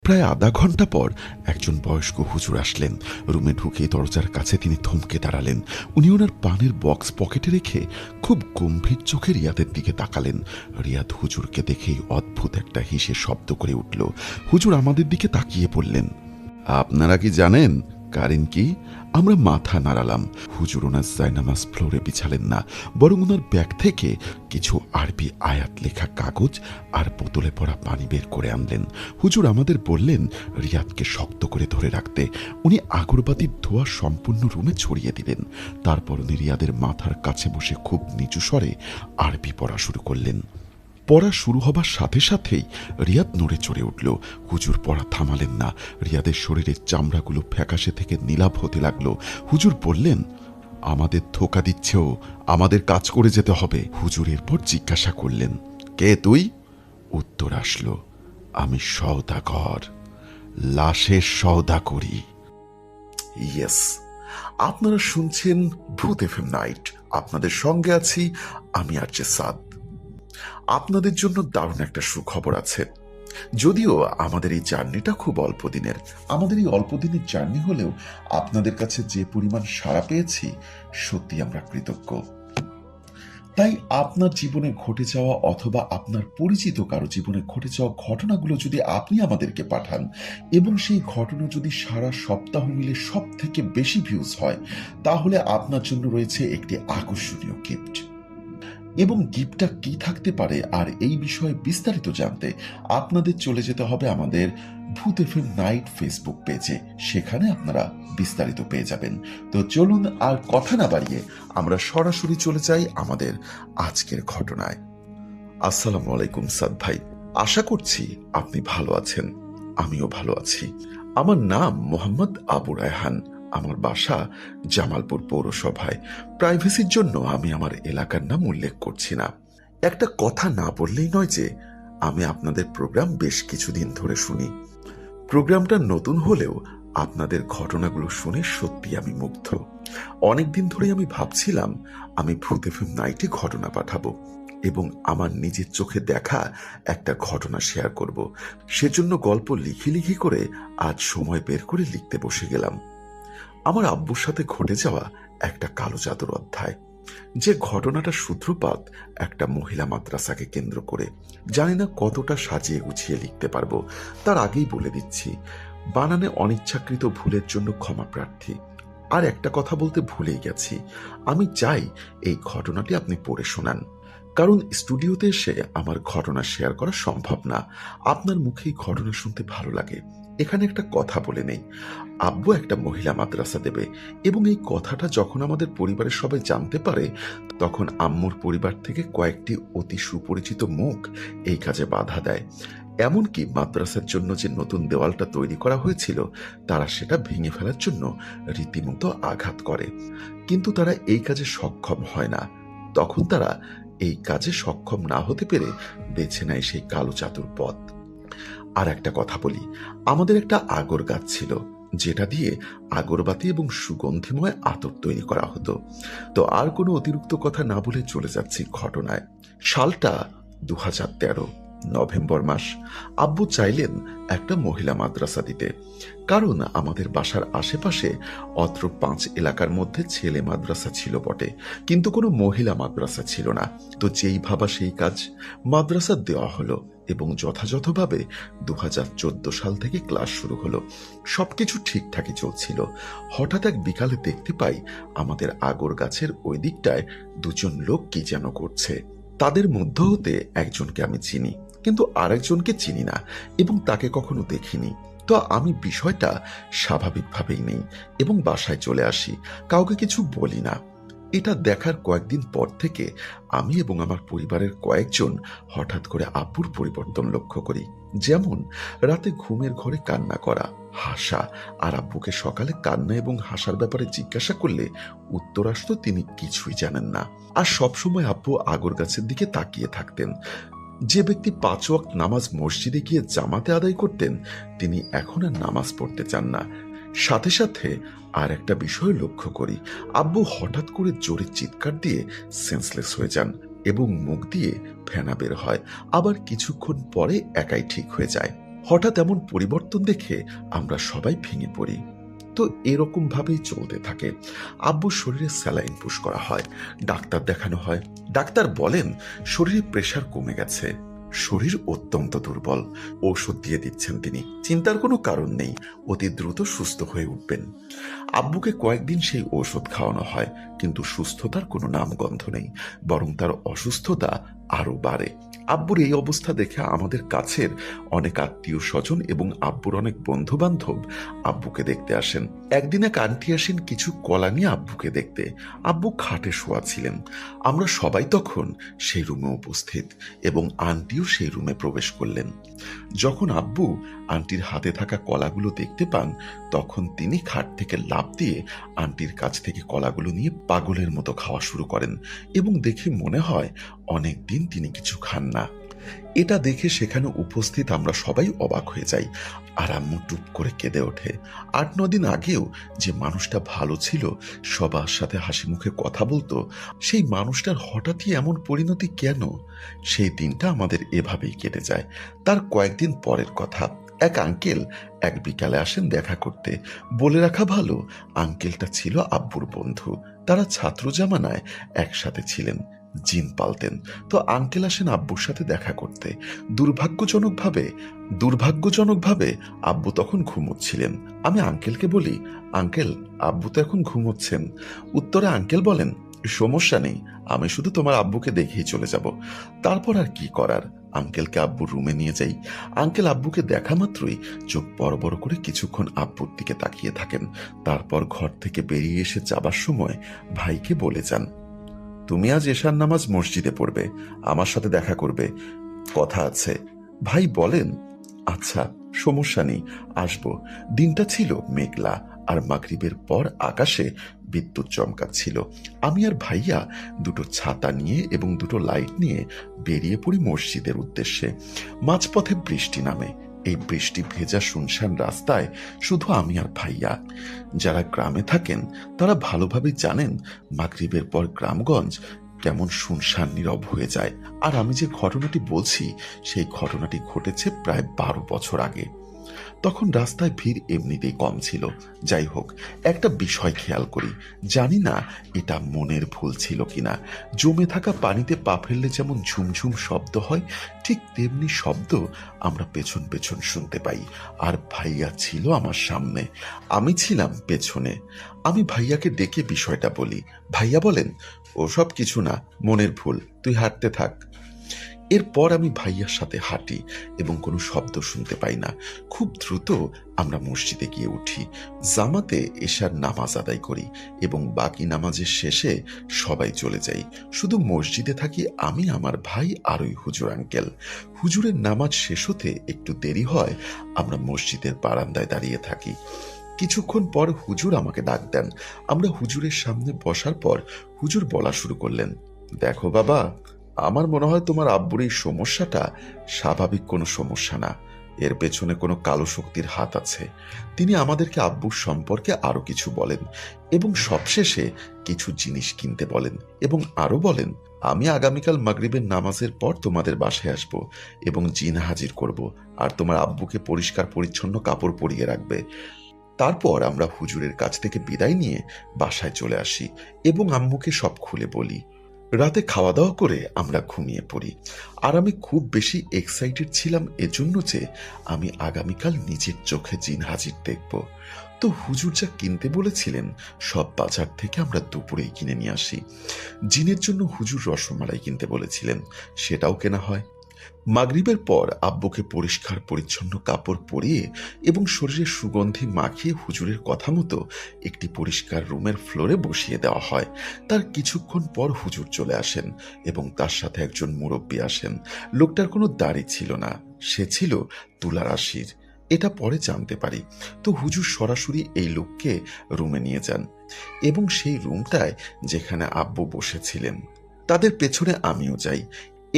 প্রায় আধা ঘন্টা পর একজন বয়স্ক হুজুর আসলেন। রুমে ঢুকেই দরজার কাছে তিনি থমকে দাঁড়ালেন। উনি ওনার পানের বক্স পকেটে রেখে খুব গম্ভীর চোখে রিয়াদের দিকে তাকালেন। রিয়াদ হুজুরকে দেখেই অদ্ভুত একটা হেসে শব্দ করে উঠল। হুজুর আমাদের দিকে তাকিয়ে বললেন, আপনারা কি জানেন কারেন কি? আমরা মাথা নাড়ালাম। হুজুর ওনার জায়নামাজ ফ্লোরে বিছালেন না, বরং ওনার ব্যাগ থেকে কিছু আরবি আয়াত লেখা কাগজ আর বোতলে পড়া পানি বের করে আনলেন। হুজুর আমাদের বললেন রিয়াদকে শক্ত করে ধরে রাখতে। উনি আগরবাতির ধোঁয়া সম্পূর্ণ রুমে ছড়িয়ে দিলেন। তারপর উনি রিয়াদের মাথার কাছে বসে খুব নিচু স্বরে আরবি পড়া শুরু করলেন। পড়া শুরু হবার সাথে সাথেই রিয়াদ নড়ে চড়ে উঠল। হুজুর পড়া থামালেন না। রিয়াদের শরীরের চামড়াগুলো ফ্যাকাশে থেকে নীলাভ হতে লাগলো। হুজুর বললেন, আমাদের ধোঁকা দিচ্ছেও, আমাদের কাজ করে যেতে হবে। হুজুর এরপর জিজ্ঞাসা করলেন, কে তুই? উত্তর আসলো, আমি সওদাগর, লাশের সওদা করি। ইয়েস, আপনারা শুনছেন ভূত এফএম নাইট। আপনাদের সঙ্গে আছি আমি আরজে সাদ। আপনাদের জন্য দারুণ একটা সুখবর আছে। যদিও আমাদের এই জার্নিটা খুব অল্প দিনের, আমাদের এই অল্প দিনের জার্নি হলেও আপনাদের কাছে যে পরিমাণ সাড়া পেয়েছি, সত্যি আমরা কৃতজ্ঞ। তাই আপনার জীবনে ঘটে যাওয়া অথবা আপনার পরিচিত কারো জীবনে ঘটে যাওয়া ঘটনাগুলো যদি আপনি আমাদেরকে পাঠান এবং সেই ঘটনা যদি সারা সপ্তাহ মিলে সব থেকে বেশি ভিউজ হয়, তাহলে আপনার জন্য রয়েছে একটি আকর্ষণীয় গিফট। এবং গিফটটা কি থাকতে পারে আর এই বিষয়ে বিস্তারিত জানতে আপনাদের চলে যেতে হবে আমাদের ভূত এফএম নাইট ফেসবুক পেজে। সেখানে আপনারা বিস্তারিত পেয়ে যাবেন। তো চলুন আর কথা না বাড়িয়ে আমরা সরাসরি চলে যাই আমাদের আজকের ঘটনায়। আসসালামু আলাইকুম সাদ ভাই, আশা করছি আপনি ভালো আছেন। আমিও ভালো আছি। আমার নাম মোহাম্মদ আবু রায়হান। আমার বাসা জামালপুর পৌরসভায়। প্রাইভেসির জন্য আমি আমার এলাকার নাম উল্লেখ করছি না। একটা কথা না বললেই নয় যে আমি আপনাদের প্রোগ্রাম বেশ কিছুদিন ধরে শুনি। প্রোগ্রামটা নতুন হলেও আপনাদের ঘটনাগুলো শুনে সত্যি আমি মুগ্ধ। অনেকদিন ধরেই আমি ভাবছিলাম আমি ভূত এফএম নাইটে ঘটনা পাঠাবো এবং আমার নিজের চোখে দেখা একটা ঘটনা শেয়ার করব। সেজন্য গল্প লিখি করে আজ সময় বের করে লিখতে বসে গেলাম। আমার আব্বুর সাথে ঘটে যাওয়া একটা কালো জাদুর অধ্যায়, যে ঘটনাটা সূত্রপাত একটা মহিলা মাদ্রাসাকে কেন্দ্র করে। জানি না কতটা সাজিয়ে গুছিয়ে লিখতে পারবো। তার আগেই বলে দিচ্ছি, বানানে অনিচ্ছাকৃত ভুলের জন্য ক্ষমা প্রার্থী। আর একটা কথা বলতে ভুলেই গেছি, আমি চাই এই ঘটনাটি আপনি পড়ে শোনান, কারণ স্টুডিওতে এসে আমার ঘটনা শেয়ার করা সম্ভব না। আপনার মুখেই ঘটনা শুনতে ভালো লাগে। এখানে একটা কথা বলে নেই, আব্বু একটা মহিলা মাদ্রাসা দেবে এবং এই কথাটা যখন আমাদের পরিবারের সবাই জানতে পারে, তখন আম্মুর পরিবার থেকে কয়েকটি অতি সুপরিচিত মুখ এই কাজে বাধা দেয়। এমনকি মাদ্রাসার জন্য যে নতুন দেওয়ালটা তৈরি করা হয়েছিল, তারা সেটা ভেঙে ফেলার জন্য রীতিমতো আঘাত করে। কিন্তু তারা এই কাজে সক্ষম হয় না। তখন তারা এই কাজে সক্ষম না হতে পেরে বেছে নেয় সেই কালো জাদুর পথ। আর একটা কথা বলি, আমাদের একটা আগর গাছ ছিল, যেটা দিয়ে আগরবাতি এবং সুগন্ধিময় আতর তৈরি করা হতো। তো আর কোনো অতিরিক্ত কথা না বলে চলে যাচ্ছি ঘটনায়। সালটা 2013 নভেম্বর মাস। আব্বু চাইলেন একটা মহিলা মাদ্রাসা দিতে, কারণ আমাদের বাসার আশেপাশে অত্র 5 এলাকার মধ্যে ছেলে মাদ্রাসা ছিল বটে, কিন্তু কোনো মহিলা মাদ্রাসা ছিল না। তো যেই ভাবা সেই কাজ, মাদ্রাসা দেওয়া হলো এবং যথাযথভাবে 2014 সাল থেকে ক্লাস শুরু হলো। সবকিছু ঠিকঠাকই চলছিল। হঠাৎ এক বিকালে দেখতে পাই আমাদের আগর গাছের ওই দিকটায় দুজন লোক কি যেন করছে। তাদের মধ্য হতে একজনকে আমি চিনি, কিন্তু আরেকজনকে চিনি না এবং তাকে কখনো দেখিনি। তো আমি বিষয়টা স্বাভাবিকভাবেই নেই এবং বাসায় চলে আসি, কাউকে কিছু বলি না। এটা দেখার কয়েকদিন পর থেকে আমি এবং আমার পরিবারের কয়েকজন হঠাৎ করে আব্বুর পরিবর্তন লক্ষ্য করি। যেমন রাতে ঘুমের ঘরে কান্না করা, হাসা, আর আব্বুকে সকালে কান্না এবং হাসার ব্যাপারে জিজ্ঞাসা করলে উত্তর আসতো তিনি কিছুই জানেন না। আর সবসময় আব্বু আগর গাছের দিকে তাকিয়ে থাকতেন। যে ব্যক্তি 5 ওয়াক্ত নামাজ মসজিদে গিয়ে জামাতে আদায় করতেন, তিনি এখন আর নামাজ পড়তে চান না। সাথে সাথে আর একটা বিষয় লক্ষ্য করি, আব্বু হঠাৎ করে জোরে চিৎকার দিয়ে সেন্সলেস হয়ে যান এবং মুখ দিয়ে ফেনা বের হয়, আবার কিছুক্ষণ পরে একাই ঠিক হয়ে যায়। হঠাৎ এমন পরিবর্তন দেখে আমরা সবাই ভেঙে পড়ি। তো এরকম ভাবেই চলতে থাকে। আব্বুর শরীরে স্যালাইন পুশ করা হয়, ডাক্তার দেখানো হয়। ডাক্তার বলেন শরীরে প্রেশার কমে গেছে, শরীর অত্যন্ত দুর্বল, ঔষধ দিয়ে দিচ্ছেন তিনি। চিন্তার কোনো কারণ নেই, অতি দ্রুত সুস্থ হয়ে উঠবেন। আব্বুকে কয়েকদিন সেই ঔষধ খাওয়ানো হয়, কিন্তু সুস্থতার কোনো নামগন্ধ নেই, বরং তার অসুস্থতা আরো বাড়ে। আব্বুর এই অবস্থা দেখে আমাদের কাছের অনেক আত্মীয় স্বজন এবং আব্বুর অনেক বন্ধু বান্ধব আব্বুকে দেখতে আসেন। একদিন এক আন্টি আসেন কিছু কলা নিয়ে আব্বুকে দেখতে। আব্বু খাটে শোয়া ছিলেন। আমরা সবাই তখন সেই রুমে উপস্থিত এবং আন্টিও সেই রুমে প্রবেশ করলেন। যখন আব্বু আন্টির হাতে থাকা কলাগুলো দেখতে পান, তখন তিনি খাট থেকে লাফ দিয়ে আন্টির কাছ থেকে কলাগুলো নিয়ে পাগলের মতো খাওয়া শুরু করেন এবং দেখে মনে হয় অনেক দিন তিনি কিছু খান না। এটা দেখে সেখানে উপস্থিত আমরা সবাই অবাক হয়ে যাই, আর আম্মু টুপ করে কেঁদে ওঠে। ৮-৯ দিন আগেও যে মানুষটা ভালো ছিল, সবার সাথে হাসি মুখে কথা বলতো, সেই মানুষটার হঠাৎই এমন পরিণতি কেন? সেই দিনটা আমাদের এভাবেই কেটে যায়। তার কয়েকদিন পরের কথা, এক আঙ্কেল এক বিকালে আসেন দেখা করতে। বলে রাখা ভালো, আঙ্কেলটা ছিল আব্বুর বন্ধু। তারা ছাত্র জামানায় একসাথে ছিলেন, জিন পালতেন। তো আঙ্কেল আসেন আব্বুর সাথে দেখা করতে। দুর্ভাগ্যজনকভাবে আব্বু তখন ঘুমোচ্ছিলেন। আমি আঙ্কেলকে বলি, আঙ্কেল, আব্বু তো এখন ঘুমোচ্ছেন। উত্তরে আঙ্কেল বলেন, সমস্যা নেই, আমি শুধু তোমার আব্বুকে দেখেই চলে যাব। তারপর আর কি করার, আঙ্কেলকে আব্বুর রুমে নিয়ে যাই। আঙ্কেল আব্বুকে দেখা মাত্রই চোখ বড় বড় করে কিছুক্ষণ আব্বুর দিকে তাকিয়ে থাকেন। তারপর ঘর থেকে বেরিয়ে এসে যাবার সময় ভাইকে বলে যান, তুমি আজ এশার নামাজ মসজিদে পড়বে, আমার সাথে দেখা করবে, কথা আছে। ভাই বলেন, আচ্ছা, সমস্যা নেই, আসবো। দিনটা ছিল মেঘলা, আর মাগরিবের পর আকাশে বিদ্যুৎ চমকাচ্ছিল। আমি আর ভাইয়া দুটো ছাতা নিয়ে এবং দুটো লাইট নিয়ে বেরিয়ে পড়ি মসজিদের উদ্দেশ্যে। মাঝপথে বৃষ্টি নামে। এই বৃষ্টি ভেজা শুনশান রাস্তায় শুধু আমি আর ভাইয়া। যারা গ্রামে থাকেন তারা ভালোভাবে জানেন মাগরিবের পর গ্রামগঞ্জ কেমন শুনশান নীরব হয়ে যায়। আর আমি যে ঘটনাটি বলছি, সেই ঘটনাটি ঘটেছে প্রায় 12 বছর আগে। তখন রাস্তায় ভিড় এমনিতেই কম ছিল। যাই হোক, একটা বিষয় খেয়াল করি, জানি না এটা মনের ভুল ছিল কিনা, জমে থাকা পানিতে পা ফেললে যেমন ঝুমঝুম শব্দ হয়, ঠিক তেমনি শব্দ আমরা পেছন পেছন শুনতে পাই। আর ভাইয়া ছিল আমার সামনে, আমি ছিলাম পেছনে। আমি ভাইয়াকে ডেকে বিষয়টা বলি। ভাইয়া বলেন, ওসব কিছু না, মনের ভুল, তুই হাঁটতে থাক। এরপর আমি ভাইয়ার সাথে হাঁটি এবং কোনো শব্দ শুনতে পাই না। খুব দ্রুত আমরা মসজিদে গিয়ে উঠি, জামাতে এশার নামাজ আদায় করি এবং বাকি নামাজের শেষে সবাই চলে যাই। শুধু মসজিদে থাকি আমি, আমার ভাই আর ওই হুজুর আঙ্কেল। হুজুরের নামাজ শেষ হতে একটু দেরি হয়, আমরা মসজিদের বারান্দায় দাঁড়িয়ে থাকি। কিছুক্ষণ পর হুজুর আমাকে ডাক দেন। আমরা হুজুরের সামনে বসার পর হুজুর বলা শুরু করলেন, দেখো বাবা, আমার মনে হয় তোমার আব্বুর এই সমস্যাটা স্বাভাবিক কোনো সমস্যা না, এর পেছনে কোনো কালো শক্তির হাত আছে। তিনি আমাদেরকে আব্বুর সম্পর্কে আরো কিছু বলেন এবং সবশেষে কিছু জিনিস কিনতে বলেন এবং আরো বলেন, আমি আগামীকাল মাগরিবের নামাজের পর তোমাদের বাসায় আসব এবং জিন হাজির করব, আর তোমার আব্বুকে পরিষ্কার পরিচ্ছন্ন কাপড় পরিয়ে রাখবে। তারপর আমরা হুজুরের কাছ থেকে বিদায় নিয়ে বাসায় চলে আসি এবং আম্মুকে সব খুলে বলি। রাতে খাওয়া দাওয়া করে আমরা ঘুমিয়ে পড়ি। আর আমি খুব বেশি এক্সাইটেড ছিলাম এজন্য যে আমি আগামীকাল নিজের চোখে জিন হাজির দেখব। তো হুজুর যা কিনতে বলেছিলেন সব বাজার থেকে আমরা দুপুরেই কিনে নিয়ে আসি। জিনের জন্য হুজুর রসমালাই কিনতে বলেছিলেন, সেটাও কেনা হয়। মাগরিবের পর আব্বুকে পরিষ্কার পরিচ্ছন্ন কাপড় পরিয়ে এবং শরীরে সুগন্ধি মাখিয়ে হুজুরের কথা মতো একটি পরিষ্কার রুমের ফ্লোরে বসিয়ে দেওয়া হয়। তার কিছুক্ষণ পর হুজুর চলে আসেন এবং তার সাথে একজন মুরব্বী আসেন। লোকটার কোনো দাড়ি ছিল না, সে ছিল তুলা রাশির, এটা পরে জানতে পারি। তো হুজুর সরাসরি এই লোককে রুমে নিয়ে যান এবং সেই রুমটায় যেখানে আব্বু বসেছিলেন তাদের পেছনে আমিও যাই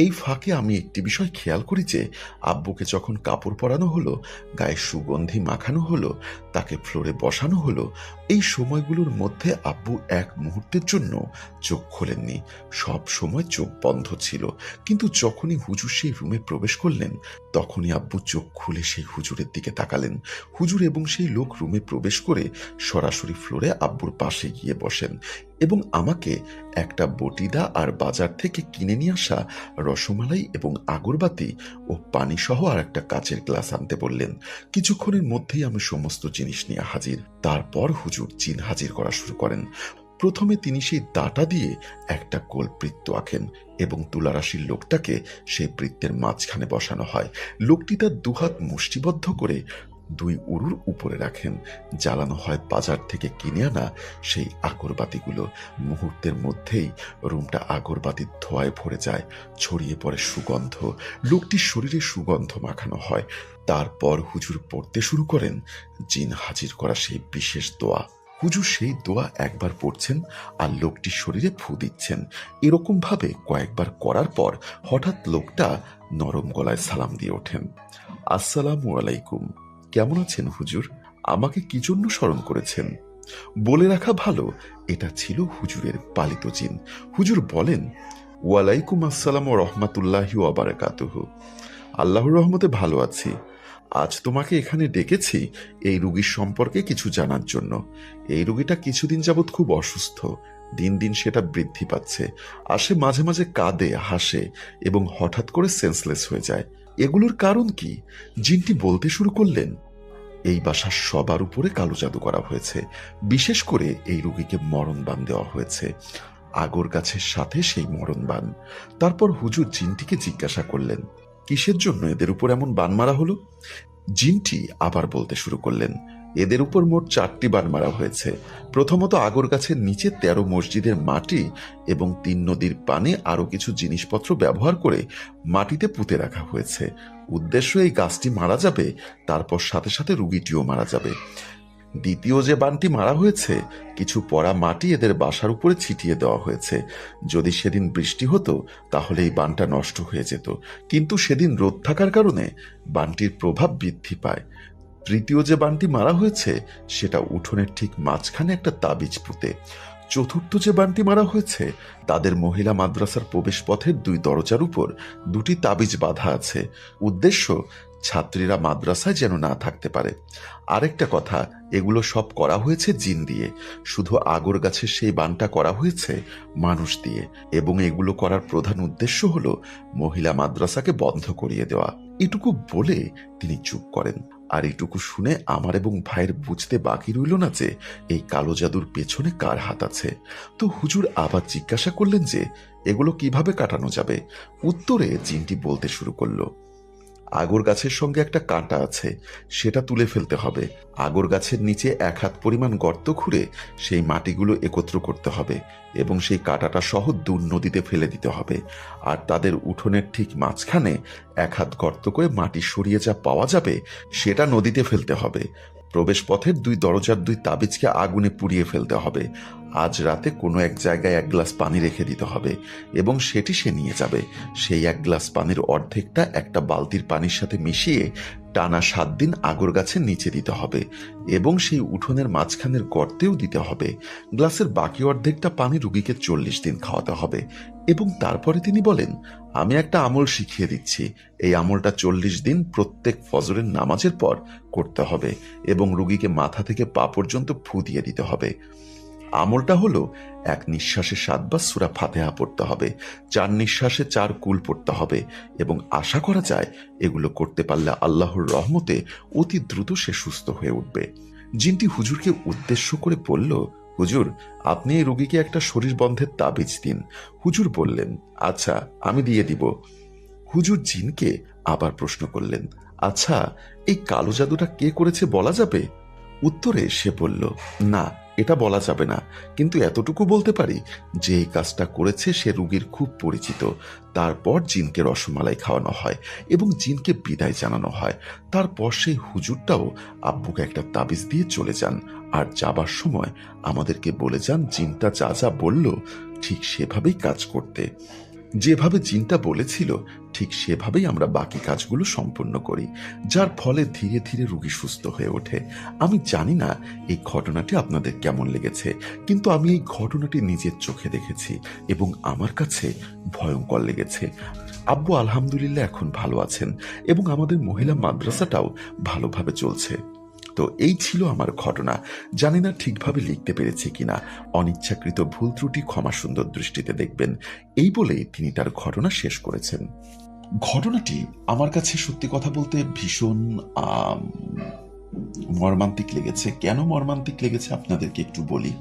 এই ফাঁকে আমি একটি বিষয় খেয়াল করি যে আব্বুকে যখন কাপড় পরানো হলো, গায়ে সুগন্ধি মাখানো হলো, তাকে ফ্লোরে বসানো হলো, এই সময়গুলোর মধ্যে আব্বু এক মুহূর্তের জন্য চোখ খোলেননি। সব সময় চোখ বন্ধ ছিল। কিন্তু যখনই হুজুর সেই রুমে প্রবেশ করলেন, তখনই আব্বু চোখ খুলে সেই হুজুরের দিকে তাকালেন। হুজুর এবং সেই লোক রুমে প্রবেশ করে সরাসরি ফ্লোরে আব্বুর পাশে গিয়ে বসেন এবং আমাকে একটা বটিদা আর বাজার থেকে কিনে নিয়ে আসা রসমালাই এবং আগরবাতি ও পানি সহ আর একটা কাচের গ্লাস আনতে বললেন। কিছুক্ষণের মধ্যেই আমি সমস্ত জিনিস নিয়ে হাজির। তারপর হুজুর জিন হাজির করা শুরু করেন। প্রথমে তিনি সেই দাঁটা দিয়ে একটা গোল বৃত্ত আঁকেন এবং তুলারাশির লোকটাকে সেই বৃত্তের মাঝখানে বসানো হয়। লোকটি তার দুহাত মুষ্টিবদ্ধ করে দুই উরুর উপরে রাখেন। জ্বালানো হয় বাজার থেকে কিনে আনা সেই আগরবাতিগুলো। মুহূর্তের মধ্যেই রুমটা আগরবাতির ধোঁয়ায় ভরে যায়, ছড়িয়ে পড়ে সুগন্ধ। লোকটির শরীরে সুগন্ধ মাখানো হয়। তারপর হুজুর পড়তে শুরু করেন জিন হাজির করা সেই বিশেষ দোয়া। হুজুর সেই দোয়া একবার পড়ছেন আর লোকটির শরীরে ফু দিচ্ছেন। এরকম ভাবে কয়েকবার করার পর হঠাৎ লোকটা নরম গলায় সালাম দিয়ে ওঠেন, আসসালামু আলাইকুম। কেমন আছেন হুজুর? আমাকে কি জন্য স্মরণ করেছেন? বলে রাখা ভালো, এটা ছিল হুজুরের পালিত জিন। হুজুর বলেন, ওয়ালাইকুম আসসালাম ও রহমাতুল্লাহি ওয়া বারাকাতুহু। আল্লাহর রহমতে ভালো আছি। আজ তোমাকে এখানে ডেকেছি এই রুগীর সম্পর্কে কিছু জানার জন্য। এই রুগীটা কিছুদিন যাবৎ খুব অসুস্থ। দিন দিন সেটা বৃদ্ধি পাচ্ছে। আসে মাঝে মাঝে কাঁদে, হাসে এবং হঠাৎ করে সেন্সলেস হয়ে যায়। এগুলোর কারণ কি? জিনটি বলতে শুরু করলেন, এই বাসার সবার উপরে কালো জাদু করা হয়েছে। বিশেষ করে এই রুগীকে মরণবান দেওয়া হয়েছে, আগর গাছের সাথে সেই মরণবান। তারপর হুজুর জিনটিকে জিজ্ঞাসা করলেন, কিসের জন্য এদের উপর এমন বান মারা হলো? জিনটি আবার বলতে শুরু করলেন, এদের উপর মোট 4টি বান মারা হয়েছে। প্রথমত আগর গাছের নিচে 13 মসজিদের মাটি এবং 3 নদীর পানে আরো কিছু জিনিসপত্র ব্যবহার করে মাটিতে পুঁতে রাখা হয়েছে। উদ্দেশ্য এই গাছটি মারা যাবে, তারপর সাথে সাথে রুগীটিও মারা যাবে। দ্বিতীয় যে বানটি মারা হয়েছে, কিছু পড়া মাটি এদের বাসার উপরে ছিটিয়ে দেওয়া হয়েছে। যদি সেদিন বৃষ্টি হতো তাহলে এই বানটা নষ্ট হয়ে যেত, কিন্তু সেদিন রোদ থাকার কারণে বানটির প্রভাব বৃদ্ধি পায়। তৃতীয় যে বানটি মারা হয়েছে, সেটা উঠোনের ঠিক মাঝখানে একটা তাবিজ পুঁতে। চতুর্থ যে বানটি মারা হয়েছে, তাদের মহিলা মাদ্রাসার প্রবেশ পথের 2 দরজার উপর 2টি তাবিজ বাঁধা আছে। উদ্দেশ্য ছাত্রীরা মাদ্রাসায় যেন না থাকতে পারে। আরেকটা কথা, এগুলো সব করা হয়েছে জিন দিয়ে। শুধু আগর গাছের সেই বানটা করা হয়েছে মানুষ দিয়ে, এবং এগুলো করার প্রধান উদ্দেশ্য হলো মহিলা মাদ্রাসাকে বন্ধ করিয়ে দেওয়া। এটুকু বলে তিনি চুপ করেন। আর এটুকু শুনে আমার এবং ভাইয়ের বুঝতে বাকি রইল না যে এই কালো জাদুর পেছনে কার হাত আছে। তো হুজুর আবার জিজ্ঞাসা করলেন যে এগুলো কিভাবে কাটানো যাবে। উত্তরে জিনটি বলতে শুরু করলো, আগর গাছের সঙ্গে একটা কাঁটা আছে, সেটা তুলে ফেলতে হবে। আগর গাছের নিচে 1 হাত পরিমাণ গর্ত খুঁড়ে সেই মাটিগুলো একত্র করতে হবে এবং সেই কাঁটাটা সহ দূর নদীতে ফেলে দিতে হবে। আর তাদের উঠোনের ঠিক মাঝখানে 1 হাত গর্ত করে মাটি সরিয়ে যা পাওয়া যাবে সেটা নদীতে ফেলতে হবে। প্রবেশ পথের 2 দরজার 2 তাবিজকে আগুনে পুড়িয়ে ফেলতে হবে। আজ রাতে কোনো এক জায়গায় 1 গ্লাস পানি রেখে দিতে হবে এবং সেটি সে নিয়ে যাবে। সেই 1 গ্লাস পানির অর্ধেকটা একটা বালতির পানির সাথে মিশিয়ে টানা 7 দিন আগর গাছের নিচে দিতে হবে এবং সেই উঠোনের মাঝখানের গর্তেও দিতে হবে। গ্লাসের বাকি অর্ধেকটা পানি রুগীকে 40 দিন খাওয়াতে হবে। এবং তারপরে তিনি বলেন, আমি একটা আমল শিখিয়ে দিচ্ছি। এই আমলটা 40 দিন প্রত্যেক ফজরের নামাজের পর করতে হবে এবং রুগীকে মাথা থেকে পা পর্যন্ত ফু দিয়ে দিতে হবে। আমলটা হলো 1 নিঃশ্বাসে 7 বার সূরা ফাতিহা পড়তে হবে, 4 নিঃশ্বাসে 4 কুল পড়তে হবে এবং আশা করা যায় এগুলো করতে পারলে আল্লাহর রহমতে অতি দ্রুত সে সুস্থ হয়ে উঠবে। জিনটি হুজুরকে উদ্দেশ্য করে বলল, হুজুর, আপনি এই রোগীকে একটা শরীর বন্ধের তাবিজ দিন। হুজুর বললেন, আচ্ছা, আমি দিয়ে দিব। হুজুর জিনকে আবার প্রশ্ন করলেন, আচ্ছা, এই কালো জাদুটা কে করেছে বলা যাবে? উত্তরে সে বলল, না, এটা বলা যাবে না, কিন্তু এতটুকু বলতে পারি যে এই কাজটা করেছে সে রুগীর খুব পরিচিত। তারপর জিনকে রসমালাই খাওয়ানো হয় এবং জিনকে বিদায় জানানো হয়। তারপর সেই হুজুরটাও আব্বুকে একটা তাবিজ দিয়ে চলে যান আর যাবার সময় আমাদেরকে বলে যান জিনটা যা যা বলল ঠিক সেভাবেই কাজ করতে। যেভাবে জিনটা বলেছিল ঠিক সেভাবেই আমরা বাকি কাজগুলো সম্পন্ন করি, যার ফলে ধীরে ধীরে রোগী সুস্থ হয়ে ওঠে। আমি জানি না এই ঘটনাটি আপনাদের কেমন লেগেছে, কিন্তু আমি এই ঘটনাটি নিজের চোখে দেখেছি এবং আমার কাছে ভয়ঙ্কর লেগেছে। আব্বু আলহামদুলিল্লাহ এখন ভালো আছেন এবং আমাদের মহিলা মাদ্রাসাটাও ভালোভাবে চলছে। তো এই ছিল আমার ঘটনা। জানি না ঠিকভাবে লিখতে পেরেছি কিনা, অনিচ্ছাকৃত ভুল ত্রুটি ক্ষমা সুন্দর দৃষ্টিতে দেখবেন, এই বলেই তিনি তার ঘটনা শেষ করেছেন। ঘটনাটি আমার কাছে সত্যি কথা বলতে ভীষণ মর্মান্তিক লেগেছে। কেন মর্মান্তিক লেগেছে আপনাদেরকে একটু বলি।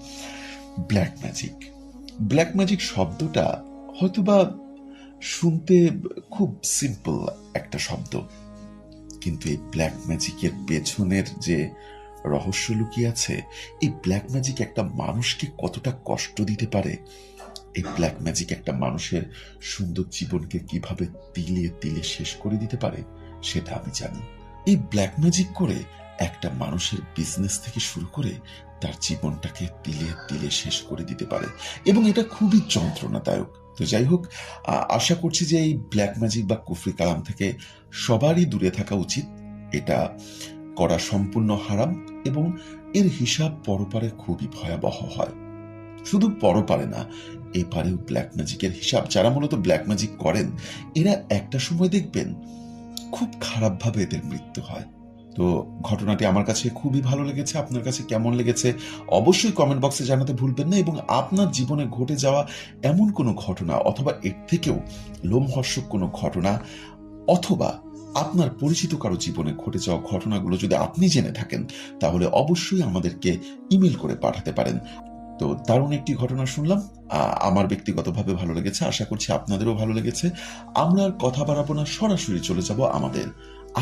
ব্ল্যাক ম্যাজিক, ব্ল্যাক ম্যাজিক শব্দটা হয়তোবা শুনতে খুব সিম্পল একটা শব্দ, কিন্তু এই ব্ল্যাক ম্যাজিকের পেছনের যে রহস্য লুকিয়ে আছে, এই ব্ল্যাক ম্যাজিক একটা মানুষকে কতটা কষ্ট দিতে পারে, এই ব্ল্যাক ম্যাজিক একটা মানুষের সুন্দর জীবনকে কিভাবে তিলে তিলে শেষ করে দিতে পারে, সেটা আমি জানি। এই ব্ল্যাক ম্যাজিক করে একটা মানুষের বিজনেস থেকে শুরু করে তার জীবনটাকে তিলে তিলে শেষ করে দিতে পারে, এবং এটা খুবই যন্ত্রণাদায়ক। তো যাই হোক, আশা করছি যে এই ব্ল্যাক ম্যাজিক বা কুফরি কালাম থেকে সবারই দূরে থাকা উচিত। এটা করা সম্পূর্ণ হারাম এবং এর হিসাব পরপারে খুবই ভয়াবহ হয়। শুধু পরপারে না, এপারেও ব্ল্যাক ম্যাজিকের হিসাব, যারা মূলত ব্ল্যাক ম্যাজিক করেন এরা একটা সময় দেখবেন খুব খারাপভাবে এদের মৃত্যু হয়। তো ঘটনাটি আমার কাছে খুবই ভালো লেগেছে। আপনার কাছে কেমন লেগেছে অবশ্যই কমেন্ট বক্সে জানাতে ভুলবেন না, এবং আপনার জীবনে ঘটে যাওয়া এমন কোনো ঘটনা অথবা এর থেকেও লোমহর্ষক কোনো ঘটনা অথবা আপনার পরিচিত কারো জীবনে ঘটে যাওয়া ঘটনাগুলো যদি আপনি জেনে থাকেন তাহলে অবশ্যই আমাদেরকে ইমেল করে পাঠাতে পারেন। তো দারুণ একটি ঘটনা শুনলাম, আমার ব্যক্তিগতভাবে ভালো লেগেছে, আশা করছি আপনাদেরও ভালো লেগেছে। আমরা আর কথা বাড়াবো না, সরাসরি চলে যাব আমাদের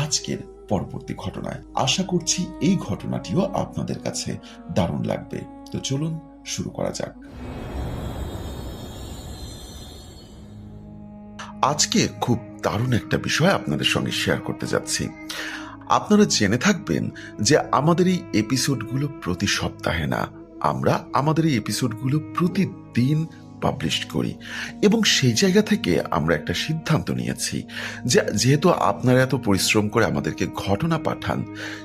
আজকের পরবর্তী ঘটনায়। আশা করছি এই ঘটনাটিও আপনাদের কাছে দারুণ লাগবে। তো চলুন শুরু করা যাক। আজকে খুব দারুণ একটা বিষয় আপনাদের সঙ্গে শেয়ার করতে যাচ্ছি। আপনারা জেনে থাকবেন যে আমাদের এই এপিসোডগুলো প্রতি সপ্তাহে না, আমরা আমাদের এই এপিসোডগুলো প্রতিদিন পাবলিশ করি, এবং সেই জায়গা থেকে আমরা একটা সিদ্ধান্ত নিয়েছি যে যেহেতু আপনারা এত পরিশ্রম করে আমাদেরকে ঘটনা পাঠান,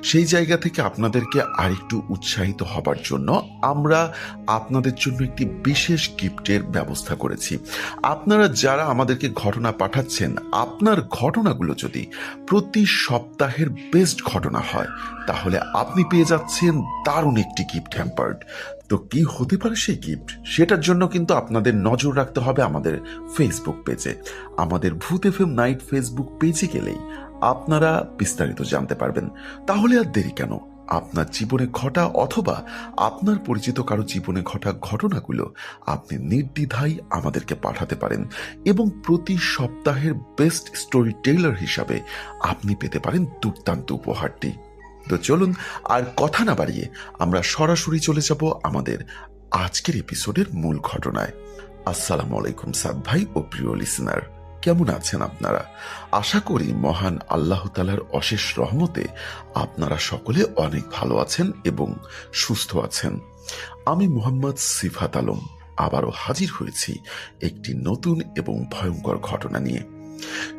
সেই জায়গা থেকে আপনাদেরকে আরেকটু উৎসাহিত হবার জন্য আমরা আপনাদের জন্য একটি বিশেষ গিফটের ব্যবস্থা করেছি। আপনারা যারা আমাদেরকে ঘটনা পাঠাচ্ছেন, আপনার ঘটনাগুলো যদি প্রতি সপ্তাহের বেস্ট ঘটনা হয় তাহলে আপনি পেয়ে যাচ্ছেন দারুণ একটি গিফট হ্যাম্পার্ড। তো কি হতে পারে সেই গিফট, সেটার জন্য কিন্তু আপনাদের নজর রাখতে হবে আমাদের ফেসবুক পেজে। আমাদের ভূত এফএম নাইট ফেসবুক পেজে গেলেই আপনারা বিস্তারিত জানতে পারবেন। তাহলে আর দেরি কেন, আপনার জীবনে ঘটা অথবা আপনার পরিচিত কারো জীবনে ঘটা ঘটনাগুলো আপনি নির্দ্বিধায় আমাদেরকে পাঠাতে পারেন, এবং প্রতি সপ্তাহের বেস্ট স্টোরি টেলার হিসাবে আপনি পেতে পারেন দুর্দান্ত উপহারটি। তো চলুন আর কথা না বাড়িয়ে আমরা সরাসরি চলে যাব আমাদের আজকের এপিসোডের মূল ঘটনায়। আসসালামু আলাইকুম সাদ ভাই ও প্রিয় লিসেনার, কেমন আছেন আপনারা? আশা করি মহান আল্লাহ তাআলার অশেষ রহমতে আপনারা সকলে অনেক ভালো আছেন এবং সুস্থ আছেন। আমি মোহাম্মদ সিফাত আলম আবারও হাজির হয়েছি একটি নতুন এবং ভয়ঙ্কর ঘটনা নিয়ে।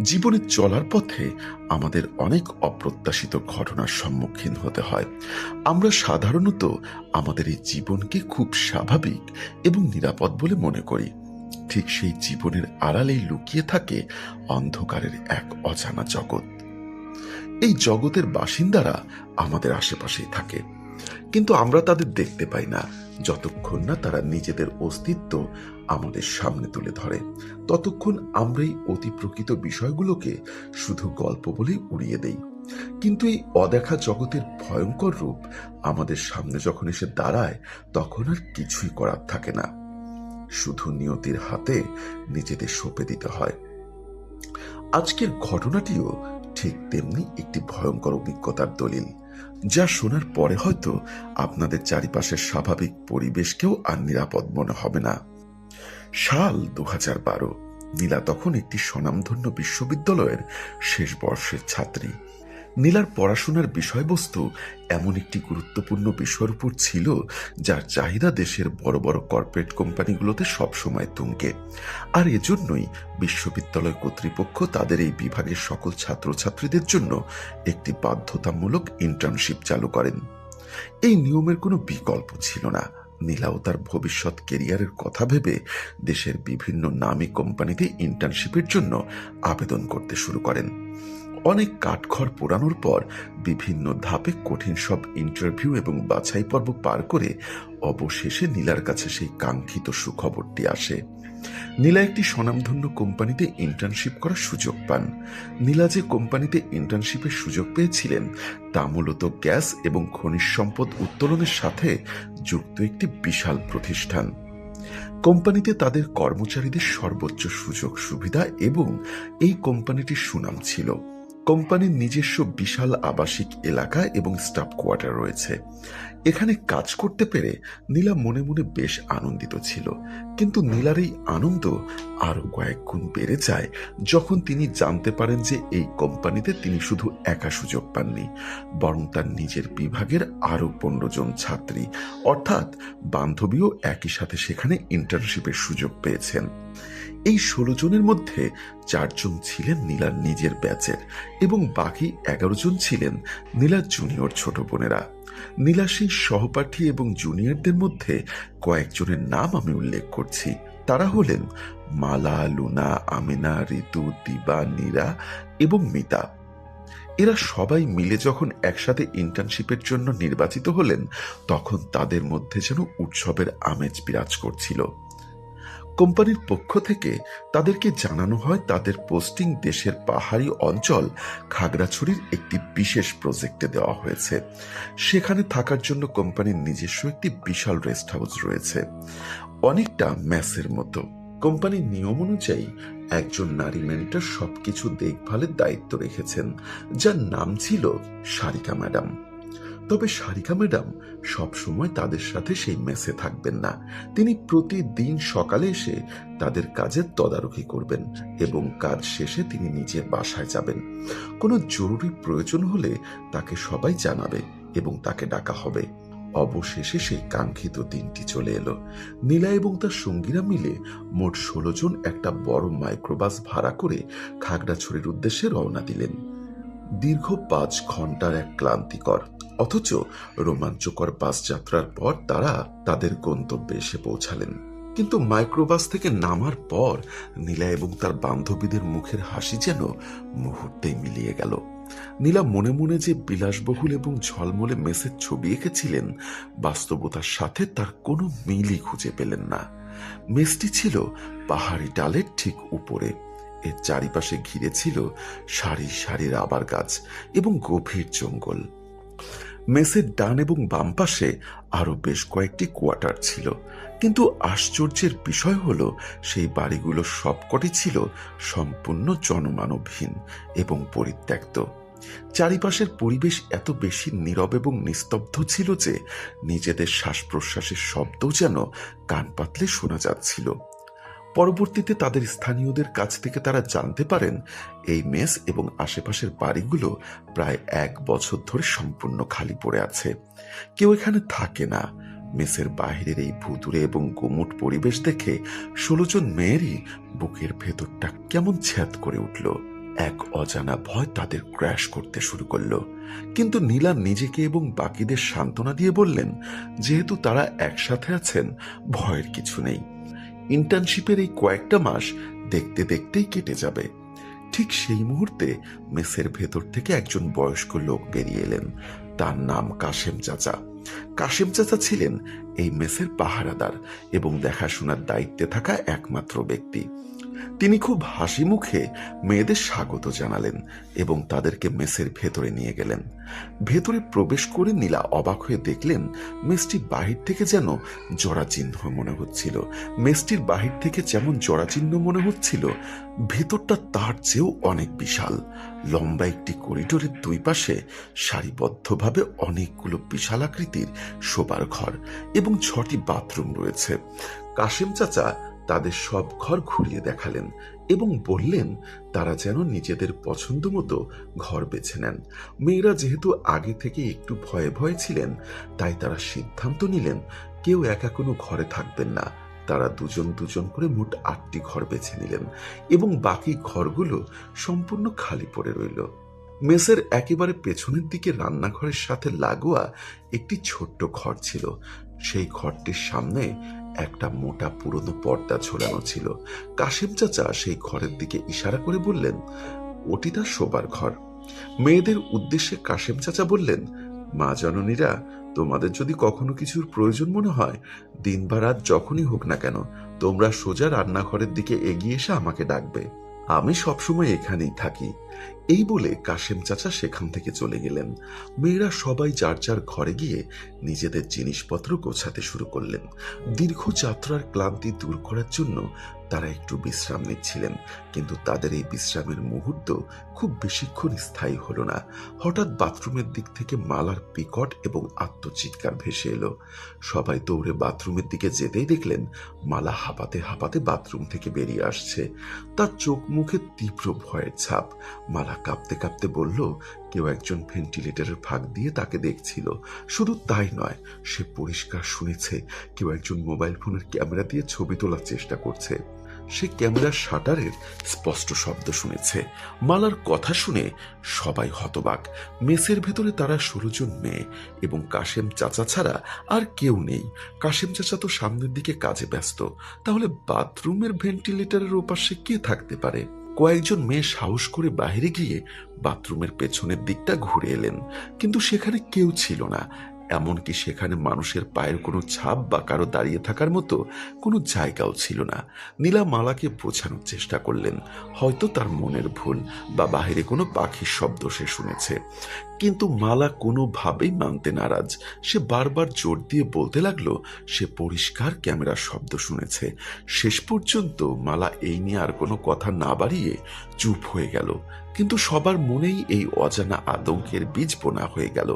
জীবনে চলার পথে আমাদের অনেক অপ্রত্যাশিত ঘটনার সম্মুখীন হতে হয়। আমরা সাধারণত আমাদের এই জীবনকে খুব স্বাভাবিক এবং নিরাপদ বলে মনে করি। ঠিক সেই জীবনের আড়ালেই লুকিয়ে থাকে অন্ধকারের এক অজানা জগৎ। এই জগতের বাসিন্দারা আমাদের আশেপাশেই থাকে, কিন্তু আমরা তাদের দেখতে পাই না। যতক্ষণ না তারা নিজেদের অস্তিত্ব আমাদের সামনে তুলে ধরে, ততক্ষণ আমরাই অতি প্রকৃত বিষয়গুলোকে শুধু গল্প বলেই উড়িয়ে দেই। কিন্তু এই অদেখা জগতের ভয়ঙ্কর রূপ আমাদের সামনে যখন এসে দাঁড়ায়, তখন আর কিছুই করার থাকে না, শুধু নিয়তির হাতে নিজেদের সঁপে দিতে হয়। আজকের ঘটনাটিও ঠিক তেমনি একটি ভয়ঙ্কর অভিজ্ঞতার দলিল, যা শোনার পরে হয়তো আপনাদের চারিপাশের স্বাভাবিক পরিবেশকেও আর নিরাপদ মনে হবে না। সাল 2012। নীলা তখন একটি স্বনামধন্য বিশ্ববিদ্যালয়ের শেষ বর্ষের ছাত্রী। নীলার পড়াশোনার বিষয়বস্তু এমন একটি গুরুত্বপূর্ণ বিষয়ের উপর ছিল যার চাহিদা দেশের বড় বড় কর্পোরেট কোম্পানিগুলোতে সবসময় তুঙ্গে। আর এজন্যই বিশ্ববিদ্যালয় কর্তৃপক্ষ তাদের এই বিভাগের সকল ছাত্রছাত্রীদের জন্য একটি বাধ্যতামূলক ইন্টার্নশিপ চালু করেন। এই নিয়মের কোনো বিকল্প ছিল না। নীলাও তার ভবিষ্যৎ কেরিয়ারের কথা ভেবে দেশের বিভিন্ন নামী কোম্পানিতে ইন্টার্নশিপের জন্য আবেদন করতে শুরু করেন। অনেক কাঠখড় পোড়ানোর পর বিভিন্ন ধাপে কঠিন সব ইন্টারভিউ এবং বাছাই পর্ব পার করে অবশেষে নীলার কাছে সেই কাঙ্ক্ষিত সুখবরটি আসে। নীলা একটি স্বনামধন্য কোম্পানিতে ইন্টার্নশিপ করার সুযোগ পান। নীলা যে কোম্পানিতে ইন্টার্নশিপের সুযোগ পেয়েছিলেন তা মূলত গ্যাস এবং খনিজ সম্পদ উত্তোলনের সাথে যুক্ত একটি বিশাল প্রতিষ্ঠান। কোম্পানিতে তাদের কর্মচারীদের সর্বোচ্চ সুযোগ সুবিধা এবং এই কোম্পানিটির সুনাম ছিল। কোম্পানির নিজস্ব বিশাল আবাসিক এলাকা এবং স্টাফ কোয়ার্টার রয়েছে। এখানে কাজ করতে পেরে নীলা মনে মনে বেশ আনন্দিত ছিল, কিন্তু নীলার এই আনন্দ আরো কয়েক গুণ বেড়ে যায় যখন তিনি জানতে পারেন যে এই কোম্পানিতে তিনি শুধু একা সুযোগ পাননি, বরং তার নিজের বিভাগের আরো 15 জন ছাত্রী অর্থাৎ বান্ধবীও একই সাথে সেখানে ইন্টার্নশিপের সুযোগ পেয়েছেন। এই 16 জনের মধ্যে 4 জন ছিলেন নীলার নিজের ব্যাচের এবং বাকি 11 জন ছিলেন নীলার জুনিয়র ছোট বোনেরা। নীলা সেই সহপাঠী এবং জুনিয়রদের মধ্যে কয়েকজনের নাম আমি উল্লেখ করছি। তারা হলেন মালা, লুনা, আমিনা, ঋতু, দিবা, নীরা এবং মিতা। এরা সবাই মিলে যখন একসাথে ইন্টার্নশিপের জন্য নির্বাচিত হলেন তখন তাদের মধ্যে যেন উৎসবের আমেজ বিরাজ করছিল। কোম্পানির পক্ষ থেকে তাদেরকে জানানো হয় তাদের পোস্টিং দেশের পাহাড়ি অঞ্চল খাগড়াছড়ির একটি বিশেষ প্রজেক্টে দেওয়া হয়েছে। সেখানে থাকার জন্য কোম্পানির নিজস্ব একটি বিশাল রেস্ট হাউস রয়েছে, অনেকটা মেসের মতো। কোম্পানির নিয়ম অনুযায়ী একজন নারী মেন্টর সবকিছু দেখভালের দায়িত্ব রেখেছেন, যার নাম ছিল সারিকা ম্যাডাম। তবে সারিকা ম্যাডাম সবসময় তাদের সাথে সেই মেসে থাকবেন না। তিনি প্রতিদিন সকালে এসে তাদের কাজের তদারকি করবেন এবং কাজ শেষে তিনি নিজের বাসায় যাবেন। কোনো জরুরি প্রয়োজন হলে তাকে সবাই জানাবে এবং তাকে ডাকা হবে। অবশেষে সেই কাঙ্ক্ষিত দিনটি চলে এলো। নীলা এবং তার সঙ্গীরা মিলে মোট 16 জন একটা বড় মাইক্রোবাস ভাড়া করে খাগড়াছড়ির উদ্দেশ্যে রওনা দিলেন। দীর্ঘ 5 ঘন্টার এক ক্লান্তিকর অথচ রোমাঞ্চকর বাস যাত্রার পর তারা তাদের গন্তব্যে এসে পৌঁছালেন। কিন্তু মাইক্রোবাস থেকে নামার পর নীলা এবং তার বান্ধবীদের মুখের হাসি যেন মুহূর্তেই মিলিয়ে গেল। নীলা মনে মনে যে বিলাসবহুল এবং ঝলমলে মেসের ছবি এঁকেছিলেন বাস্তবতার সাথে তার কোনো মিলই খুঁজে পেলেন না। মেসটি ছিল পাহাড়ি ডালের ঠিক উপরে। এর চারিপাশে ঘিরে ছিল সারি সারি রাবার গাছ এবং গভীর জঙ্গল। মেসের ডান এবং বাম পাশে আরো বেশ কয়েকটি কোয়ার্টার ছিল, কিন্তু আশ্চর্যের বিষয় হলো সেই বাড়িগুলো সবকটি ছিল সম্পূর্ণ জনমানবহীন এবং পরিত্যক্ত। চারিপাশের পরিবেশ এত বেশি নীরব এবং নিস্তব্ধ ছিল যে নিজেদের শ্বাস প্রশ্বাসের শব্দ যেন কান পাতলে শোনা যাচ্ছিল। পরবর্তীতে তাদের স্থানীয়দের কাছ থেকে তারা জানতে পারেন এই মেস এবং আশেপাশের বাড়িগুলো প্রায় 1 বছর ধরে সম্পূর্ণ খালি পড়ে আছে, কেউ এখানে থাকে না। মেসের বাহিরের এই ভুতুড়ে এবং গুমুট পরিবেশ দেখে 16 জন মেয়েরই বুকের ভেতরটা কেমন ছ্যাদ করে উঠল। এক অজানা ভয় তাদের ক্র্যাশ করতে শুরু করলো। কিন্তু নীলা নিজেকে এবং বাকিদের সান্ত্বনা দিয়ে বললেন যেহেতু তারা একসাথে আছেন ভয়ের কিছু নেই। ইন্টার্নশিপের এই কয়েকটা মাস দেখতে দেখতেই কেটে যাবে। ঠিক সেই মুহূর্তে মেসের ভেতর থেকে একজন বয়স্ক লোক বেরিয়ে এলেন। তার নাম কাশেম চাচা। কাশেম চাচা ছিলেন এই মেসের পাহারাদার এবং দেখাশোনার দায়িত্বে থাকা একমাত্র ব্যক্তি। তিনি খুব হাসি মুখে মেয়েদের স্বাগত জানালেন এবং তাদেরকে মেসের ভেতরে নিয়ে গেলেন। ভেতরে প্রবেশ করে নীলা অবাক হয়ে দেখলেন মেসটি বাহির থেকে যেন জরাচিহ্ন মনে হচ্ছিল। মেসটির বাহির থেকে যেমন জরাচিহ্ন মনে হচ্ছিল, ভেতরটা তার চেয়েও অনেক বিশাল। লম্বা একটি করিডোরের 2 পাশে সারিবদ্ধভাবে অনেকগুলো বিশাল আকৃতির শোবার ঘর এবং 6টি বাথরুম রয়েছে। কাশেম চাচা তাদের সব ঘর ঘুরিয়ে দেখালেন এবং বললেন তারা যেন নিজেদের পছন্দ মতো ঘর বেছে নেন। মেয়েরা যেহেতু আগে থেকে একটু ভয়ে ভয়ে ছিলেন, তাই তারা সিদ্ধান্ত নিলেন কেউ একা কোনো ঘরে থাকবেন না। তারা দুজন দুজন করে মোট 8টি ঘর বেছে নিলেন এবং বাকি ঘরগুলো সম্পূর্ণ খালি পড়ে রইল। মেসের একেবারে পেছনের দিকে রান্নাঘরের সাথে লাগোয়া একটি ছোট্ট ঘর ছিল। সেই ঘরটির সামনে একটা মোটা পুরনো পর্দা ঝোলানো ছিল। কাশেম চাচা সেই ঘরের দিকে ইশারা করে বললেন, ওটি তার শোবার ঘর। মেয়েদের উদ্দেশ্যে কাশেম চাচা বললেন, মা জননীরা, তোমাদের যদি কখনো কিছুর প্রয়োজন মনে হয়, দিন বা রাত যখনই হোক না কেন, তোমরা সোজা রান্নাঘরের দিকে এগিয়ে এসে আমাকে ডাকবে। আমি সবসময় এখানেই থাকি। এই বলে কাশেম চাচা সেখান থেকে চলে গেলেন। মেয়েরা সবাই যার যার ঘরে গিয়ে নিজেদের জিনিসপত্র গোছাতে শুরু করলেন। দীর্ঘ যাত্রার ক্লান্তি দূর করার জন্য তারা একটু বিশ্রাম নিচ্ছিলেন, কিন্তু তাদের এই বিশ্রামের মুহূর্ত খুব বেশিক্ষণ স্থায়ী হলো না। হঠাৎ বাথরুমের দিক থেকে মালার বিকট এবং আত্মচিৎকার ভেসে এলো। সবাই দৌড়ে বাথরুমের দিকে যেতেই দেখলেন মালা হাঁপাতে হাঁপাতে বাথরুম থেকে বেরিয়ে আসছে। তার চোখ মুখে তীব্র ভয়ের ছাপ। মালা কাঁপতে কাঁপতে বলল, কেউ একজন ভেন্টিলেটরের ফাঁক দিয়ে তাকে দেখছিল। শুধু তাই নয়, সে পরিষ্কার শুনেছে কেউ একজন মোবাইল ফোনের ক্যামেরা দিয়ে ছবি তোলার চেষ্টা করছে। সে ক্যামেরার শাটারের স্পষ্ট শব্দ শুনেছে। মালার কথা শুনে সবাই হতবাক। মেসের ভেতরে তারা 16 জন মেয়ে এবং কাশেম চাচা ছাড়া আর কেউ নেই। কাশেম চাচা তো সামনের দিকে কাজে ব্যস্ত, তাহলে বাথরুমের ভেন্টিলেটরের ওপাশে কে থাকতে পারে? কয়েকজন মেয়ে সাহস করে বাইরে গিয়ে বাথরুমের পেছনের দিকটা ঘুরে এলেন, কিন্তু সেখানে কেউ ছিল না। এমনকি সেখানে মানুষের পায়ের কোনো ছাপ বা কারো দাঁড়িয়ে থাকার মতো কোনো জায়গাও ছিল না। নীলা মালাকে বোঝানোর চেষ্টা করলেন, হয়তো তার মনের ভুল বা বাহিরে কোনো পাখির শব্দ সে শুনেছে, কিন্তু মালা কোনোভাবেই মানতে নারাজ। সে বারবার জোর দিয়ে বলতে লাগলো সে পরিষ্কার ক্যামেরার শব্দ শুনেছে। শেষ পর্যন্ত মালা এই নিয়ে আর কোনো কথা না বাড়িয়ে চুপ হয়ে গেল, কিন্তু সবার মনেই এই অজানা আতঙ্কের বীজ বোনা হয়ে গেল।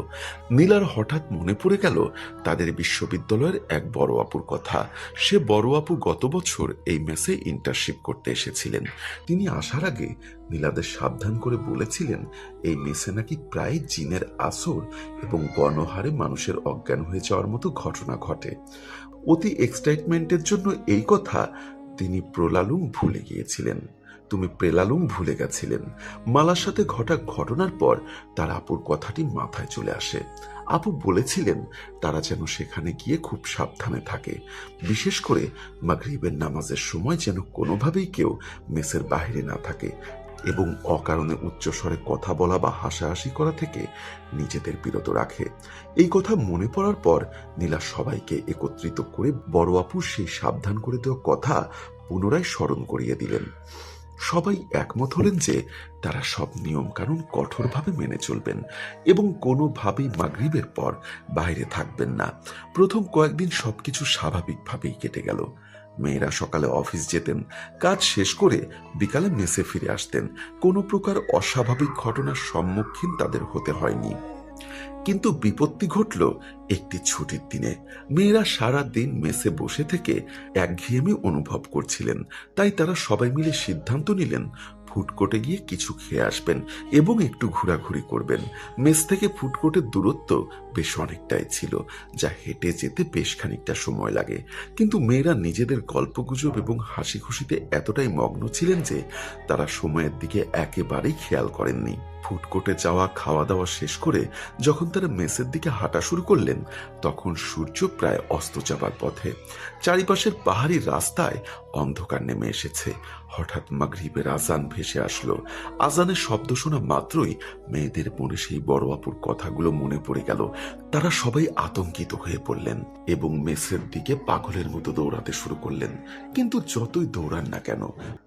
নীলার হঠাৎ মনে পড়ে গেল তাদের বিশ্ববিদ্যালয়ের এক বড় আপুর কথা। সে বড় আপু গত বছর এই মেসে ইন্টার্নশিপ করতে এসেছিলেন। তিনি আসার আগে নীলাদের সাবধান করে বলেছিলেন এই মেসে নাকি প্রায় জিনের আসর এবং গণহারে মানুষের অজ্ঞান হয়ে যাওয়ার মতো ঘটনা ঘটে। অতি এক্সাইটমেন্টের জন্য এই কথা তিনি প্রলালুম ভুলে গিয়েছিলেন। তুমি প্রেলালুম ভুলে গেছিলেন। মালার সাথে ঘটা ঘটনার পর তার আপুর কথাটি মাথায় চলে আসে। আপু বলেছিলেন তারা যেন সেখানে গিয়ে খুব সাবধানে থাকে, বিশেষ করে মাগরিবের নামাজের সময় যেন কোনোভাবেই কেউ মেসের বাইরে না থাকে এবং অকারণে উচ্চস্বরে কথা বলা বা হাসাহাসি করা থেকে নিজেদের বিরত রাখে। এই কথা মনে পড়ার পর নীলা সবাইকে একত্রিত করে বড় আপুর সেই সাবধান করে দেওয়া কথা পুনরায় স্মরণ করিয়ে দিলেন। সবাই একমত হলেন যে তারা সব নিয়ম কানুন কঠোরভাবে মেনে চলবেন এবং কোনোভাবেই মাগরিবের পর বাইরে থাকবেন না। প্রথম কয়েকদিন সবকিছু স্বাভাবিকভাবেই কেটে গেল। মেয়েরা সকালে অফিস যেতেন, কাজ শেষ করে বিকালে মেসে ফিরে আসতেন। কোনো প্রকার অস্বাভাবিক ঘটনার সম্মুখীন তাদের হতে হয়নি। কিন্তু বিপত্তি ঘটল একটি ছুটির দিনে। মেয়েরা সারা দিন মেসে বসে থেকে একঘেয়েমি অনুভব করছিলেন, তাই তারা সবাই মিলে সিদ্ধান্ত নিলেন ফুডকোর্টে গিয়ে কিছু খেয়ে আসবেন এবং একটু ঘোরাঘুরি করবেন। মেস থেকে ফুডকোর্টের দূরত্ব বেশ অনেকটাই ছিল, যা হেঁটে যেতে বেশ খানিকটা সময় লাগে। কিন্তু মেয়েরা নিজেদের গল্পগুজব এবং হাসি খুশিতে এতটাই মগ্ন ছিলেন যে তারা সময়ের দিকে একেবারেই খেয়াল করেননি। ফুডকোর্টে যাওয়া খাওয়া দাওয়া শেষ করে যখন তারা মেসের দিকে হাঁটা শুরু করলেন, তখন সূর্য প্রায় অস্ত যাবার পথে। চারিপাশের পাহাড়ি রাস্তায় অন্ধকার নেমে এসেছে। হঠাৎ মাগরিবের আজান ভেসে আসলো। আজানের শব্দ শোনা মাত্রই মেয়েদের মনে সেই বড় আপুর কথাগুলো মনে পড়ে গেল। তারা সবাই আতঙ্কিত হয়ে পড়লেন এবং মেসের দিকে পাগলের মতো দৌড়াতে শুরু করলেন। কিন্তু যতই দৌড়ান না কেন,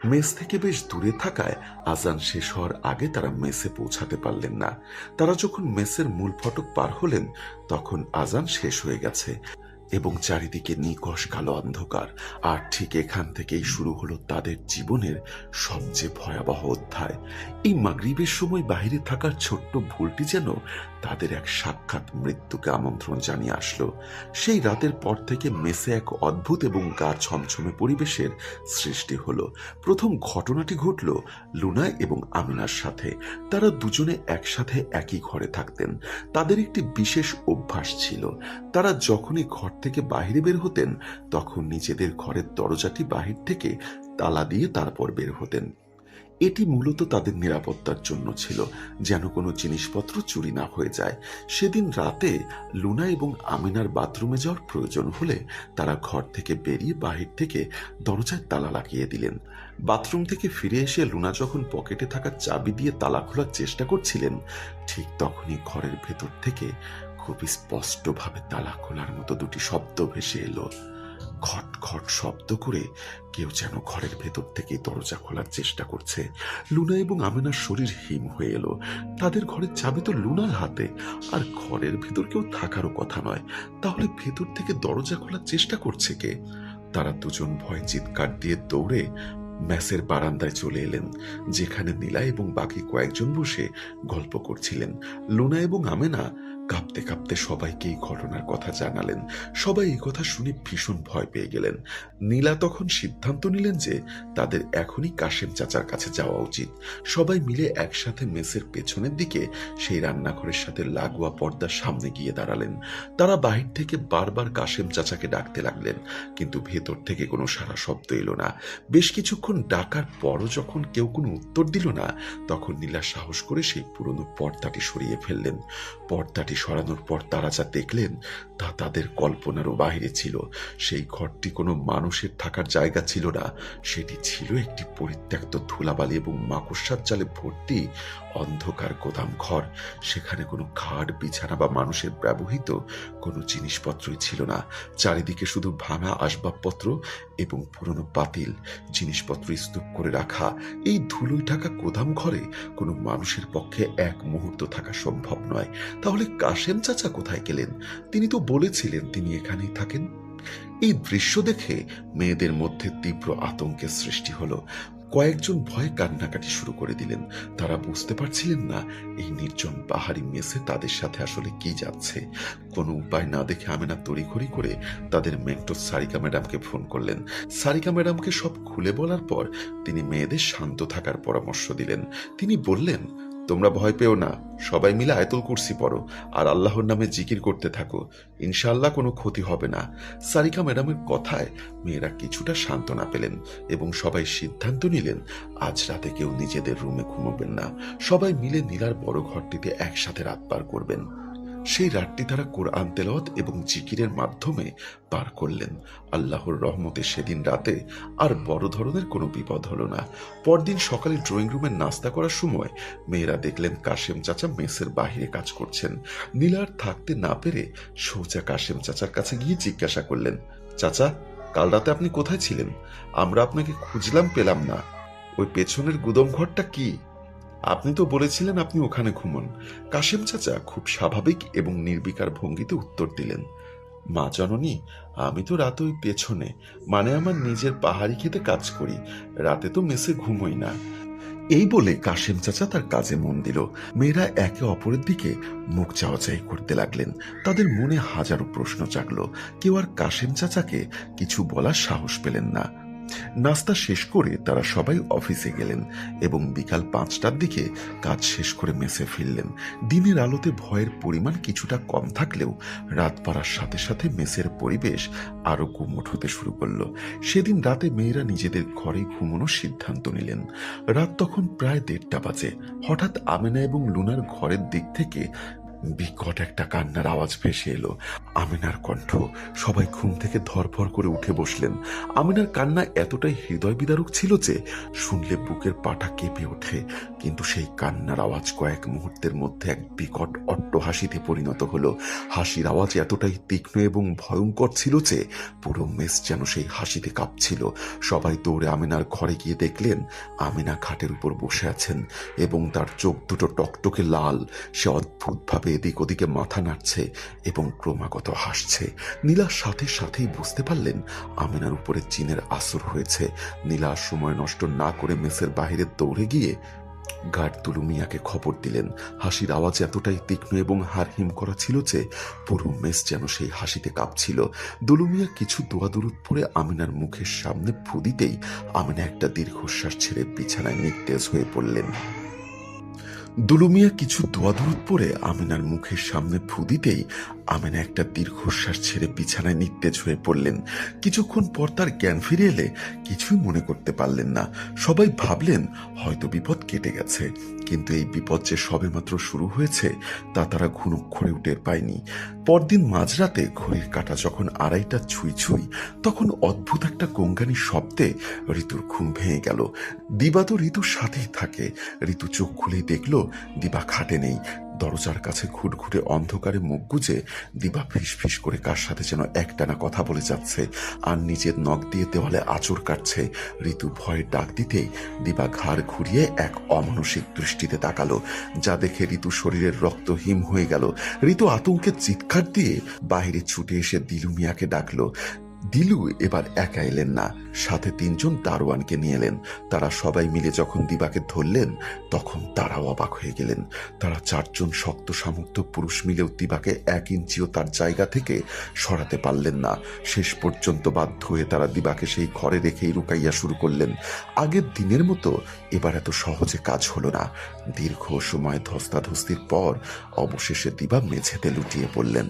মেস থেকে বেশ দূরে থাকায় আজান শেষ হওয়ার আগে তারা মেসে পৌঁছাতে পারলেন না। তারা যখন মেসের মূল ফটক পার হলেন, তখন আজান শেষ হয়ে গেছে। এবং চারিদিকে নিকষ কালো অন্ধকার। আর ঠিক এখান থেকেই শুরু হলো তাদের জীবনের সবচেয়ে ভয়াবহ অধ্যায়। এই মাগরিবের সময় বাইরে থাকার ছোট্ট ভুলটি যেন তাদের এক সাক্ষাৎ মৃত্যুকে আমন্ত্রণ জানিয়ে আসলো। সেই রাতের পর থেকে মেসে এক অদ্ভুত এবং গা ছমছমে পরিবেশের সৃষ্টি হলো। প্রথম ঘটনাটি ঘটল লুনা এবং আমিনার সাথে। তারা দুজনে একসাথে একই ঘরে থাকতেন। তাদের একটি বিশেষ অভ্যাস ছিল, তারা যখনই ঘর থেকে বাইরে বের হতেন তখন নিজেদের ঘরের দরজাটি বাহির থেকে তালা দিয়ে তারপর বের হতেন। এটি মূলত তাদের নিরাপত্তার জন্য ছিল, যেন কোনো জিনিসপত্র চুরি না হয়ে যায়। সেদিন রাতে লুনা এবং আমিনার বাথরুমে যাওয়ার প্রয়োজন হলে তারা ঘর থেকে বেরিয়ে বাহির থেকে দরজায় তালা লাগিয়ে দিলেন। বাথরুম থেকে ফিরে এসে লুনা যখন পকেটে থাকা চাবি দিয়ে তালা খোলার চেষ্টা করছিলেন, ঠিক তখনই ঘরের ভেতর থেকে খুবই স্পষ্টভাবে তালা খোলার মতো দুটি শব্দ ভেসে এলো। খট খট শব্দ করে কেউ যেন ঘরের ভেতর থেকে দরজা খোলার চেষ্টা করছে। লুনা এবং আমিনার শরীর হিম হয়ে এলো। তাদের ঘরের চাবি তো লুনার হাতে, আর ঘরের ভেতর কেউ থাকারও কথা নয়, তাহলে ভেতর থেকে দরজা খোলার চেষ্টা করছে কে? তারা দুজন ভয় চিৎকার দিয়ে দৌড়ে মেসের বারান্দায় চলে এলেন, যেখানে নীলা এবং বাকি কয়েকজন বসে গল্প করছিলেন। লুনা এবং আমেনা কাঁপতে কাঁপতে সবাইকে এই ঘটনার কথা জানালেন। সবাই এই কথা শুনে ভীষণ ভয় পেয়ে গেলেন। নীলা তখন সিদ্ধান্ত নিলেন যে তাদের এখনই কাশেম চাচার কাছে যাওয়া উচিত। সবাই মিলে একসাথে মেসের পেছনের দিকে সেই রান্নাঘরের সাথে লাগোয়া পর্দার সামনে গিয়ে দাঁড়ালেন। তারা বাহির থেকে বারবার কাশেম চাচাকে ডাকতে লাগলেন, কিন্তু ভেতর থেকে কোনো সাড়া শব্দ এলো না। বেশ কিছুক্ষণ ডাকার পরও যখন কেউ কোনো উত্তর দিল না, তখন নীলা সাহস করে সেই পুরনো পর্দাটি সরিয়ে ফেললেন। পর্দাটি সরানোর পর তারা যা দেখলেন তা তাদের কল্পনারও বাহিরে ছিল। সেই ঘরটি কোনো মানুষের থাকার জায়গা ছিল না, সেটি ছিল একটি পরিত্যক্ত ধুলাবালি এবং মাকড়সার জালে ভর্তি অন্ধকার গোদাম ঘর। সেখানে কোনো খাট, বিছানা বা মানুষের ব্যবহৃত কোনো জিনিসপত্রই ছিল না। চারিদিকে শুধু ভাঙা আসবাবপত্র এবং পুরনো পাতিল। জিনিসপত্র স্তূপ করে রাখা এই ধুলোয় ঢাকা গোদাম ঘরে কোনো মানুষের পক্ষে এক মুহূর্ত থাকা সম্ভব নয়। তাহলে কাশেম চাচা কোথায় গেলেন? তিনি তো বলেছিলেন তিনি এখানেই থাকেন। এই দৃশ্য দেখে মেয়েদের মধ্যে তীব্র আতঙ্কের সৃষ্টি হলো। কয়েকজন ভয়ে কান্নাকাটি শুরু করে দিলেন। তারা বুঝতে পারছিলেন না এই নির্জন পাহাড়ি মেসে তাদের সাথে আসলে কি যাচ্ছে। কোনো উপায় না দেখে আমেনা তড়িঘড়ি করে তাদের মেন্টর সারিকা ম্যাডামকে ফোন করলেন। সারিকা ম্যাডামকে সব খুলে বলার পর তিনি মেয়েদের শান্ত থাকার পরামর্শ দিলেন। তিনি বললেন, তোমরা ভয় পেও না, সবাই মিলে আয়াতুল কুরসি পড়ো আর আল্লাহর নামে জিকির করতে থাকো, ইনশাআল্লাহ কোনো ক্ষতি হবে না। সারিকা ম্যাডামের কথায় মেয়েরা কিছুটা সান্ত্বনা পেলেন এবং সবাই সিদ্ধান্ত নিলেন আজ রাতে কেউ নিজেদের রুমে ঘুমাবেন না। সবাই মিলে নীলার বড় ঘরটিতে একসাথে রাত পার করবেন। সেই রাতটি তারা কোরআন তেলাওয়াত এবং জিকিরের মাধ্যমে পার করলেন। আল্লাহর রহমতে সেদিন রাতে আর বড় ধরনের কোনো বিপদ হলো না। পরদিন সকালে ড্রয়িং রুমে নাস্তা করার সময় মেয়েরা দেখলেন কাশেম চাচা মেসের বাহিরে কাজ করছেন। নীলার থাকতে না পেরে সোজা কাশেম চাচার কাছে গিয়ে জিজ্ঞাসা করলেন, চাচা, কাল রাতে আপনি কোথায় ছিলেন? আমরা আপনাকে খুঁজলাম, পেলাম না। ওই পেছনের গুদম ঘরটা কি? আপনি তো বলেছিলেন আপনি ওখানে ঘুমন। কাশেম চাচা খুব স্বাভাবিক এবং নির্বিকার ভঙ্গিতে উত্তর দিলেন, মা জননী, আমি তো রাতে ওই পেছনে, মানে আমার নিজের পাহাড়ি খেতে কাজ করি, রাতে তো মেসে ঘুমোই না। এই বলে কাশেম চাচা তার কাজে মন দিল। মেয়েরা একে অপরের দিকে মুখ চাওয়াচাই করতে লাগলেন। তাদের মনে হাজারো প্রশ্ন জাগলো। কেউ আর কাশেম চাচাকে কিছু বলার সাহস পেলেন না। নাস্তা শেষ করে তারা সবাই অফিসে গেলেন এবং বিকাল 5টার দিকে কাজ শেষ করে মেসে ফিরলেন। দিনের আলোতে ভয়ের পরিমাণ কিছুটা কম থাকলেও রাত বাড়ার সাথে সাথে মেসের পরিবেশ আরো গুমোট হতে শুরু করলো। সেদিন রাতে মেয়েরা নিজেদের ঘরেই ঘুমানোর সিদ্ধান্ত নিলেন। রাত তখন প্রায় 1:30 বাজে। হঠাৎ আমেনা এবং লুনার ঘরের দিক থেকে বিকট একটা কান্নার আওয়াজ ভেসে এলো। আমিনার কণ্ঠ। সবাই ঘুম থেকে ধরফর করে উঠে বসলেন। আমিনার কান্না এতটাই হৃদয় বিদারক ছিল যে শুনলে বুকের পাটা কেঁপে ওঠে। কিন্তু সেই কান্নার আওয়াজ কয়েক মুহূর্তের মধ্যে এক বিকট অট্টহাসিতে পরিণত হলো। হাসির আওয়াজ এতটাই তীক্ষ্ণ এবং ভয়ঙ্কর ছিল যে পুরো মেস যেন সেই হাসিতে কাঁপছিল। সবাই দৌড়ে আমিনার ঘরে গিয়ে দেখলেন আমিনা খাটের উপর বসে আছেন এবং তার চোখ দুটো টকটকে লাল। সে অদ্ভুতভাবে এদিক ওদিকে মাথা নাড়ছে এবং ক্রমাগত হাসছে। নীলা সাথে সাথেই বুঝতে পারলেন আমেনার উপরে জিনের আসর হয়েছে। নীলা সময় নষ্ট না করে মেসের বাহিরে দৌড়ে গিয়ে গার্ড দুলু মিয়াকে খবর দিলেন। হাসির আওয়াজ এতটাই তীক্ষ্ণ এবং হারহিম করা ছিল যে পুরো মেস যেন সেই হাসিতে কাঁপছিল। দুলু মিয়া কিছু দোয়া দরুদ পড়ে আমিনার মুখের সামনে ফু দিতেই আমিনা একটা দীর্ঘশ্বাস ছেড়ে বিছানায় নিস্তেজ হয়ে পড়লেন। দুলুমিয়া কিছু দোয়া দরুদ পড়ে আমিনার মুখের সামনে ফু দিতেই আমিনা একটা দীর্ঘশ্বাস ছেড়ে বিছানায় নিস্তেজ হয়ে পড়লেন। কিছুক্ষণ পর তার জ্ঞান ফিরে এলে কিছুই মনে করতে পারলেন না। সবাই ভাবলেন হয়তো বিপদ কেটে গেছে, কিন্তু এই বিপদ যে সবেমাত্র শুরু হয়েছে তা তারা ঘুণক্ষরেও টের পায়নি। পরদিন মাঝরাতে ঘড়ির কাঁটা যখন 2:30টা ছুঁই ছুঁই, তখন অদ্ভুত একটা গঙ্গানি শব্দে ঋতুর ঘুম ভেঙে গেল। দিবা তো ঋতুর সাথেই থাকে। ঋতু চোখ খুলেই দেখল দিবা খাটে নেই। দরজার কাছে ঘুটঘুটে অন্ধকারে মুখ গুজে দিবা ফিস করে কার সাথে যেন একটানা কথা বলে যাচ্ছে আর নিজের নখ দিয়ে দেওয়ালে আঁচড় কাটছে। ঋতু ভয়ে ডাক দিতেই দিবা ঘাড় ঘুরিয়ে এক অমানসিক দৃষ্টিতে তাকালো, যা দেখে ঋতু শরীরের রক্ত হিম হয়ে গেল। ঋতু আতঙ্কে চিৎকার দিয়ে বাইরে ছুটে এসে দিলু মিয়াকে ডাকলো। দিলু এবার একা এলেন না, সাথে 3 জন দারোয়ানকে নিয়ে এলেন। তারা সবাই মিলে যখন দিবাকে ধরলেন তখন তারাও অবাক হয়ে গেলেন। তারা 4 জন শক্ত সামর্থ্য পুরুষ মিলেও দিবাকে 1 ইঞ্চিও তার জায়গা থেকে সরাতে পারলেন না। শেষ পর্যন্ত বাধ্য হয়ে তারা দিবাকে সেই ঘরে রেখেই রুকাইয়া শুরু করলেন। আগের দিনের মতো এবার এত সহজে কাজ হলো না। দীর্ঘ সময় ধস্তাধস্তির পর অবশেষে দিবা মেঝেতে লুটিয়ে পড়লেন।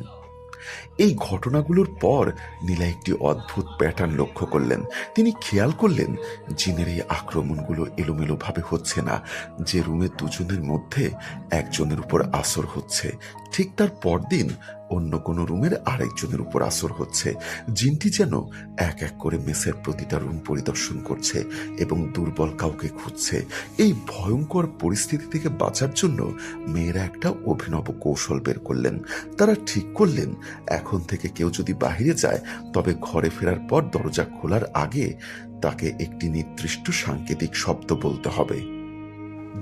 এই ঘটনাগুলোর পর নীলা একটি অদ্ভুত প্যাটার্ন লক্ষ্য করলেন। তিনি খেয়াল করলেন জিনের এই আক্রমণগুলো এলোমেলোভাবে হচ্ছে না। যে রুমে 2 জনের মধ্যে একজনের উপর আসর হচ্ছে, ঠিক তার পরদিন অন্য কোনো রুমের আরেকজনের উপর আসর হচ্ছে। জিনটি যেন এক এক করে মেসের প্রতিটা রুম পরিদর্শন করছে এবং দুর্বল কাউকে খুঁজছে। এই ভয়ঙ্কর পরিস্থিতি থেকে বাঁচার জন্য মেয়েরা একটা অভিনব কৌশল বের করলেন। তারা ঠিক করলেন এখন থেকে কেউ যদি বাহিরে যায় তবে ঘরে ফেরার পর দরজা খোলার আগে তাকে একটি নির্দিষ্ট সাংকেতিক শব্দ বলতে হবে।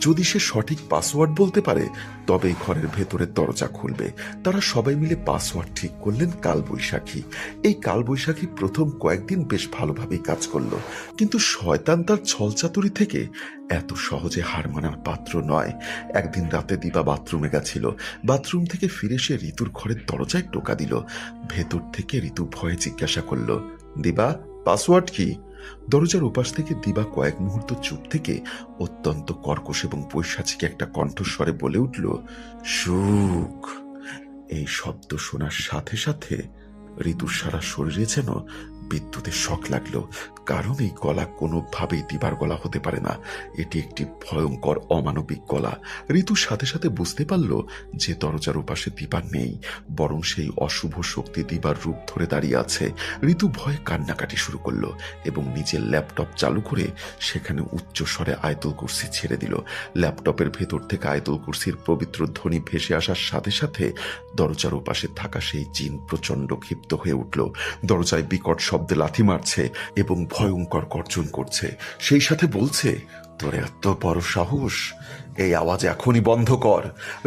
যদি সে সঠিক পাসওয়ার্ড বলতে পারে তবেই ঘরের ভেতরের দরজা খুলবে। তারা সবাই মিলে পাসওয়ার্ড ঠিক করলেন কালবৈশাখী। এই কালবৈশাখী প্রথম কয়েকদিন বেশ ভালোভাবেই কাজ করলো, কিন্তু শয়তান তার ছলচাতুরি থেকে এত সহজে হার মানার পাত্র নয়। একদিন রাতে দিবা বাথরুমে গেছিল। বাথরুম থেকে ফিরে সে ঋতুর ঘরের দরজায় টোকা দিল। ভেতর থেকে ঋতু ভয়ে জিজ্ঞাসা করলো, দিবা পাসওয়ার্ড কি? দরজার ওপাশ থেকে দিবা কয়েক মুহূর্ত চুপ থেকে অত্যন্ত কর্কশ এবং পৈশাচিক একটা কণ্ঠস্বরে বলে উঠল, সুখ। এই শব্দ শোনার সাথে সাথে ঋতুর সারা শরীরে যেন বিদ্যুতের শক লাগলো, কারণ এই গলা কোনোভাবেই দিবার গলা হতে পারে না। এটি একটি ভয়ঙ্কর অমানবিক গলা। ঋতুর সাথে সাথে বুঝতে পারল যে দরজার ওপাশে দিবা নেই, বরং সেই অশুভ শক্তি দিবার রূপ ধরে দাঁড়িয়ে আছে। ঋতু ভয়ে কান্নাকাটি শুরু করলো এবং নিজের ল্যাপটপ চালু করে সেখানে উচ্চ স্বরে আয়াতুল কুরসি ছেড়ে দিল। ল্যাপটপের ভেতর থেকে আয়াতুল কুরসির পবিত্র ধ্বনি ভেসে আসার সাথে সাথে দরজার ওপাশে থাকা সেই জিন প্রচণ্ড ক্ষিপ্ত হয়ে উঠল। দরজায় বিকট শব্দে লাথি মারছে এবং ভয়ঙ্কর গর্জন করছে। সেই সাথে বলছে, তোর এত বড় সাহস, এই আওয়াজ এখনই বন্ধ কর।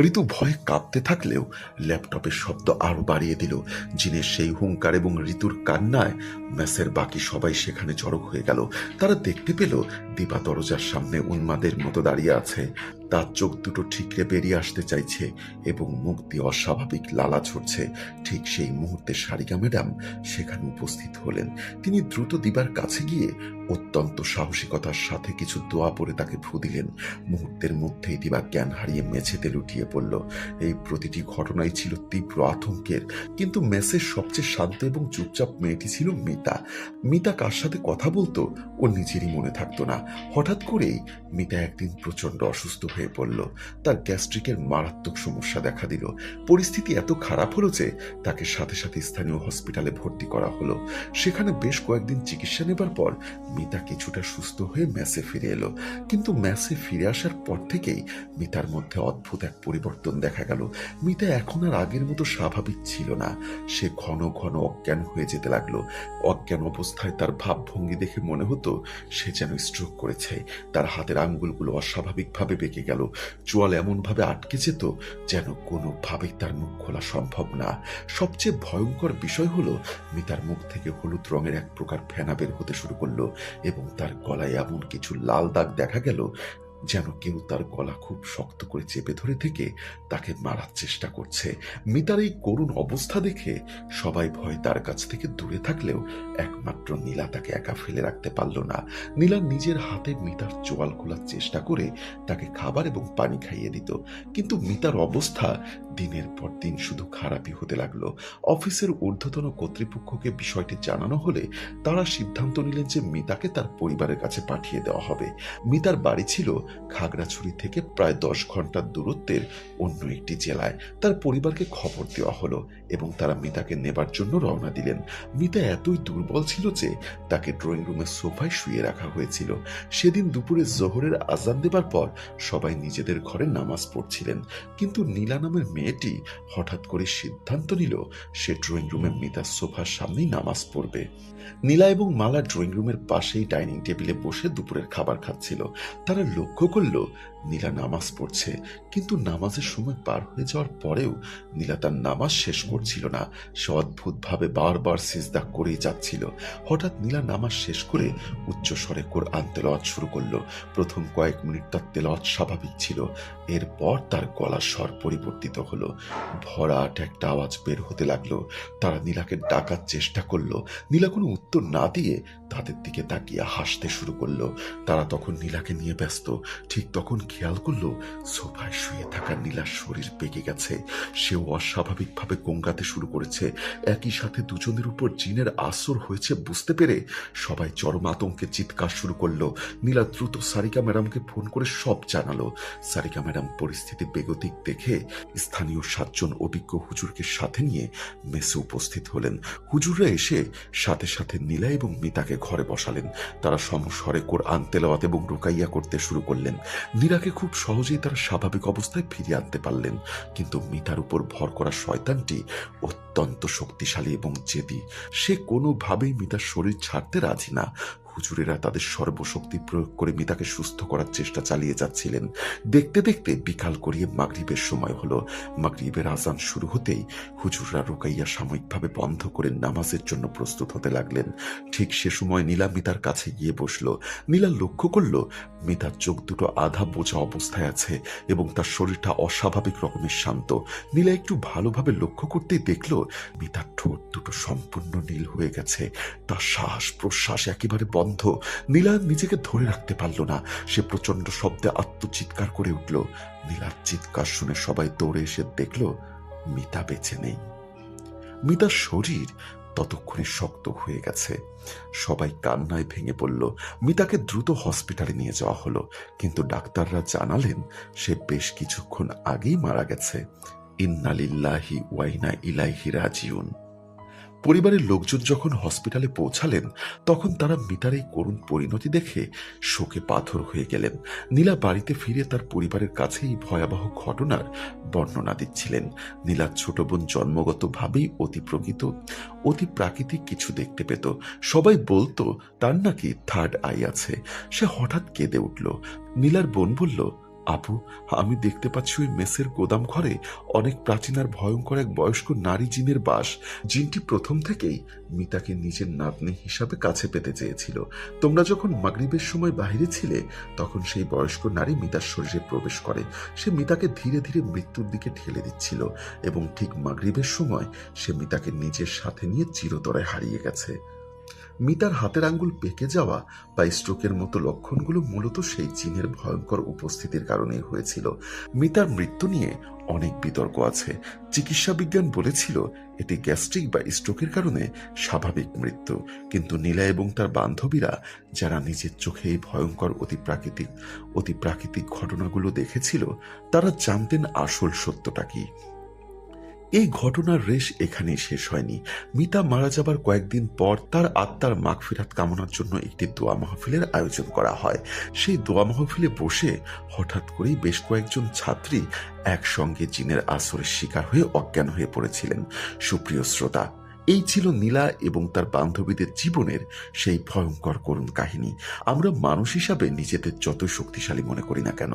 ঋতু ভয়ে কাঁপতে থাকলেও ল্যাপটপের শব্দ আরো বাড়িয়ে দিল। জিনের সেই হুঙ্কার এবং ঋতুর কান্নায় মেসের বাকি সবাই সেখানে জড়ো হয়ে গেল। তারা দেখতে পেল দিবা দরজার সামনে উন্মাদের মতো দাঁড়িয়ে আছে। তার চোখ দুটো ঠিকরে বেরিয়ে আসতে চাইছে এবং মুখ দিয়ে অস্বাভাবিক লালা ঝরছে। ঠিক সেই মুহূর্তে সারিকা ম্যাডাম সেখানে উপস্থিত হলেন। তিনি দ্রুত দিবার কাছে গিয়ে অত্যন্ত সাহসিকতার সাথে কিছু দোয়া পড়ে তাকে ফু দিলেন। মুহূর্তের মধ্যেই দিবা জ্ঞান হারিয়ে মেঝেতে লুটিয়ে পড়ল। এই প্রতিটি ঘটনাই ছিল তীব্র আতঙ্কের, কিন্তু মেসের সবচেয়ে শান্ত এবং চুপচাপ মেয়েটি ছিল মিতা। মিতা কার সাথে কথা বলতো ও নিজেরই মনে থাকতো না। হঠাৎ করেই মিতা একদিন প্রচন্ড অসুস্থ হয়ে পড়ল। তার গ্যাস্ট্রিকের মারাত্মক সমস্যা দেখা দিল। পরিস্থিতি এত খারাপ হলো যে তাকে সাথে সাথে স্থানীয় হসপিটালে ভর্তি করা হলো। সেখানে বেশ কয়েকদিন চিকিৎসা নেবার পর মিতা কিছুটা সুস্থ হয়ে মেসে ফিরে এলো। কিন্তু মেসে ফিরে আসার পর থেকেই মিতার মধ্যে অদ্ভুত এক পরিবর্তন দেখা গেল। মিতা এখন আর আগের মতো স্বাভাবিক ছিল না। সে ঘন ঘন অজ্ঞান হয়ে যেতে লাগলো। অজ্ঞান অবস্থায় তার ভাবভঙ্গি দেখে মনে হতো সে যেন স্ট্রোক করেছে। তার হাতের আঙ্গুলগুলো অস্বাভাবিকভাবে বেঁকে আটকে গেল। চোয়াল এমনভাবে আটকে যেত যেন কোনোভাবেই তার মুখ খোলা সম্ভব না। সবচেয়ে ভয়ঙ্কর বিষয় হলো মিতার মুখ থেকে হলুদ রঙের এক প্রকার ফেনা বের হতে শুরু করলো এবং তার গলায় এমন কিছু লাল দাগ দেখা গেল যেন কেউ তার গলা খুব শক্ত করে চেপে ধরে থেকে তাকে মারার চেষ্টা করছে। মিতার এই করুণ অবস্থা দেখে সবাই ভয় তার কাছ থেকে দূরে থাকলেও একমাত্র নীলা তাকে একা ফেলে রাখতে পারল না। নীলা নিজের হাতে মিতার চোয়াল খোলার চেষ্টা করে তাকে খাবার এবং পানি খাইয়ে দিত, কিন্তু মিতার অবস্থা দিনের পর দিন শুধু খারাপই হতে লাগলো। অফিসের ঊর্ধ্বতন কর্তৃপক্ষকে বিষয়টি জানানো হলে তারা সিদ্ধান্ত নিলেন যে মিতাকে তার পরিবারের কাছে পাঠিয়ে দেওয়া হবে। মিতার বাড়ি ছিল খাগড়াছড়ি থেকে প্রায় 10 ঘন্টার দূরত্বের অন্য একটি জেলায়। তার পরিবারকে খবর দেওয়া হলো এবং তারা মিতাকে নেবার জন্য রওনা দিলেন। মিতা এতই দুর্বল ছিল যে তাকে ড্রয়িং রুমের সোফায় শুয়ে রাখা হয়েছিল। সেদিন দুপুরে জোহরের আজান দেবার পর সবাই নিজেদের ঘরে নামাজ পড়ছিলেন, কিন্তু নীলা নামের মেয়েটি হঠাৎ করে সিদ্ধান্ত নিল সে ড্রয়িং রুমে মিতার সোফার সামনেই নামাজ পড়বে। নীলা এবং মালা ড্রয়িং রুমের পাশেই ডাইনিং টেবিলে বসে দুপুরের খাবার খাচ্ছিল। তারা লক্ষ্য করল নীলা নামাজ পড়ছে, কিন্তু নামাজের সময় পার হয়ে যাওয়ার পরেও নীলা তার নামাজ শেষ করছিল না। সে অদ্ভুতভাবে বারবার সিজদা করেই যাচ্ছিল। হঠাৎ নীলা নামাজ শেষ করে উচ্চ স্বরে কোরআন তেলাওয়াত শুরু করলো। প্রথম কয়েক মিনিট তার তেলাওয়াত স্বাভাবিক ছিল, এরপর তার গলার স্বর পরিবর্তিত হলো। ভরাট একটা আওয়াজ বের হতে লাগলো। তারা নীলাকে ডাকার চেষ্টা করলো। নীলা কোনো উত্তর না দিয়ে তাদের দিকে তাকিয়ে হাসতে শুরু করলো। তারা তখন নীলাকে নিয়ে ব্যস্ত। ঠিক তখন খেয়াল করলো সোফায় শুয়ে থাকা নীলার শরীর পেকে গেছে। সেও অস্বাভাবিকভাবে গোঙ্গাতে শুরু করেছে। একই সাথে দুজনের উপর জিনের আসর হয়েছে বুঝতে পেরে সবাই চরম আতঙ্কে চিৎকার শুরু করলো। নীলা দ্রুত সারিকা ম্যাডামকে ফোন করে সব জানালো। সারিকা ম্যাডাম পরিস্থিতি বেগতিক দেখে স্থানীয় 7 জন অভিজ্ঞ হুজুরকে সাথে নিয়ে মেসে উপস্থিত হলেন। হুজুররা এসে সাথে সাথে নীলা এবং মিতাকে ঘরে বসালেন। তারা সমস্বরে কোরআন তেলাওয়াত এবং রুকাইয়া করতে শুরু করলেন। নীলাকে খুব সহজেই তারা স্বাভাবিক অবস্থায় ফিরিয়ে আনতে পারলেন, কিন্তু মিতার উপর ভর করা শয়তানটি অত্যন্ত শক্তিশালী এবং জেদি। সে কোনোভাবেই মিতার শরীর ছাড়তে রাজি না। হুজুরেরা তাদের সর্বশক্তি প্রয়োগ করে মিতাকে সুস্থ করার চেষ্টা চালিয়ে যাচ্ছিলেন। দেখতে দেখতে বিকাল করিয়ে মাগরিবের সময় হলো। মাগরিবের আজান শুরু হতেই হুজুররা রুকাইয়া সাময়িকভাবে বন্ধ করে নামাজের জন্য প্রস্তুত হতে লাগলেন। ঠিক সে সময় নীলা মিতার কাছে গিয়ে বসলো। নীলা লক্ষ্য করলো মিতার চোখ দুটো আধা বোঝা অবস্থায় আছে এবং তার শরীরটা অস্বাভাবিক রকমের শান্ত। নীলা একটু ভালোভাবে লক্ষ্য করতেই দেখলো মিতার ঠোঁট দুটো সম্পূর্ণ নীল হয়ে গেছে। তার শ্বাস প্রশ্বাস একেবারে বন্ধ। নীলা নিজেকে ধরে রাখতে পারল না। সে প্রচন্ড শব্দে আত্মচিৎকার করে উঠল। নীলার চিৎকার শুনে সবাই দৌড়ে এসে দেখল মিতা বেঁচে নেই। মিতার শরীর ততক্ষণে শক্ত হয়ে গেছে। সবাই কান্নায় ভেঙে পড়ল। মিতাকে দ্রুত হসপিটালে নিয়ে যাওয়া হলো, কিন্তু ডাক্তাররা জানালেন সে বেশ কিছুক্ষণ আগেই মারা গেছে। ইন্না লিল্লাহি ওয়া ইন্না ইলাইহি রাজিউন। পরিবারের লোকজন যখন হসপিটালে পৌঁছালেন তখন তারা মিতার এই করুণ পরিণতি দেখে শোকে পাথর হয়ে গেলেন। নীলা বাড়িতে ফিরে তার পরিবারের কাছে এই ভয়াবহ ঘটনার বর্ণনা দিচ্ছিলেন। নীলার ছোট বোন জন্মগতভাবেই অতি প্রাকৃতিক কিছু দেখতে পেত। সবাই বলতো তার নাকি 3rd আই আছে। সে হঠাৎ কেঁদে উঠল। নীলার বোন বলল, আপু, আমি দেখতে পাচ্ছি ওই মেসের গোদাম ঘরে অনেক প্রাচীন আর ভয়ঙ্কর এক বয়স্ক নারী জিনের বাস। জিনটি প্রথম থেকেই মিতাকে নিজের নাতনি হিসাবে কাছে পেতে চেয়েছিল। তোমরা যখন মাগরিবের সময় বাহিরে ছিলে তখন সেই বয়স্ক নারী মিতার শরীরে প্রবেশ করে। সে মিতাকে ধীরে ধীরে মৃত্যুর দিকে ঠেলে দিচ্ছিল এবং ঠিক মাগরিবের সময় সে মিতাকে নিজের সাথে নিয়ে চিরতরে হারিয়ে গেছে। মিতার হাতের আঙ্গুল পেকে যাওয়া বা স্ট্রোকের মতো লক্ষণগুলো মূলত সেই জিনের ভয়ঙ্কর উপস্থিতির কারণেই হয়েছিল। মিতার মৃত্যু নিয়ে অনেক বিতর্ক আছে। চিকিৎসা বিজ্ঞান বলেছিল এটি গ্যাস্ট্রিক বা স্ট্রোকের কারণে স্বাভাবিক মৃত্যু, কিন্তু নীলা এবং তার বান্ধবীরা যারা নিজের চোখে এই ভয়ঙ্কর অতি প্রাকৃতিক ঘটনাগুলো দেখেছিল তারা জানতেন আসল সত্যটা কি। এই ঘটনার রেশ এখানেই শেষ হয়নি। মিতা মারা যাবার কয়েকদিন পর তার আত্মার মাগফিরাত কামনার জন্য একটি দোয়া মাহফিলের আয়োজন করা হয়। সেই দোয়া মাহফিলে বসে হঠাৎ করেই বেশ কয়েকজন ছাত্রী একসঙ্গে জিনের আসরের শিকার হয়ে অজ্ঞান হয়ে পড়েছিলেন। সুপ্রিয় শ্রোতা, এই ছিল নীলা এবং তার বান্ধবীদের জীবনের সেই ভয়ঙ্কর করুণ কাহিনী। আমরা মানুষ হিসাবে নিজেদের যত শক্তিশালী মনে করি না কেন,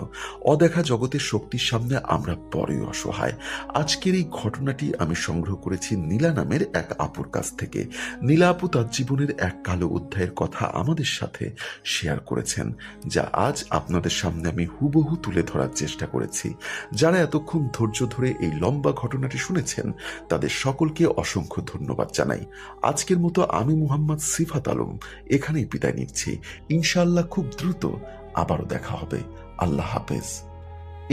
অদেখা জগতের শক্তির সামনে আমরা বড়ই অসহায়। আজকের এই ঘটনাটি আমি সংগ্রহ করেছি নীলা নামের এক আপুর কাছ থেকে। নীলা আপু তার জীবনের এক কালো অধ্যায়ের কথা আমাদের সাথে শেয়ার করেছেন, যা আজ আপনাদের সামনে আমি হুবহু তুলে ধরার চেষ্টা করেছি। যারা এতক্ষণ ধৈর্য ধরে এই লম্বা ঘটনাটি শুনেছেন, তাদের সকলকে অসংখ্য ধন্যবাদ জানাই। আজকের মতো আমি মুহাম্মদ সিফাত আলম এখানেই বিদায় নিচ্ছি। ইনশাআল্লাহ খুব দ্রুত আবারও দেখা হবে। আল্লাহ হাফেজ।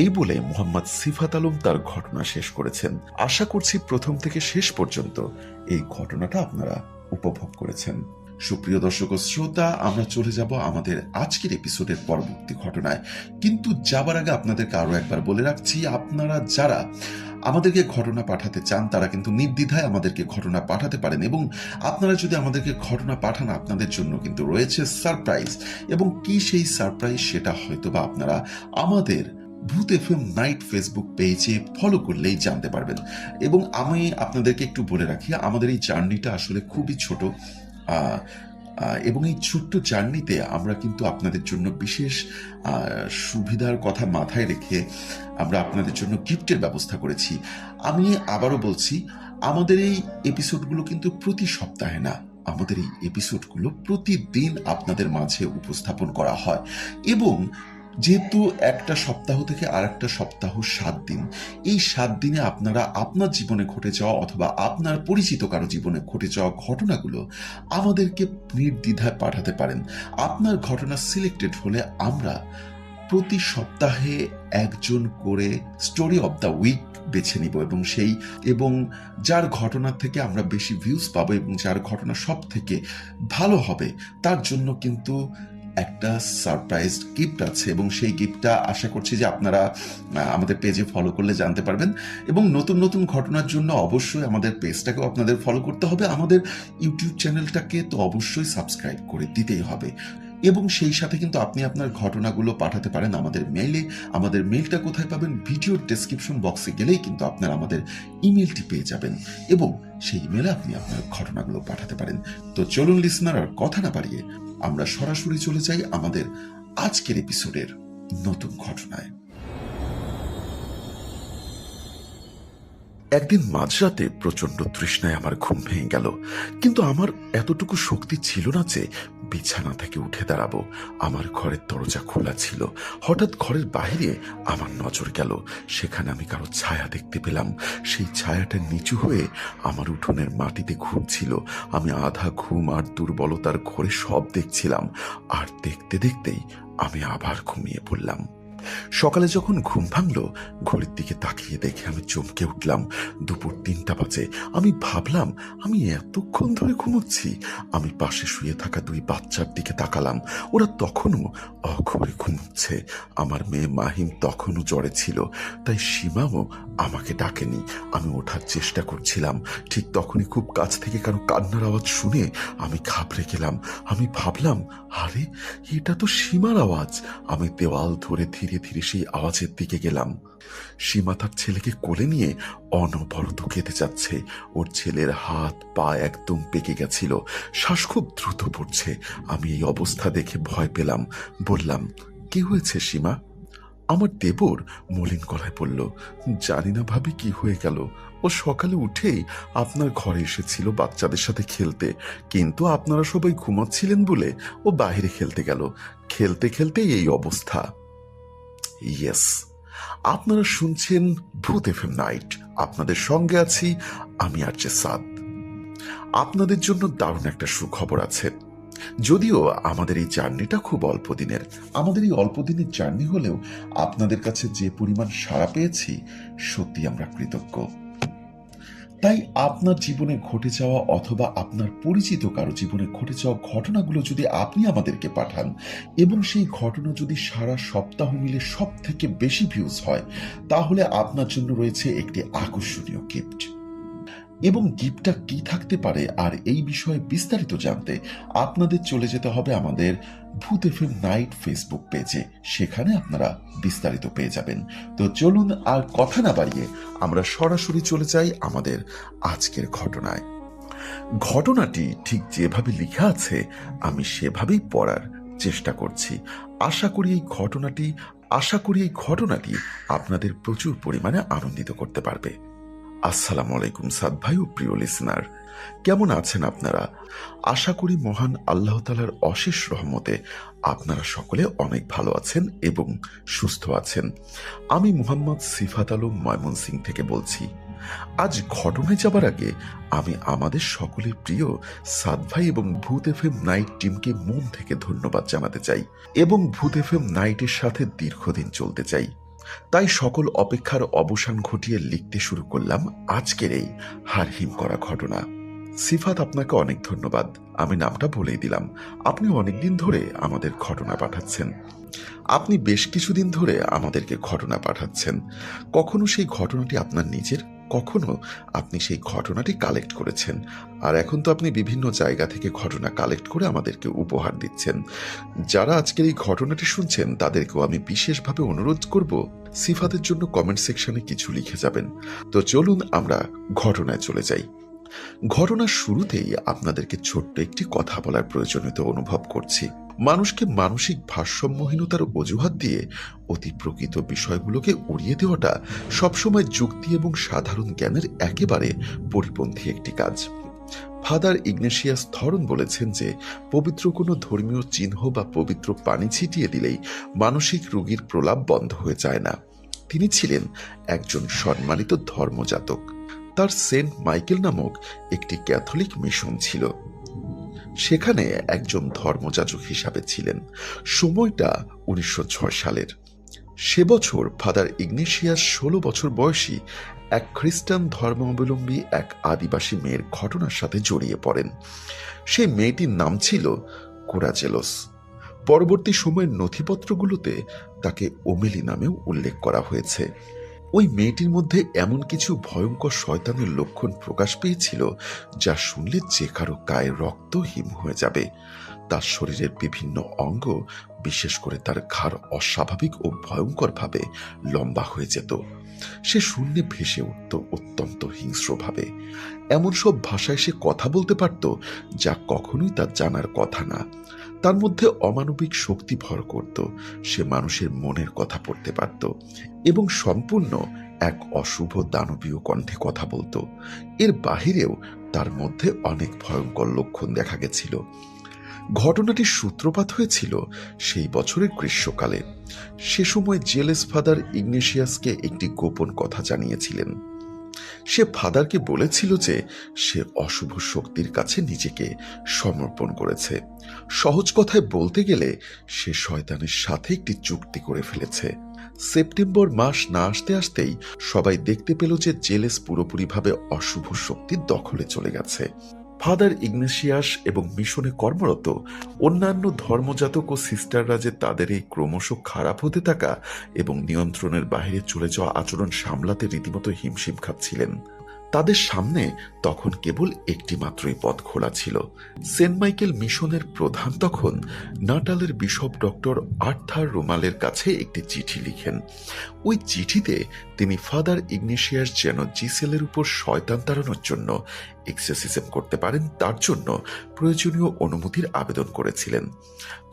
এই বলে মোহাম্মদ সিফাত আলম তার ঘটনা শেষ করেছেন। আশা করছি প্রথম থেকে শেষ পর্যন্ত এই ঘটনাটা আপনারা উপভোগ করেছেন। সুপ্রিয় দর্শক ও শ্রোতা, আমরা চলে যাব আমাদের আজকের এপিসোডের পরবর্তী ঘটনায়। কিন্তু যাবার আগে আপনাদেরকে আরো একবার বলে রাখছি, আপনারা যারা আমাদেরকে ঘটনা পাঠাতে চান তারা কিন্তু নির্দ্বিধায় আমাদেরকে ঘটনা পাঠাতে পারেন, এবং আপনারা যদি আমাদেরকে ঘটনা পাঠান আপনাদের জন্য কিন্তু রয়েছে সারপ্রাইজ। এবং কি সেই সারপ্রাইজ সেটা হয়তো বা আপনারা আমাদের ভূত এফএম নাইট ফেসবুক পেজে ফলো করলেই জানতে পারবেন। এবং আমি আপনাদেরকে একটু বলে রাখি, আমাদের এই জার্নিটা আসলে খুবই ছোট, এবং এই ছোট্ট জার্নিতে আমরা কিন্তু আপনাদের জন্য বিশেষ সুবিধার কথা মাথায় রেখে আমরা আপনাদের জন্য গিফটের ব্যবস্থা করেছি। আমি আবারও বলছি, আমাদের এই এপিসোডগুলো কিন্তু প্রতি সপ্তাহে না, আমাদের এই এপিসোডগুলো প্রতিদিন আপনাদের মাঝে উপস্থাপন করা হয়। এবং যেহেতু একটা সপ্তাহ থেকে আর একটা সপ্তাহ 7 দিন, এই 7 দিনে আপনারা আপনার জীবনে ঘটে যাওয়া অথবা আপনার পরিচিত কারো জীবনে ঘটে যাওয়া ঘটনাগুলো আমাদেরকে নির্দ্বিধায় পাঠাতে পারেন। আপনার ঘটনা সিলেক্টেড হলে আমরা প্রতি সপ্তাহে একজন করে স্টোরি অব দ্য উইক বেছে নিব, এবং যার ঘটনা থেকে আমরা বেশি ভিউজ পাবো এবং যার ঘটনা সব থেকে ভালো হবে তার জন্য কিন্তু একটা সারপ্রাইজ গিফট আছে। এবং সেই গিফটটা আশা করছি যে আপনারা আমাদের পেজে ফলো করলে জানতে পারবেন। এবং নতুন নতুন ঘটনার জন্য অবশ্যই আমাদের পেজটাকেও আপনাদের ফলো করতে হবে, আমাদের ইউটিউব চ্যানেলটাকে তো অবশ্যই সাবস্ক্রাইব করে দিতেই হবে। এবং সেই সাথে কিন্তু আপনি আপনার ঘটনাগুলো পাঠাতে পারেন আমাদের মেইলে। আমাদের মেইলটা কোথায় পাবেন? ভিডিওর ডেসক্রিপশন বক্সে গেলেই কিন্তু আপনারা আমাদের ইমেলটি পেয়ে যাবেন, এবং সেই ইমেলে আপনি আপনার ঘটনাগুলো পাঠাতে পারেন। তো চলুন লিসনার, আর কথা না বাড়িয়ে আমরা সরাসরি চলে যাই আমাদের আজকের এপিসোডের নতুন ঘটনায়। একদিন মাঝরাতে প্রচন্ড তৃষ্ণায় আমার ঘুম ভেঙে গেল, কিন্তু আমার এতটুকু শক্তি ছিল না যে বিছানা থেকে উঠে দাঁড়াবো। আমার ঘরের দরজা খোলা ছিল। হঠাৎ ঘরের বাইরে আমার নজর গেল, সেখানে আমি কারো ছায়া দেখতে পেলাম। সেই ছায়াটা নিচু হয়ে আমার উঠোনের মাটিতে ঘুরছিল। আমি আধা ঘুম আর দুর্বলতার ঘরে সব দেখছিলাম, আর দেখতে দেখতেই আমি আবার ঘুমিয়ে পড়লাম। সকালে যখন ঘুম ভাঙল, ঘড়ির দিকে তাকিয়ে দেখে আমি চমকে উঠলাম। দুপুর 3টা বাজে। আমি ভাবলাম, আমি এতক্ষণ ধরে ঘুমোচ্ছি। আমি পাশে শুয়ে থাকা 2 বাচ্চার দিকে তাকালাম। ওরা তখনও অঘরে ঘুমোচ্ছে। আমার মেয়ে মাহিম তখনও জ্বরে ছিল, তাই সীমাও আমাকে ডাকেনি। আমি ওঠার চেষ্টা করছিলাম, ঠিক তখনই খুব কাছ থেকে কারো কান্নার আওয়াজ শুনে আমি ঘাবড়ে গেলাম। আমি ভাবলাম, আরে এটা তো সীমার আওয়াজ। আমি দেওয়াল ধরে ধীরে ধীরে সেই আওয়াজের দিকে গেলাম। সীমা তার ছেলেকে কোলে নিয়ে অনবরত কেঁদে যাচ্ছে। ওর ছেলের হাত পা একদম পেকে গেছিল, শ্বাস খুব দ্রুত পড়ছে। আমি এই অবস্থা দেখে ভয় পেলাম। বললাম, কি হয়েছে সীমা? আমার দেবর মলিন গলায় বলল, জানি না ভাবি কি হয়ে গেল। ও সকালে উঠেই আপনার ঘরে এসেছিল বাচ্চাদের সাথে খেলতে, কিন্তু আপনারা সবাই ঘুমাচ্ছিলেন বলে ও বাইরে খেলতে গেল। খেলতে খেলতেই এই অবস্থা। ইয়েস, আপনারা শুনছেন ভূত এফএম নাইট। আপনাদের সঙ্গে আছি আমি আরজে সাদ। আপনাদের জন্য দারুণ একটা সুখবর আছে। যদিও আমাদের এই জার্নিটা খুব অল্প দিনের, আমাদের এই অল্প দিনের জার্নি হলেও আপনাদের কাছে যে পরিমাণ সাড়া পেয়েছি, সত্যি আমরা কৃতজ্ঞ। তাই আপনার জীবনে ঘটে যাওয়া অথবা আপনার পরিচিত কারো জীবনে ঘটে যাওয়া ঘটনাগুলো যদি আপনি আমাদেরকে পাঠান, এবং সেই ঘটনা যদি সারা সপ্তাহ মিলে সব থেকে বেশি ভিউজ হয়, তাহলে আপনার জন্য রয়েছে একটি আকর্ষণীয় গিফট। এবং গিফটটা কি থাকতে পারে আর এই বিষয়ে বিস্তারিত জানতে আপনাদের চলে যেতে হবে আমাদের ভূত এফএম নাইট ফেসবুক পেজে। সেখানে আপনারা বিস্তারিত পেয়ে যাবেন। তো চলুন আর কথা না বাড়িয়ে আমরা সরাসরি চলে যাই আমাদের আজকের ঘটনায়। ঘটনাটি ঠিক যেভাবে লেখা আছে আমি সেভাবেই পড়ার চেষ্টা করছি। আশা করি এই ঘটনাটি আপনাদের প্রচুর পরিমাণে আনন্দিত করতে পারবে। আসসালামু আলাইকুম সাদ ভাই ও প্রিয় লিসনার, কেমন আছেন আপনারা? আশা করি মহান আল্লাহ তাআলার অশেষ রহমতে আপনারা সকলে অনেক ভালো আছেন এবং সুস্থ আছেন। আমি মোহাম্মদ সিফাত আলম ময়মনসিংহ থেকে বলছি। আজ ঘটনায় যাবার আগে আমি আমাদের সকলের প্রিয় সাদ ভাই এবং ভূত এফএম নাইট টিমকে মন থেকে ধন্যবাদ জানাতে চাই এবং ভূত এফএম নাইটের সাথে দীর্ঘদিন চলতে চাই। তাই সকল অপেক্ষার অবসান ঘটিয়ে লিখতে শুরু করলাম আজকের এই হারহিম করা ঘটনা। সিফাত, আপনাকে অনেক ধন্যবাদ। আমি নামটা বলেই দিলাম। আপনি অনেকদিন ধরে আমাদের ঘটনা পাঠাচ্ছেন। আপনি বেশ কিছুদিন ধরে আমাদেরকে ঘটনা পাঠাচ্ছেন। কখনো সেই ঘটনাটি আপনার নিজের, কখনো আপনি সেই ঘটনাটি কালেক্ট করেছেন, আর এখন তো আপনি বিভিন্ন জায়গা থেকে ঘটনা কালেক্ট করে আমাদেরকে উপহার দিচ্ছেন। যারা আজকের এই ঘটনাটি শুনছেন তাদেরকেও আমি বিশেষভাবে অনুরোধ করব সিফাতের জন্য কমেন্ট সেকশনে কিছু লিখে যাবেন। তো চলুন আমরা ঘটনায় চলে যাই। ঘটনার শুরুতেই আপনাদেরকে ছোট্ট একটি কথা বলার প্রয়োজনীয়তা অনুভব করছি। মানুষকে মানসিক ভারসাম্যহীনতার অজুহাত দিয়ে অতি প্রকৃত বিষয়গুলোকে উড়িয়ে দেওয়াটা সবসময় যুক্তি এবং সাধারণ জ্ঞানের একেবারে পরিপন্থী একটি কাজ। ফাদার ইগনেশিয়াস থরন বলেছেন যে পবিত্র কোনো ধর্মীয় চিহ্ন বা পবিত্র পানি ছিটিয়ে দিলেই মানসিক রোগীর প্রলাপ বন্ধ হয়ে যায় না। তিনি ছিলেন একজন সম্মানিত ধর্মজাতক। তার সেন্ট মাইকেল নামক একটি ক্যাথলিক মিশন ছিল। সেখানে একজন ধর্মযাজক হিসাবে ছিলেন। সময়টা 1906 সালের। সে বছর ফাদার ইগনেশিয়াস 16 বছর বয়সী এক খ্রিস্টান ধর্মাবলম্বী এক আদিবাসী মেয়ের ঘটনার সাথে জড়িয়ে পড়েন। সেই মেয়েটির নাম ছিল কোরাজেলোস। পরবর্তী সময়ের নথিপত্রগুলোতে তাকে ওমেলি নামেও উল্লেখ করা হয়েছে। ওই মেয়েটির মধ্যে এমন কিছু ভয়ঙ্কর শয়তানের লক্ষণ প্রকাশ পেয়েছিল যা শুনলে যে কারো গায়ে রক্ত হিম হয়ে যাবে। তার শরীরের বিভিন্ন অঙ্গ, বিশেষ করে তার ঘাড়, অস্বাভাবিক ও ভয়ঙ্করভাবে লম্বা হয়ে যেত। সে শূন্যে ভেসে উঠত অত্যন্ত হিংস্রভাবে। এমন সব ভাষায় সে কথা বলতে পারত যা কখনোই তার জানার কথা না। তার মধ্যে অমানবিক শক্তি ভর করত। সে মানুষের মনের কথা পড়তে পারত এবং সম্পূর্ণ এক অশুভ দানবীয় কণ্ঠে কথা বলতো। এর বাহিরেও তার মধ্যে অনেক ভয়ঙ্কর লক্ষণ দেখা গেছিল। ঘটনাটির সূত্রপাত হয়েছিল সেই বছরের গ্রীষ্মকালে। সে সময় জেলেস ফাদার ইগনেশিয়াসকে একটি গোপন কথা জানিয়েছিলেন। সে ফাদারকে বলেছিল যে সে অশুভ শক্তির কাছে নিজেকে সমর্পণ করেছে। সহজ কথায় বলতে গেলে সে শয়তানের সাথে একটি চুক্তি করে ফেলেছে। সেপ্টেম্বর মাস না আসতে আসতেই সবাই দেখতে পেল যে জেলেস পুরোপুরিভাবে অশুভ শক্তির দখলে চলে গেছে। ফাদার ইগনেশিয়াস এবং মিশনে কর্মরত অন্যান্য ধর্মজাতক ও সিস্টাররা যে তাদের এই ক্রমশ খারাপ হতে থাকা এবং নিয়ন্ত্রণের বাইরে চলে যাওয়া আচরণ সামলাতে রীতিমতো হিমশিম খাচ্ছিলেন। তাদের সামনে তখন কেবল একটি মাত্রই পথ খোলা ছিল। সেন্ট মাইকেল মিশনের প্রধান তখন নাটালের বিশপ ডক্টর আর্থার রোমালের কাছে একটি চিঠি লিখেন। ওই চিঠিতে তিনি ফাদার ইগনেশিয়াস যেন জিসেলের উপর শয়তান তাড়ানোর জন্য এক্সরসিজম করতে পারেন তার জন্য প্রয়োজনীয় অনুমতির আবেদন করেছিলেন।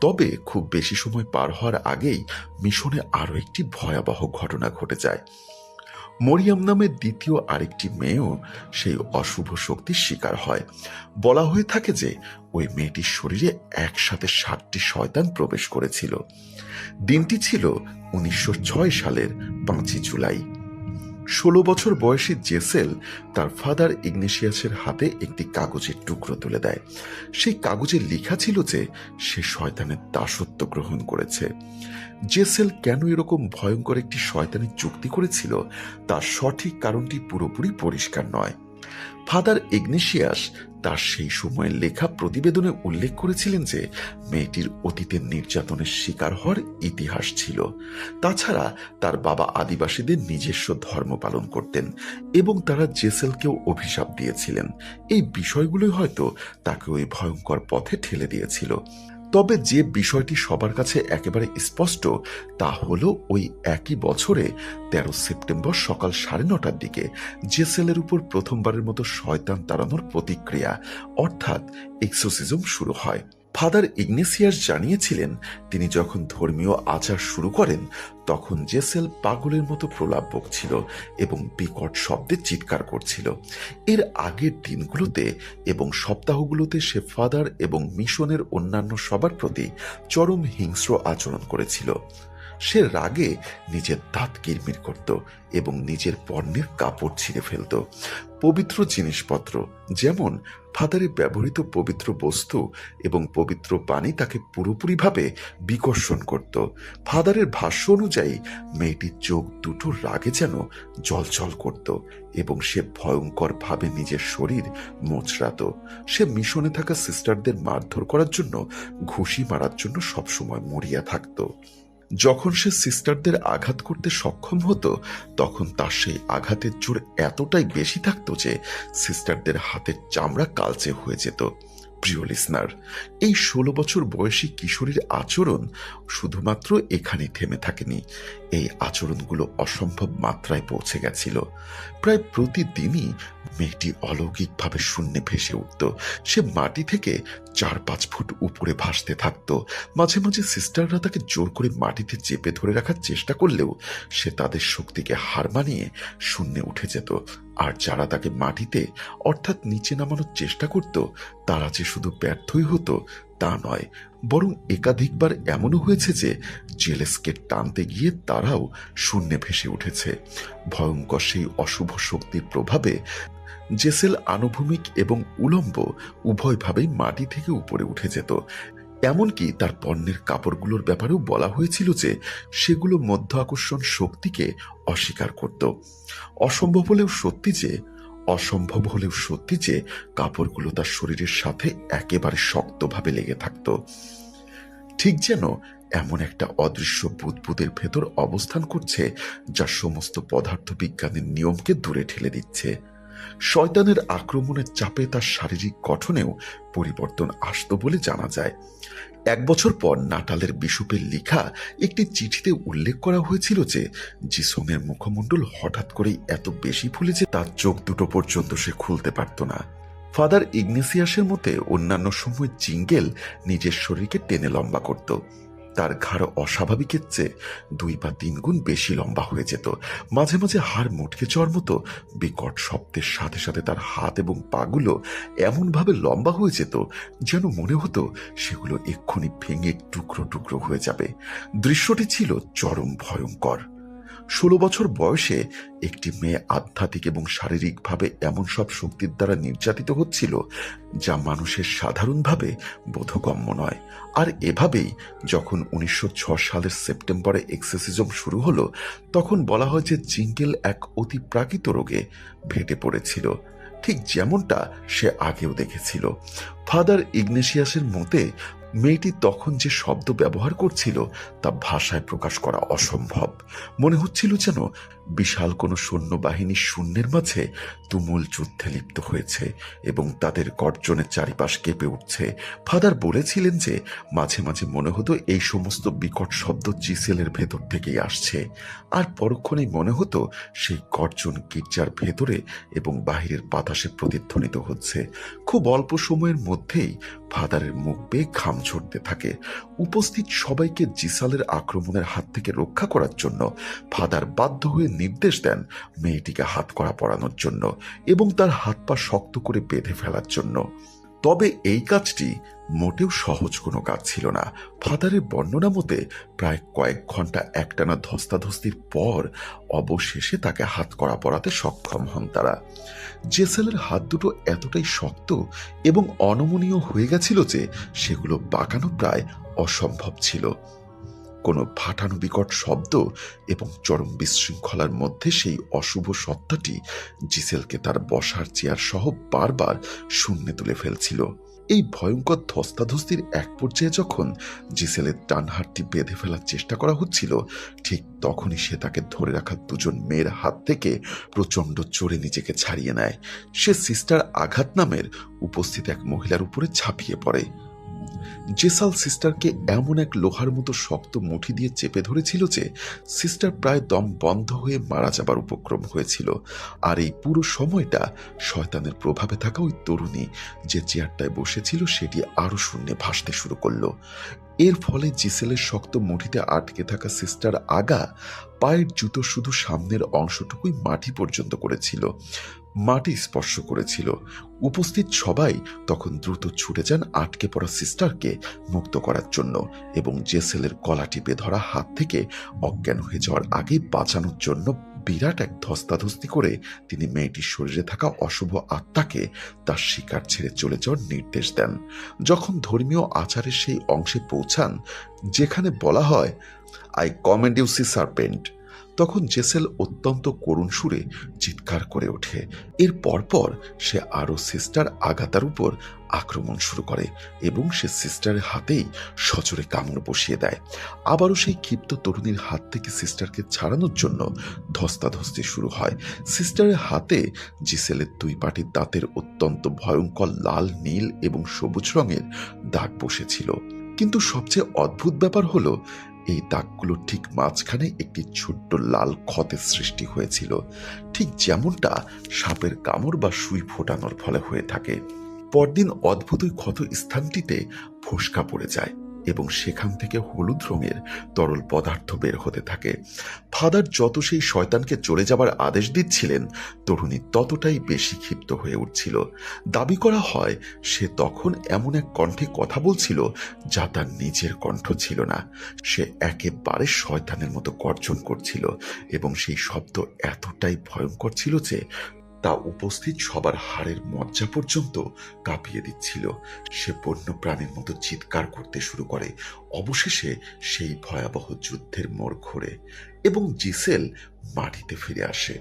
তবে খুব বেশি সময় পার হওয়ার আগেই মিশনে আরও একটি ভয়াবহ ঘটনা ঘটে যায়। মরিয়াম নামের দ্বিতীয় আরেকটি মেয়েও সেই অশুভ শক্তির শিকার হয়। বলা হয়ে থাকে যে ওই মেয়েটির শরীরে একসাথে 7টি শয়তান প্রবেশ করেছিল। দিনটি ছিল 1906 সালের 5 জুলাই। 16 বছর বয়সী জেসেল তার ফাদার ইগনেশিয়াসের হাতে একটি কাগজের টুকরো তুলে দেয়। সেই কাগজে লেখা ছিল যে সে শয়তানের দাসত্ব গ্রহণ করেছে। জেসেল কেন এরকম ভয়ঙ্কর একটি শয়তানের চুক্তি করেছিল তার সঠিক কারণটি পুরোপুরি পরিষ্কার নয়। ফাদার ইগনেশিয়াস তার সেই সময়ের লেখা প্রতিবেদনে উল্লেখ করেছিলেন যে মেয়েটির অতীতের নির্যাতনের শিকার হওয়ার ইতিহাস ছিল। তাছাড়া তার বাবা আদিবাসীদের নিজস্ব ধর্ম পালন করতেন এবং তারা জেসেলকেও অভিশাপ দিয়েছিলেন। এই বিষয়গুলোই হয়তো তাকে ওই ভয়ঙ্কর পথে ঠেলে দিয়েছিল। তবে যে বিষয়টি সবার কাছে একেবারে স্পষ্ট তা হলো ওই একই বছরে 13 সেপ্টেম্বর সকাল 9:30টার দিকে জেসেলের উপর প্রথমবারের মতো শয়তান তাড়ানোর প্রতিক্রিয়া অর্থাৎ এক্সোসিজম শুরু হয়। ফাদার ইগনেসিয়াস জানিয়েছিলেন তিনি যখন ধর্মীয় আচার শুরু করেন তখন জেসেল পাগলের মতো প্রলাপ বকছিল এবং বিকট শব্দে চিৎকার করছিল। এর আগের দিনগুলোতে এবং সপ্তাহগুলোতে সে ফাদার এবং মিশনের অন্যান্য সবার প্রতি চরম হিংস্র আচরণ করেছিল। সে রাগে নিজের দাঁত কিরমির করত এবং নিজের পণ্যের কাপড় ছিঁড়ে ফেলত। পবিত্র জিনিসপত্র যেমন ফাদারে ব্যবহৃত পবিত্র বস্তু এবং পবিত্র পানি তাকে পুরোপুরিভাবে বিকর্ষণ করত। ফাদারের ভাষ্য অনুযায়ী মেয়েটির চোখ দুটো রাগে যেন জলজল করত এবং সে ভয়ঙ্করভাবে নিজের শরীর মোচড়াত। সে মিশনে থাকা সিস্টারদের মারধর করার জন্য ঘুষি মারার জন্য সবসময় মরিয়া থাকত। যখন সে সিস্টারদের আঘাত করতে সক্ষম হতো তখন তার সেই আঘাতের জোর এতটাই বেশি থাকতো যে সিস্টারদের হাতের চামড়া কালচে হয়ে যেত। প্রিয় লিসনার, এই 16 বছর বয়সী কিশোরীর আচরণ শুধুমাত্র এখানেই থেমে থাকেনি। এই আচরণগুলো অসম্ভব মাত্রায় পৌঁছে গেছিল। প্রায় প্রতিদিনই মেয়েটি অলৌকিকভাবে শূন্যে ভেসে উঠত। সে মাটি থেকে 4-5 ফুট উপরে ভাসতে থাকত। মাঝে মাঝে সিস্টাররা তাকে জোর করে মাটিতে চেপে ধরে রাখার চেষ্টা করলেও সে তাদের শক্তিকে হার মানিয়ে শূন্যে উঠে যেত। আর যারা তাকে মাটিতে অর্থাৎ নিচে নামানোর চেষ্টা করত তারা যে শুধু ব্যর্থই হতো তা নয়, বরং একাধিকবার এমনও হয়েছে যে জেলেসকে টানতে গিয়ে তারাও শূন্যে ভেসে উঠেছে। ভয়ঙ্কর সেই অশুভ শক্তির প্রভাবে জেসেল আনুভূমিক এবং উলম্ব উভয়ভাবেই মাটি থেকে উপরে উঠে যেত। এমনকি তার পণ্যের কাপড়গুলোর ব্যাপারেও বলা হয়েছিল যে সেগুলো মধ্য আকর্ষণ শক্তিকে অস্বীকার করত। অসম্ভব হলেও সত্যি যে কাপড়গুলো তার শরীরের সাথে একেবারে শক্তভাবে লেগে থাকত, ঠিক যেন এমন একটা অদৃশ্য বুদবুদের ভেতর অবস্থান করছে যা সমস্ত পদার্থ বিজ্ঞানের নিয়মকে দূরে ঠেলে দিচ্ছে। শয়তানের আক্রমণের চাপে তার শারীরিক গঠনেও পরিবর্তন আসত বলে জানা যায়। 1 বছর পর নাটালের বিশপের লেখা একটি চিঠিতে উল্লেখ করা হয়েছিল যে জিসমের মুখমণ্ডল হঠাৎ করেই এত বেশি ফুলে যে তার চোখ দুটো পর্যন্ত সে খুলতে পারত না। ফাদার ইগনেসিয়াসের মতে অন্যান্য সময় জিঙ্গেল নিজের শরীরকে টেনে লম্বা করত। তার ঘাড় অস্বাভাবিকের চেয়ে 2 বা 3 গুণ বেশি লম্বা হয়ে যেত। মাঝে মাঝে হাড় মুটকে যাওয়ার মতো বিকট শব্দের সাথে সাথে তার হাত এবং পাগুলো এমনভাবে লম্বা হয়ে যেত যেন মনে হতো সেগুলো এক্ষুনি ভেঙে টুকরো টুকরো হয়ে যাবে। দৃশ্যটি ছিল চরম ভয়ঙ্কর। 16 বছর বয়সে একটি মেয়ে আধ্যাত্মিক এবং শারীরিকভাবে এমন সব শক্তির দ্বারা নির্যাতিত হচ্ছিল যা মানুষের সাধারণভাবে বোধগম্য নয়। আর এভাবেই যখন 1906 সালের সেপ্টেম্বরে এক্সোসিজম শুরু হলো তখন বলা হয় যে জিঙ্গেল এক অতি প্রাকৃত রোগে ভেটে পড়েছিল, ঠিক যেমনটা সে আগেও দেখেছিল। ফাদার ইগনেসিয়াসের মতে মেয়েটি তখন যে শব্দ ব্যবহার করছিল তা ভাষায় প্রকাশ করা অসম্ভব। মনে হচ্ছিল যেন বিশাল কোনো সৈন্যবাহিনী শূন্যের মাঝে তুমুল যুদ্ধে লিপ্ত হয়েছে এবং তাদের গর্জনের চারিপাশ কেঁপে উঠছে। ফাদার বলেছিলেন যে মাঝে মাঝে মনে হতো এই সমস্ত বিকট শব্দ জিসেলের ভেতর থেকেই আসছে, আর পরক্ষণেই মনে হতো সেই গর্জন গির্জার ভেতরে এবং বাহিরের বাতাসে প্রতিধ্বনিত হচ্ছে। খুব অল্প সময়ের মধ্যেই ফাদারের মুখ বেয়ে ঘাম ঝরতে থাকে। উপস্থিত সবাইকে জিসালের আক্রমণের হাত থেকে রক্ষা করার জন্য ফাদার বাধ্য হয়ে নির্দেশ দেন মেয়েটিকে হাতকড়া পরানোর জন্য এবং তার হাত পা শক্ত করে বেঁধে ফেলার জন্য। তবে এই কাজটি মোটেও সহজ কোনো কাজ ছিল না। ফাদারের বর্ণনা মতে প্রায় কয়েক ঘন্টা একটানা ধস্তাধস্তির পর অবশেষে তাকে হাতকড়া পরাতে সক্ষম হন তারা। জেসেলের হাত দুটো এতটাই শক্ত এবং অনমনীয় হয়ে গেছিল যে সেগুলো বাঁকানো প্রায় অসম্ভব ছিল। কোনো ফাটানো বিকট শব্দ এবং চরম বিশৃঙ্খলার মধ্যে সেই অশুভ সত্তাটি জিসেলকে তার বসার চেয়ার সহ বারবার শূন্যে তুলে ফেলছিল। এই ভয়ঙ্কর ধস্তাধস্তির এক পর্যায়ে যখন জিসেলের ডান হাতটি বেঁধে ফেলার চেষ্টা করা হচ্ছিল ঠিক তখনই সে তাকে ধরে রাখা 2 মেয়ের হাত থেকে প্রচণ্ড জোরে নিজেকে ছাড়িয়ে নেয়। সে সিস্টার আঘাত নামের উপস্থিত এক মহিলার উপরে ঝাঁপিয়ে পড়ে। জেসাল সিস্টারকে এমন এক লোহার মতো শক্ত মুঠি দিয়ে চেপে ধরেছিল যে সিস্টার প্রায় দম বন্ধ হয়ে মারা যাবার উপক্রম হয়েছিল। আর এই পুরো সময়টা শয়তানের প্রভাবে থাকা ওই তরুণী যে চেয়ারটায় বসেছিল সেটি আরো শূন্যে ভাসতে শুরু করলো। এর ফলে জিসেলের শক্ত মুঠিতে আটকে থাকা সিস্টার আগা পায়ের জুতো শুধু সামনের অংশটুকুই মাটি পর্যন্ত করেছিল, মাটি স্পর্শ করেছিল। উপস্থিত সবাই তখন দ্রুত ছুটে যান আটকে পড়া সিস্টারকে মুক্ত করার জন্য এবং জেসেলের গলা টিপে ধরা হাত থেকে অজ্ঞান হয়ে যাওয়ার আগে বাঁচানোর জন্য বিরাট এক ধস্তাধস্তি করে তিনি মেয়েটির শরীরে থাকা অশুভ আত্মাকে তার শিকার ছেড়ে চলে যাওয়ার নির্দেশ দেন। যখন ধর্মীয় আচারের সেই অংশে পৌঁছান যেখানে বলা হয় I command you sea serpent, তখন জেসেল অত্যন্ত করুণ সুরে চিৎকার করে ওঠে। এর পরপর সে আরো সিস্টার আগাতার উপর আক্রমণ শুরু করে এবং সে সিস্টারের হাতেই সজোরে কামড় বসিয়ে দেয়। আবারও সেই ক্ষিপ্ত তরুণীর হাত থেকে সিস্টারকে ছাড়ানোর জন্য ধস্তাধস্তি শুরু হয়। সিস্টারের হাতে জিসেলের দুই পাটির দাঁতের অত্যন্ত ভয়ঙ্কর লাল, নীল এবং সবুজ রঙের দাগ বসেছিল। কিন্তু সবচেয়ে অদ্ভুত ব্যাপার হলো এই দাগগুলো ঠিক মাঝখানে একটি ছোট্ট লাল ক্ষতের সৃষ্টি হয়েছিল, ঠিক যেমনটা সাপের কামড় বা সুই ফোটানোর ফলে হয়ে থাকে। পরদিন অদ্ভুত ওই ক্ষত স্থানটিতে ফোসকা পড়ে যায় এবং সেখান থেকে হলুদ রঙের তরল পদার্থ বের হতে থাকে। ফাদার যত সেই শয়তানকে চলে যাবার আদেশ দিচ্ছিলেন, তরুণী ততটাই বেশি ক্ষিপ্ত হয়ে উঠছিল। দাবি করা হয় সে তখন এমন এক কণ্ঠে কথা বলছিল যা তার নিজের কণ্ঠ ছিল না। সে একেবারে শয়তানের মতো গর্জন করছিল এবং সেই শব্দ এতটাই ভয়ঙ্কর ছিল যে তা উপস্থিত সবার হাড়ের মজ্জা পর্যন্ত কাঁপিয়ে দিচ্ছিল। সে বন্য প্রাণীর মতো চিৎকার করতে শুরু করে। অবশেষে সেই ভয়াবহ যুদ্ধের মোড় ঘোরে এবং জিসেল মাটিতে ফিরে আসে।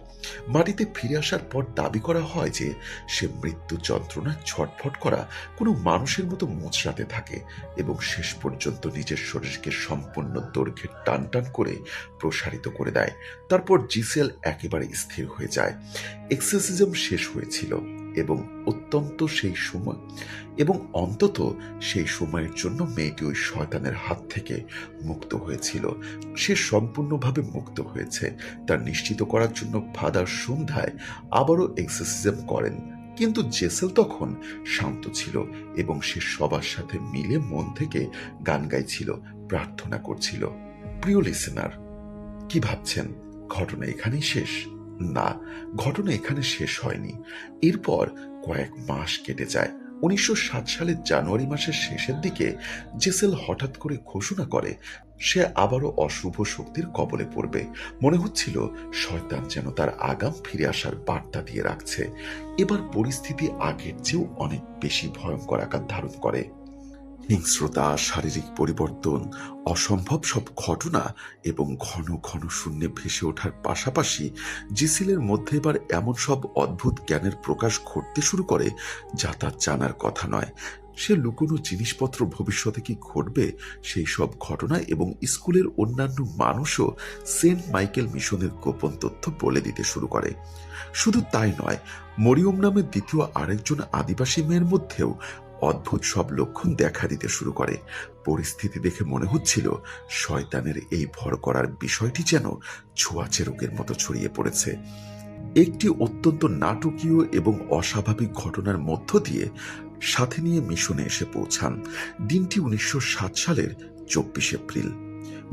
মাটিতে ফিরে আসার পর দাবি করা হয় যে সে মৃত্যু যন্ত্রণায় ছটফট করা কোনো মানুষের মতো মোচড়াতে থাকে এবং শেষ পর্যন্ত নিজের শরীরকে সম্পূর্ণ দৈর্ঘ্যে টান টান করে প্রসারিত করে দেয়। তারপর জিসেল একেবারে স্থির হয়ে যায়। এক্সোরসিজম শেষ হয়েছিল এবং অন্তত সেই সময়ের জন্য মেয়েটি ওই শয়তানের হাত থেকে মুক্ত হয়েছিল। সে সম্পূর্ণভাবে মুক্ত হয়েছে তা নিশ্চিত করার জন্য ফাদার সন্ধ্যায় আবারও এক্সোরসিজম করেন। কিন্তু জেসেল তখন শান্ত ছিল এবং সে সবার সাথে মিলে মন থেকে গান গাইছিল, প্রার্থনা করছিল। প্রিয় লিসেনার, কি ভাবছেন ঘটনা এখানেই শেষ? না, ঘটনা এখানে শেষ হয়নি। এরপর কয়েক মাস কেটে যায়। 1907 সালের জানুয়ারি মাসের শেষের দিকে জেসেল হঠাৎ করে ঘোষণা করে সে আবারও অশুভ শক্তির কবলে পড়বে। মনে হচ্ছিল শয়তান যেন তার আগাম ফিরে আসার বার্তা দিয়ে রাখছে। এবার পরিস্থিতি আগের চেয়েও অনেক বেশি ভয়ঙ্কর আকার ধারণ করে। হিংস্রতা, শারীরিক পরিবর্তন, অসম্ভব সব ঘটনা এবং ঘন ঘন শূন্যে ভেসে ওঠার পাশাপাশি জিসেলের মধ্যে এবার এমন সব অদ্ভুত জ্ঞানের প্রকাশ ঘটতে শুরু করে যা তার জানার কথা নয়। সে লুকোনো জিনিসপত্র, ভবিষ্যতে কি ঘটবে সেই সব ঘটনা এবং স্কুলের অন্যান্য মানুষও সেন্ট মাইকেল মিশনের গোপন তথ্য বলে দিতে শুরু করে। শুধু তাই নয়, মরিয়ম নামের দ্বিতীয় আরেকজন আদিবাসী মেয়ের মধ্যেও অদ্ভুত সব লক্ষণ দেখা দিতে শুরু করে। পরিস্থিতি দেখে মনে হচ্ছিল শয়তানের এই ভর করার বিষয়টি যেন ছোঁয়াচে রোগের মতো ছড়িয়ে পড়েছে। একটি অত্যন্ত নাটকীয় এবং অস্বাভাবিক ঘটনার মধ্য দিয়ে সাথে নিয়ে মিশনে এসে পৌঁছান। দিনটি 1907 সালের 24 এপ্রিল।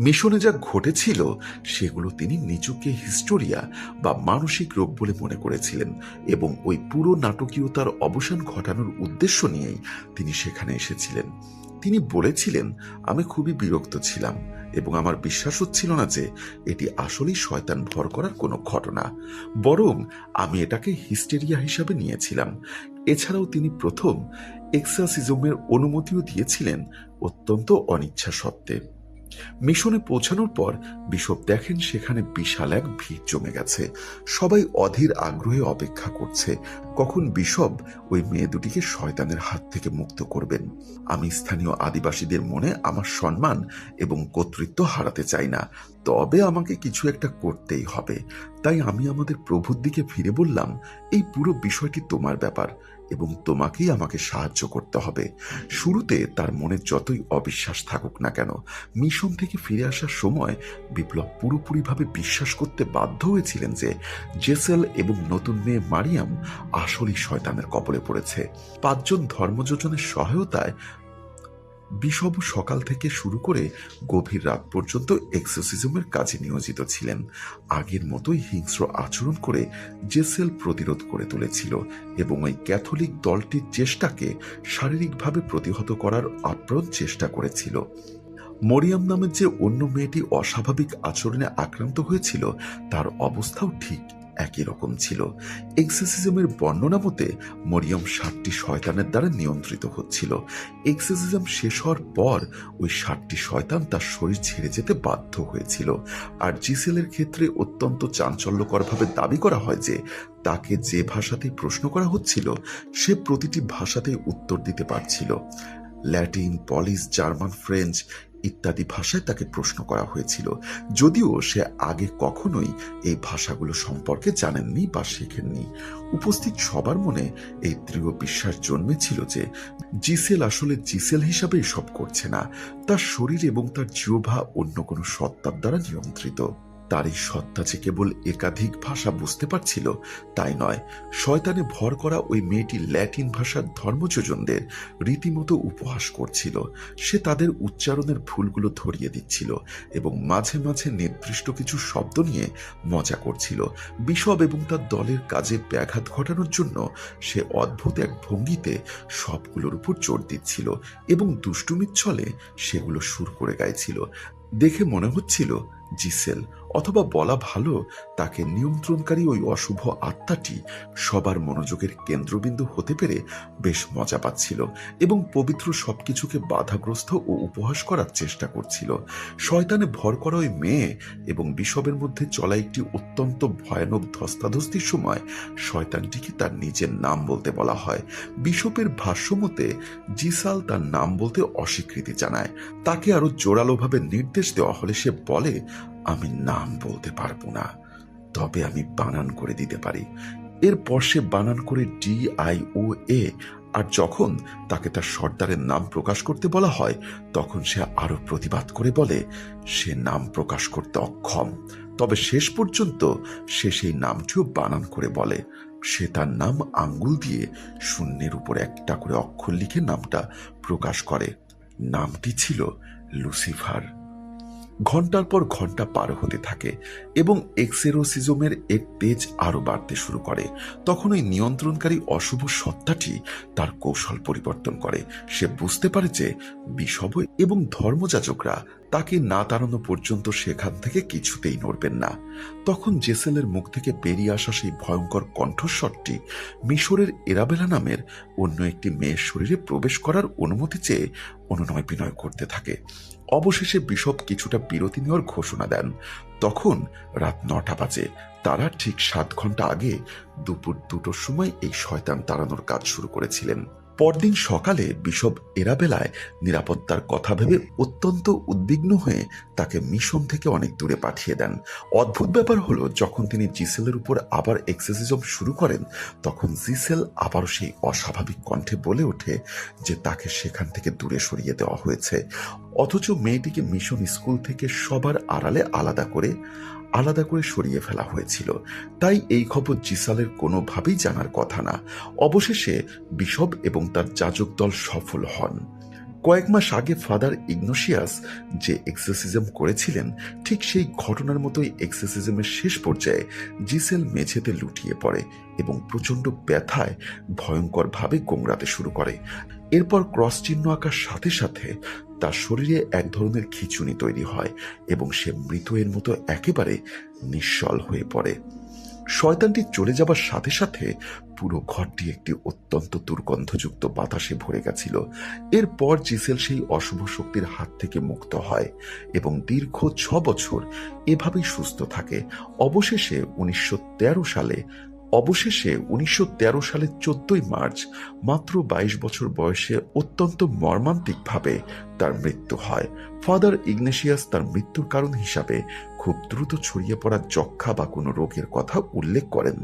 মিশনে যা ঘটেছিল সেগুলো তিনি নিজুকে হিস্টোরিয়া বা মানসিক রোগ বলে মনে করেছিলেন এবং ওই পুরো নাটকীয়তার অবসান ঘটানোর উদ্দেশ্য নিয়েই তিনি সেখানে এসেছিলেন। তিনি বলেছিলেন, আমি খুবই বিরক্ত ছিলাম এবং আমার বিশ্বাস হচ্ছিল না যে এটি আসলেই শয়তান ভর করার কোনো ঘটনা, বরং আমি এটাকে হিস্টেরিয়া হিসাবে নিয়েছিলাম। এছাড়াও তিনি প্রথম এক্সারসিজমের অনুমতিও দিয়েছিলেন অত্যন্ত অনিচ্ছা সত্ত্বে। মিশনে পৌঁছানোর পর বিশপ দেখেন সেখানে বিশাল এক ভিড় জমে গেছে। সবাই অধীর আগ্রহে অপেক্ষা করছে কখন বিশপ ওই মেয়ে দুটিকে শয়তানের হাত থেকে মুক্ত করবেন। আমি স্থানীয় আদিবাসীদের মনে আমার সম্মান এবং কর্তৃত্ব হারাতে চাই না, তবে আমাকে কিছু একটা করতেই হবে। তাই আমি আমাদের প্রভুর দিকে ফিরে বললাম, এই পুরো বিষয়টি তোমার ব্যাপার এবং তোমাকেই আমাকে সাহায্য করতে হবে। শুরুতে তার মনে যতই অবিশ্বাস থাকুক না কেন, মিশন থেকে ফিরে আসার সময় বিপ্লব পুরোপুরিভাবে বিশ্বাস করতে বাধ্য হয়েছিলেন যে জেসেল এবং নতুন মেয়ে মারিয়াম আসলেই শয়তানের কবলে পড়েছে। 5 জন ধর্মযোজনের সহায়তায় বিশপ সকাল থেকে শুরু করে গভীর রাত পর্যন্ত এক্সোসিজমের কাজে নিয়োজিত ছিলেন। আগের মতোই হিংস্র আচরণ করে জেসেল প্রতিরোধ করে তুলেছিল এবং ওই ক্যাথলিক দলটির চেষ্টাকে শারীরিকভাবে প্রতিহত করার আপ্রাণ চেষ্টা করেছিল। মরিয়াম নামের যে অন্য মেয়েটি অস্বাভাবিক আচরণে আক্রান্ত হয়েছিল, তার অবস্থাও ঠিক একই রকম ছিল। এক্সোসিজমের বর্ণনা মতে মরিয়ম 7টি শয়তানের দ্বারা নিয়ন্ত্রিত হচ্ছিল। এক্সোসিজম শেষ হওয়ার পর ওই 7টি শয়তান তার শরীর ছেড়ে যেতে বাধ্য হয়েছিল। আর জিসেলের ক্ষেত্রে অত্যন্ত চাঞ্চল্যকরভাবে দাবি করা হয় যে তাকে যে ভাষাতেই প্রশ্ন করা হচ্ছিল, সে প্রতিটি ভাষাতেই উত্তর দিতে পারছিল। ল্যাটিন, পলিশ, জার্মান, ফ্রেঞ্চ ইত্যাদি ভাষায় তাকে প্রশ্ন করা হয়েছিল, যদিও সে আগে কখনোই এই ভাষাগুলো সম্পর্কে জানেননি বা শেখেননি। উপস্থিত সবার মনে এই দৃঢ় বিশ্বাস জন্মেছিল যে জিসেল আসলে জিসেল হিসাবে এসব করছে না, তার শরীর এবং তার জিহ্বা অন্য কোনো সত্তার দ্বারা নিয়ন্ত্রিত। তার এই সত্তা যে কেবল একাধিক ভাষা বুঝতে পারছিল তাই নয়, শয়তানে ভর করা ওই মেয়েটি ল্যাটিন ভাষার ধর্মযোজনদের রীতিমতো উপহাস করছিল। সে তাদের উচ্চারণের ভুলগুলো ধরিয়ে দিচ্ছিল এবং মাঝে মাঝে নির্দিষ্ট কিছু শব্দ নিয়ে মজা করছিল। বিশপ এবং তার দলের কাজে ব্যাঘাত ঘটানোর জন্য সে অদ্ভুত এক ভঙ্গিতে সবগুলোর উপর জোর দিচ্ছিল এবং দুষ্টুমির ছলে সেগুলো সুর করে গাইছিল। দেখে মনে হচ্ছিল জিসেল, অথবা বলা ভালো তাকে নিয়ন্ত্রণকারী ওই অশুভ আত্মাটি সবার মনোযোগের কেন্দ্রবিন্দু হতে পেরে বেশ মজা পাচ্ছিল এবং পবিত্র সবকিছুকে বাধাগ্রস্ত ও উপহাস করার চেষ্টা করছিল। শয়তানে ভর করা ওই মেয়ে এবং বিশপের মধ্যে চলা একটি অত্যন্ত ভয়ানক ধস্তাধস্তির সময় শয়তানটিকে তার নিজের নাম বলতে বলা হয়। বিশপের ভাষ্যমতে জিসাল তার নাম বলতে অস্বীকৃতি জানায়। তাকে আরো জোরালোভাবে নির্দেশ দেওয়া হলে সে বলে, আমি নাম বলতে পারবো না, তবে আমি বানান করে দিতে পারি। এরপর সে বানান করে DIOA, আর যখন তাকে তার সর্দারের নাম প্রকাশ করতে বলা হয় তখন সে আরো প্রতিবাদ করে বলে সে নাম প্রকাশ করতে অক্ষম। তবে শেষ পর্যন্ত সে সেই নামটিও বানান করে বলে। সে তার নাম আঙ্গুল দিয়ে শূন্যের উপর একটা করে অক্ষর লিখে নামটা প্রকাশ করে। নামটি ছিল লুসিফার। ঘন্টার পর ঘন্টা পার হতে থাকে এবং এক্সোসিজমের এর তেজ আরো বাড়তে শুরু করে। তখন ওই নিয়ন্ত্রণকারী অশুভ সত্তাটি তার কৌশল পরিবর্তন করে। সে বুঝতে পারে যে বিশপ এবং ধর্মযাজকরা তাকে না তাড়ানো পর্যন্ত সেখান থেকে কিছুতেই নড়বেন না। তখন জেসেলের মুখ থেকে বেরিয়ে আসা সেই ভয়ঙ্কর কণ্ঠস্বরটি মিশরের এরাবেলা নামের অন্য একটি মেয়ের শরীরে প্রবেশ করার অনুমতি চেয়ে অনুনয় বিনয় করতে থাকে। অবশেষে বিশপ কিছুটা বিরতি নেওয়ার ঘোষণা দেন। তখন রাত 9টা বাজে। তারা ঠিক 7 ঘন্টা আগে দুপুর 2টোর সময় এই শয়তান তাড়ানোর কাজ শুরু করেছিলেন। পরদিন সকালে বিশপ এরাবেলায় নিরাপত্তার কথা ভেবে অত্যন্ত উদ্বিগ্ন হয়ে তাকে মিশন থেকে অনেক দূরে পাঠিয়ে দেন। অদ্ভুত ব্যাপার হলো, যখন তিনি জিসেলের উপর আবার এক্সোসিজম শুরু করেন তখন জিসেল আবারও সেই অস্বাভাবিক কণ্ঠে বলে ওঠে যে তাকে সেখান থেকে দূরে সরিয়ে দেওয়া হয়েছে, অথচ মেয়েটিকে মিশন স্কুল থেকে সবার আড়ালে আলাদা করে সরিয়ে ফেলা হয়েছিল। তাই এই খবর জিসালের কোনোভাবেই জানার কথা না। অবশেষে বিশপ এবং তার যাজক দল সফল হন। কয়েক মাস আগে ফাদার ইগনোশিয়াস যে এক্সোসিজম করেছিলেন, ঠিক সেই ঘটনার মতোই এক্সোসিজমের শেষ পর্যায়ে জিসেল মেঝেতে লুটিয়ে পড়ে এবং প্রচণ্ড ব্যথায় ভয়ঙ্করভাবে গোংড়াতে শুরু করে। এরপর ক্রস চিহ্ন আঁকার সাথে সাথে তার শরীরে এক ধরনের খিঁচুনি তৈরি হয় এবং সে মৃত এর মতো একেবারে নিশ্চল হয়ে পড়ে। শয়তানটি চলে যাবার সাথে সাথে পুরো ঘরটি একটি অত্যন্ত দুর্গন্ধযুক্ত বাতাসে ভরে গেছিল। এরপর জিসেল সেই অশুভ শক্তির হাত থেকে মুক্ত হয় এবং দীর্ঘ 6 বছর এভাবেই সুস্থ থাকে। অবশেষে 1913 সালের 14ই মার্চ মাত্র 22 বছর বয়সে অত্যন্ত মর্মান্তিকভাবে তার মৃত্যু হয়। ফাদার ইগনেশিয়াস তার মৃত্যুর কারণ হিসাবে খুব দ্রুত ছড়িয়ে পড়া যক্ষ্মা বা কোনো রোগের কথা উল্লেখ করেন।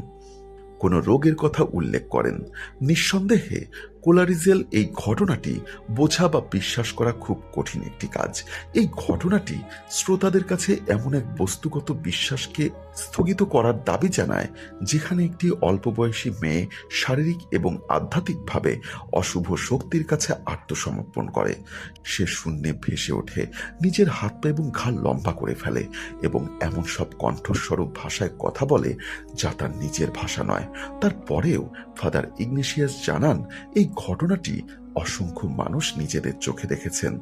কোনো রোগের কথা উল্লেখ করেন। নিঃসন্দেহে কোলারিজেল এই ঘটনাটি বোঝা বা বিশ্বাস করা খুব কঠিন একটি কাজ। এই ঘটনাটি শ্রোতাদের কাছে এমন এক বস্তুগত বিশ্বাসকে স্থগিত করার দাবি জানায়, যেখানে একটি অল্প বয়সী মেয়ে শারীরিক এবং আধ্যাত্মিকভাবে অশুভ শক্তির কাছে আত্মসমর্পণ করে। সে শূন্যে ভেসে ওঠে, নিজের হাত পা এবং ঘাড় লম্বা করে ফেলে এবং এমন সব কণ্ঠস্বরূপ ভাষায় কথা বলে যা তার নিজের ভাষা নয়। তারপরেও ফাদার ইগনেসিয়াস জানান, এই ঘটনাটি অসংখ্য মানুষ নিজেদের চোখে দেখেছেন।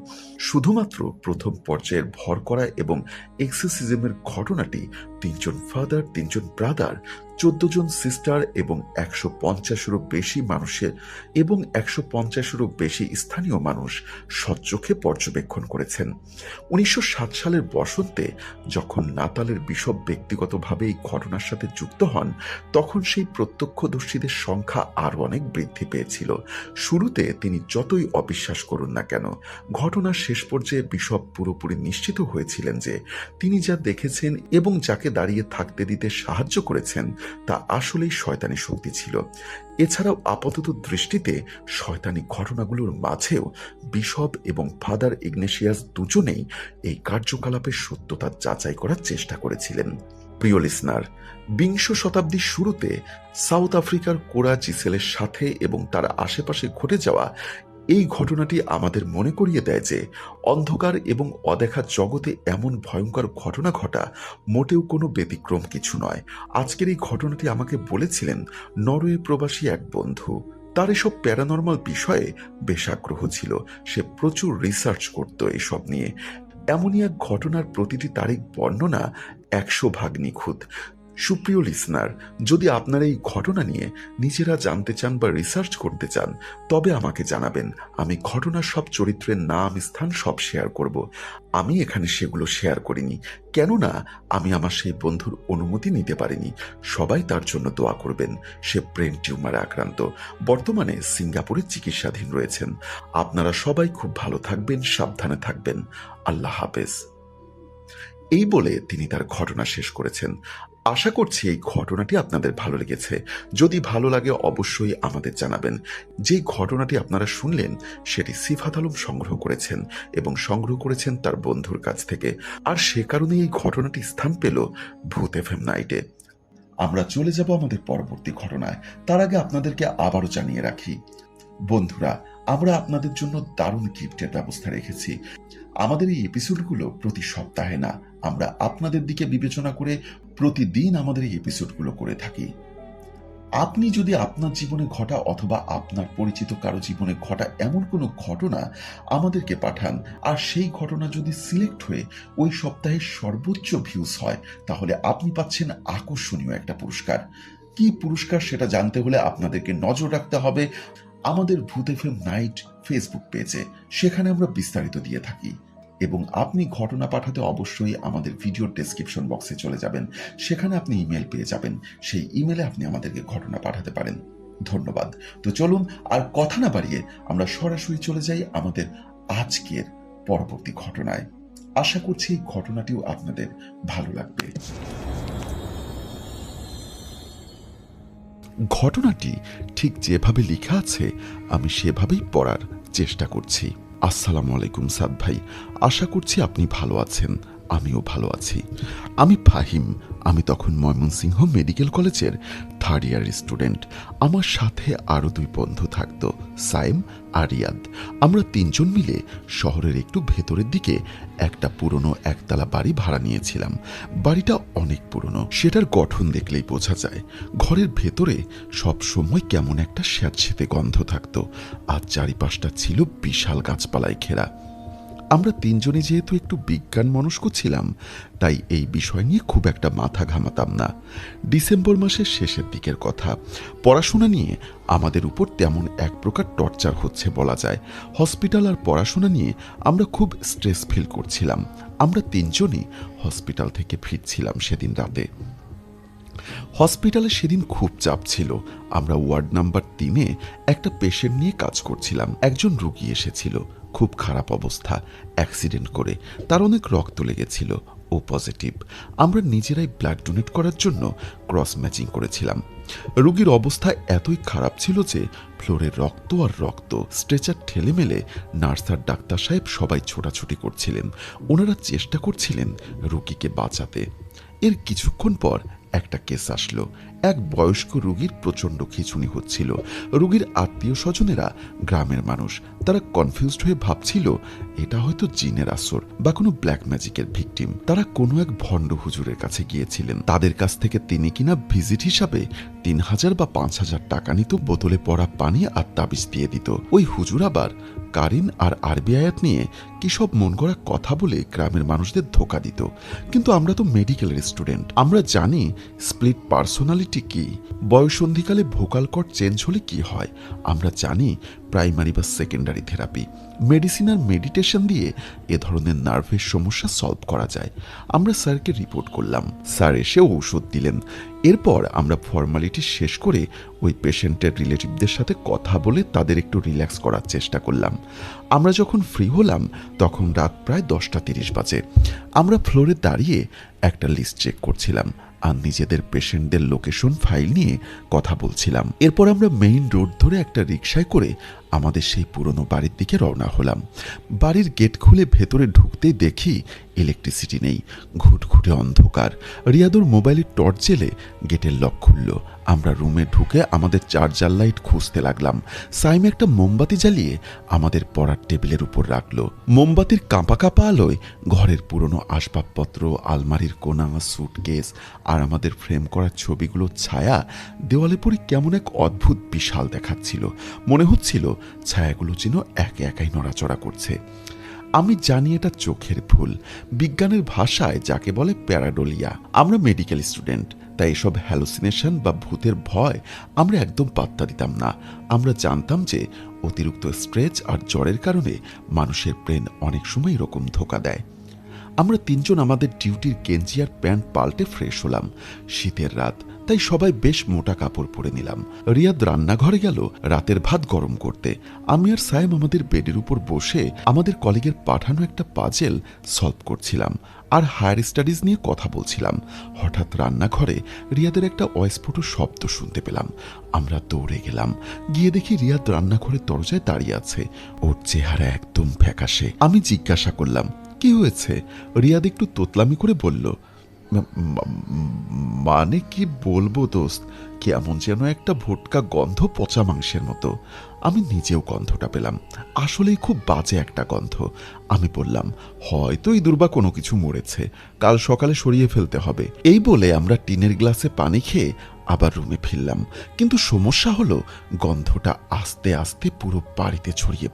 শুধুমাত্র প্রথম পর্যায়ের ভর করা এবং এক্সোসিজমের ঘটনাটি 3 জন ফাদার, 3 জন ব্রাদার, 14 জন সিস্টার এবং 150-এরও বেশি মানুষের এবং 150-এরও বেশি স্থানীয় মানুষ সচক্ষে পর্যবেক্ষণ করেছেন। 1907 সালের বসন্তে যখন নাতালের বিশপ ব্যক্তিগতভাবে এই ঘটনার সাথে যুক্ত হন, তখন সেই প্রত্যক্ষদর্শীদের সংখ্যা আরও অনেক বৃদ্ধি পেয়েছিল। শুরুতে তিনি যতই অবিশ্বাস করুন না কেন, ঘটনার শেষ পর্যায়ে বিশপ পুরোপুরি নিশ্চিত হয়েছিলেন যে তিনি যা দেখেছেন এবং যাকে দাঁড়িয়ে থাকতে দিতে সাহায্য করেছেন তা আসলেই শয়তানি শক্তি ছিল। এছাড়াও আপাতত দৃষ্টিতে শয়তানি ঘটনাগুলোর মাঝেও বিশপ এবং ফাদার ইগনেসিয়াস দুজনেই এই কার্যকলাপের সত্যতা যাচাই করার চেষ্টা করেছিলেন। প্রিয় লিসনার, 20 শতাব্দীর শুরুতে সাউথ আফ্রিকার কোরা জিসেলের সাথে এবং তার আশেপাশে ঘটে যাওয়া এই ঘটনাটি আমাদের মনে করিয়ে দেয় যে অন্ধকার এবং অদেখা জগতে এমন ভয়ঙ্কর ঘটনা ঘটা মোটেও কোনো ব্যতিক্রম কিছু নয়। আজকের এই ঘটনাটি আমাকে বলেছিলেন নরওয়ে প্রবাসী এক বন্ধু। তার এসব প্যারানর্মাল বিষয়ে বেশ আগ্রহ ছিল। সে প্রচুর রিসার্চ করত এসব নিয়ে। এমনই এক ঘটনার প্রতিটি তারিখ বর্ণনা 100 ভাগ নিখুঁত। সুপ্রিয় লিসনার, যদি আপনারা এই ঘটনা নিয়ে নিজেরা জানতে চান বা রিসার্চ করতে চান, তবে আমাকে জানাবেন। আমি ঘটনার সব চরিত্রের নাম, স্থান সব শেয়ার করব। আমি এখানে সেগুলো শেয়ার করিনি, কেননা আমি আমার সেই বন্ধুর অনুমতি নিতে পারিনি। সবাই তার জন্য দোয়া করবেন। সে ব্রেন টিউমারে আক্রান্ত, বর্তমানে সিঙ্গাপুরে চিকিৎসাধীন রয়েছেন। আপনারা সবাই খুব ভালো থাকবেন, সাবধানে থাকবেন। আল্লাহ হাফেজ। এই বলে তিনি তার ঘটনা শেষ করেছেন। আশা করছি এই ঘটনাটি আপনাদের ভালো লেগেছে। যদি ভালো লাগে অবশ্যই আমাদের জানাবেন। যে ঘটনাটি আপনারা শুনলেন সেটি সিফাত আলম সংগ্রহ করেছেন এবং সংগ্রহ করেছেন তার বন্ধুর কাছ থেকে। আর সে কারণে এই ঘটনাটি স্থান পেল ভূত এফএম নাইটে। আমরা চলে যাব আমাদের পরবর্তী ঘটনায়। তার আগে আপনাদেরকে আবারও জানিয়ে রাখি, বন্ধুরা, আমরা আপনাদের জন্য দারুণ গিফটের ব্যবস্থা রেখেছি। আমাদের এই এপিসোডগুলো প্রতি সপ্তাহে না, আমরা আপনাদের দিকে বিবেচনা করে প্রতিদিন আমাদের এই এপিসোডগুলো করে থাকি। আপনি যদি আপনার জীবনে ঘটা অথবা আপনার পরিচিত কারো জীবনে ঘটা এমন কোনো ঘটনা আমাদেরকে পাঠান, আর সেই ঘটনা যদি সিলেক্ট হয়ে ওই সপ্তাহের সর্বোচ্চ ভিউজ হয়, তাহলে আপনি পাচ্ছেন আকর্ষণীয় একটা পুরস্কার। কি পুরস্কার সেটা জানতে হলে আপনাদেরকে নজর রাখতে হবে আমাদের ভূত এফএম নাইট ফেসবুক পেজে। সেখানে আমরা বিস্তারিত দিয়ে থাকি। এবং আপনি ঘটনা পাঠাতে অবশ্যই আমাদের ভিডিও ডেসক্রিপশন বক্সে চলে যাবেন। সেখানে আপনি ইমেল পেয়ে যাবেন। সেই ইমেলে আপনি আমাদেরকে ঘটনা পাঠাতে পারেন। ধন্যবাদ। তো চলুন আর কথা না বাড়িয়ে আমরা সরাসরি চলে যাই আমাদের আজকের পরবর্তী ঘটনায়। আশা করছি এই ঘটনাটিও আপনাদের ভালো লাগবে। ঘটনাটি ঠিক যেভাবে লেখা আছে আমি সেভাবেই পড়ার চেষ্টা করছি। আসসালামু আলাইকুম সাদ ভাই, আশা করছি আপনি ভালো আছেন। আমিও ভালো আছি। আমি ফাহিম। আমি তখন ময়মনসিংহ মেডিকেল কলেজের 3rd ইয়ার স্টুডেন্ট। আমার সাথে আরও 2 বন্ধু থাকতো, সাইম আর রিয়াদ। আমরা 3 জন মিলে শহরের একটু ভেতরের দিকে একটা পুরনো একতলা বাড়ি ভাড়া নিয়েছিলাম। বাড়িটা অনেক পুরনো, সেটার গঠন দেখলেই বোঝা যায়। ঘরের ভেতরে সব সময় কেমন একটা স্যাঁতসেঁতে গন্ধ থাকতো, আর চারিপাশটা ছিল বিশাল গাছপালায় ঘেরা। আমরা 3 জনে যেহেতু একটু বিজ্ঞান মনস্ক ছিলাম, তাই এই বিষয় নিয়ে খুব একটা মাথা ঘামাতাম না। ডিসেম্বর মাসের শেষের দিকের কথা। পড়াশোনা নিয়ে আমাদের উপর তেমন এক প্রকার টর্চার হচ্ছে বলা যায়। হসপিটাল আর পড়াশোনা নিয়ে আমরা খুব স্ট্রেস ফিল করছিলাম। আমরা 3 জনই হসপিটাল থেকে ফিরছিলাম সেদিন রাতে। হসপিটালে সেদিন খুব চাপ ছিল। আমরা ওয়ার্ড নাম্বার 3-এ একটা পেশেন্ট নিয়ে কাজ করছিলাম। একজন রোগী এসেছিল, খুব খারাপ অবস্থা, অ্যাক্সিডেন্ট করে। তার অনেক রক্ত লেগেছিল, ও পজিটিভ। আমরা নিজেরাই ব্লাড ডোনেট করার জন্য ক্রস ম্যাচিং করেছিলাম। রোগীর অবস্থা এতই খারাপ ছিল যে ফ্লোরে রক্ত আর রক্ত। স্ট্রেচার ঠেলে মেলে নার্স আর ডাক্তার সাহেব সবাই ছোটাছুটি করছিলেন। ওনারা চেষ্টা করছিলেন রোগীকে বাঁচাতে। এর কিছুক্ষণ পর একটা কেস আসলো। এক বয়স্ক রোগীর প্রচণ্ড খিঁচুনি হচ্ছিল। রোগীর আত্মীয় স্বজনেরা গ্রামের মানুষ, তারা কনফিউজড হয়ে ভাবছিল এটা হয়তো জিনের আসর বা কোনো ব্ল্যাক ম্যাজিকের ভিকটিম। তারা কোনো এক ভণ্ড হুজুরের কাছে গিয়েছিলেন। তাদের কাছ থেকে তিনি কিনা ভিজিট হিসাবে ৩,০০০ বা ৫,০০০ টাকা নিত, বোতলে পড়া পানি আর তাবিজ দিয়ে দিত। ওই হুজুর আবার কারিন আর আরবি আয়াত নিয়ে কি সব মন গড়া কথা বলে গ্রামের মানুষদের ধোকা দিত। কিন্তু আমরা তো মেডিকেলের স্টুডেন্ট, আমরা জানি স্প্লিট পার্সোনালিটি কি, বয়সন্ধিকালে ভোকাল কর্ড চেঞ্জ হলে কি হয়। আমরা জানি প্রাইমারি বা সেকেন্ডারি থেরাপি, মেডিসিন আর মেডিটেশন দিয়ে এ ধরনের নার্ভের সমস্যা সলভ করা যায়। আমরা স্যারকে রিপোর্ট করলাম, স্যার এসে ঔষধ দিলেন। এরপর আমরা ফর্মালিটি শেষ করে ওই পেশেন্টের রিলেটিভদের সাথে কথা বলে তাদের একটু রিল্যাক্স করার চেষ্টা করলাম। আমরা যখন ফ্রি হলাম তখন রাত প্রায় 10:30 বাজে। আমরা ফ্লোরে দাঁড়িয়ে একটা লিস্ট চেক করছিলাম আর নিজেদের পেশেন্টদের লোকেশন ফাইল নিয়ে কথা বলছিলাম। এরপর আমরা মেইন রোড ধরে একটা রিকশায় করে আমাদের সেই পুরনো বাড়ির দিকে রওনা হলাম। বাড়ির গেট খুলে ভেতরে ঢুকতেই দেখি ইলেকট্রিসিটি নেই, ঘুটঘুটে অন্ধকার। রিয়াদুর মোবাইলের টর্চ জেলে গেটের লক খুলল। আমরা রুমে ঢুকে আমাদের চার্জার লাইট খুঁজতে লাগলাম। সাইম একটা মোমবাতি জ্বালিয়ে আমাদের পড়ার টেবিলের উপর রাখলো। মোমবাতির কাঁপা কাঁপা আলোয় ঘরের পুরনো আসবাবপত্র, আলমারির কোনা, সুটকেস আর আমাদের ফ্রেম করা ছবিগুলোর ছায়া দেওয়ালে পড়ে কেমন এক অদ্ভুত বিশাল দেখাচ্ছিল। মনে হচ্ছিল ছায়াগুলো যেন একে একাই নড়াচড়া করছে। আমি জানি এটা চোখের ভুল, বিজ্ঞানের ভাষায় যাকে বলে প্যারাডোলিয়া। আমরা মেডিকেল স্টুডেন্ট, তাই এসব হ্যালুসিনেশন বা ভূতের ভয় আমরা একদম পাত্তা দিতাম না। আমরা জানতাম যে অতিরিক্ত স্ট্রেস আর জ্বরের কারণে মানুষের ব্রেন অনেক সময় এরকম ধোঁকা দেয়। আমরা তিনজন আমাদের ডিউটির গেঞ্জি আর প্যান্ট পাল্টে ফ্রেশ হলাম। শীতের রাত, তাই সবাই বেশ মোটা কাপড় পরে নিলাম। রিয়াদ রান্নাঘরে গেল রাতের ভাত গরম করতে। আমি আর সাইম আমাদের বেডের উপর বসে আমাদের কলিগের পাঠানো একটা পাজেল সলভ করছিলাম আর হায়ার স্টাডিজ নিয়ে কথা বলছিলাম। হঠাৎ রান্নাঘরে রিয়াদের একটা অস্ফুট শব্দ শুনতে পেলাম। আমরা দৌড়ে গেলাম, গিয়ে দেখি রিয়াদ রান্নাঘরের দরজায় দাঁড়িয়ে আছে। ওর চেহারা একদম ফ্যাকাশে। আমি জিজ্ঞাসা করলাম, কি হয়েছে? রিয়াদ একটু তোতলামি করে বলল, মানে কি বলবো দোস্ত, কেমন যেন একটা ভোটকা গন্ধ, পচা মাংসের মতো। আমি নিজেও গন্ধটা পেলাম, আসলেই খুব বাজে একটা গন্ধ। আমি বললাম, হয়তো ইঁদুর বা কোনো কিছু মরেছে, কাল সকালে সরিয়ে ফেলতে হবে। এই বলে আমরা টিনের গ্লাসে পানি খেয়ে আবার রুমে ফিরলাম। কিন্তু সমস্যা হলো গন্ধটা আস্তে আস্তে পুরো বাড়িতে ছড়িয়ে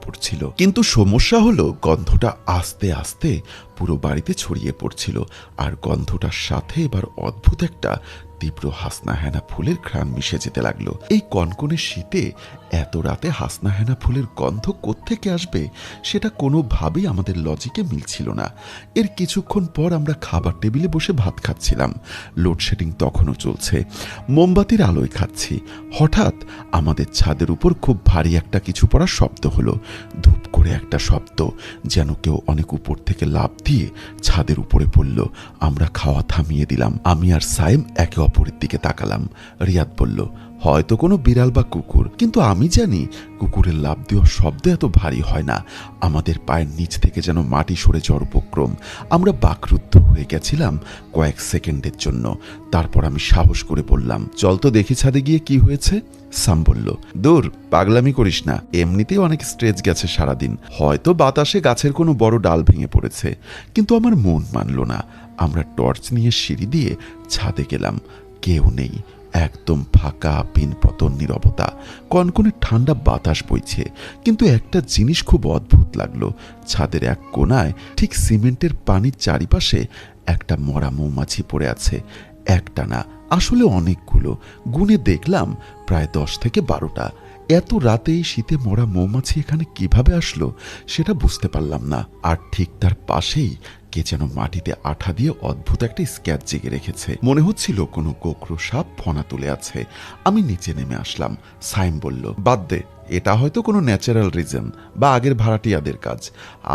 পড়ছিল। আর গন্ধটার সাথে এবার অদ্ভুত একটা তীব্র হাসনাহেনা ফুলের ঘ্রাণ মিশে যেতে লাগলো। এই কনকনে শীতে এত রাতে হাসনাহেনা ফুলের গন্ধ কোত্থেকে আসবে সেটা কোনোভাবেই আমাদের লজিকে মিলছিল না। এর কিছুক্ষণ পর আমরা খাবার টেবিলে বসে ভাত খাচ্ছিলাম। লোডশেডিং তখনও চলছে, মোমবাতির আলোয় খাচ্ছি। হঠাৎ আমাদের ছাদের উপর খুব ভারী একটা কিছু পড়ার শব্দ হলো। ধূপ করে একটা শব্দ, যেন কেউ অনেক উপর থেকে লাফ দিয়ে ছাদের উপরে পড়ল। আমরা খাওয়া থামিয়ে দিলাম। আমি আর সাইম একে অপরের দিকে তাকালাম। রিয়াদ বলল, হয়তো কোনো বিড়াল বা কুকুর, কিন্তু আমি জানি কুকুরের লাফ দেওয়ার শব্দ এত ভারী হয় না। আমাদের পায়ের নিচ থেকে যেন মাটি সরে যাওয়ার উপক্রম। আমরা বাকরুদ্ধ হয়ে গেছিলাম কয়েক সেকেন্ডের জন্য। তারপর আমি সাহস করে বললাম, চল তো দেখি ছাদে গিয়ে কি হয়েছে। সাম বলল, দূর, পাগলামি করিস না, এমনিতেই অনেক স্ট্রেস গেছে সারাদিন, হয়তো বাতাসে গাছের কোনো বড় ডাল ভেঙে পড়েছে। কিন্তু আমার মন মানল না। আমরা টর্চ নিয়ে সিঁড়ি দিয়ে ছাদে গেলাম। কেউ নেই, একদম ফাঁকা, পিনপতন নীরবতা। কনকনে ঠান্ডা বাতাস বইছে। কিন্তু একটা জিনিস খুব অদ্ভুত লাগলো। ছাদের এক কোনায় ঠিক সিমেন্টের পানির চারিপাশে একটা মরা মৌমাছি পড়ে আছে। একটা না, আসলে অনেকগুলো। গুনে দেখলাম প্রায় 10 থেকে 12টা। এত রাতে এই শীতে মরা মৌমাছি এখানে কিভাবে আসলো সেটা বুঝতে পারলাম না। আর ঠিক তার পাশেই কে যেন মাটিতে আঠা দিয়ে অদ্ভুত একটা স্ক্যাচ জেগে রেখেছে। মনে হচ্ছিল কোনো গোখরো সাপ ফনা তুলে আছে। আমি নিচে নেমে আসলাম। সাইম বলল, বাদ দে, এটা হয়তো কোনো ন্যাচারাল রিজন বা আগের ভাড়াটিয়াদের কাজ।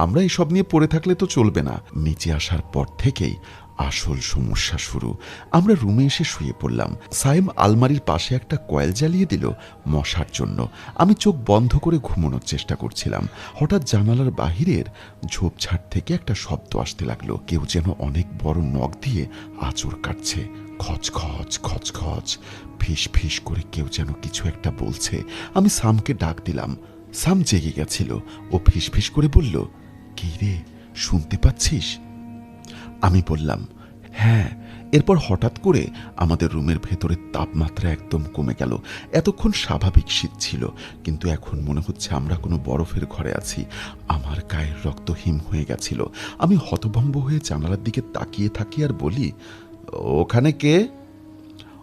আমরা এসব নিয়ে পড়ে থাকলে তো চলবে না। নিচে আসার পর থেকেই আসল সমস্যা শুরু। আমরা রুমে এসে শুয়ে পড়লাম। সাইম আলমারির পাশে একটা কয়েল জ্বালিয়ে দিল মশার জন্য। আমি চোখ বন্ধ করে ঘুমানোর চেষ্টা করছিলাম। হঠাৎ জানালার বাহিরের ঝোপঝাড় থেকে একটা শব্দ আসতে লাগলো। কেউ যেন অনেক বড় নখ দিয়ে আঁচড় কাটছে। খচ খচ খচ খচ, ফিস ফিস করে কেউ যেন কিছু একটা বলছে। আমি সামকে ডাক দিলাম। সাম জেগে গেছিল। ও ফিস ফিস করে বলল, কি রে, শুনতে পাচ্ছিস? আমি বললাম, হ্যাঁ। এরপর হঠাৎ করে আমাদের রুমের ভেতরের তাপমাত্রা একদম কমে গেল। এতক্ষণ স্বাভাবিক শীত ছিল, কিন্তু এখন মনে হচ্ছে আমরা কোনো বরফের ঘরে আছি। আমার গায়ের রক্ত হিম হয়ে গেছিল। আমি হতভম্ব হয়ে জানালার দিকে তাকিয়ে থাকি আর বলি, ওখানে কে?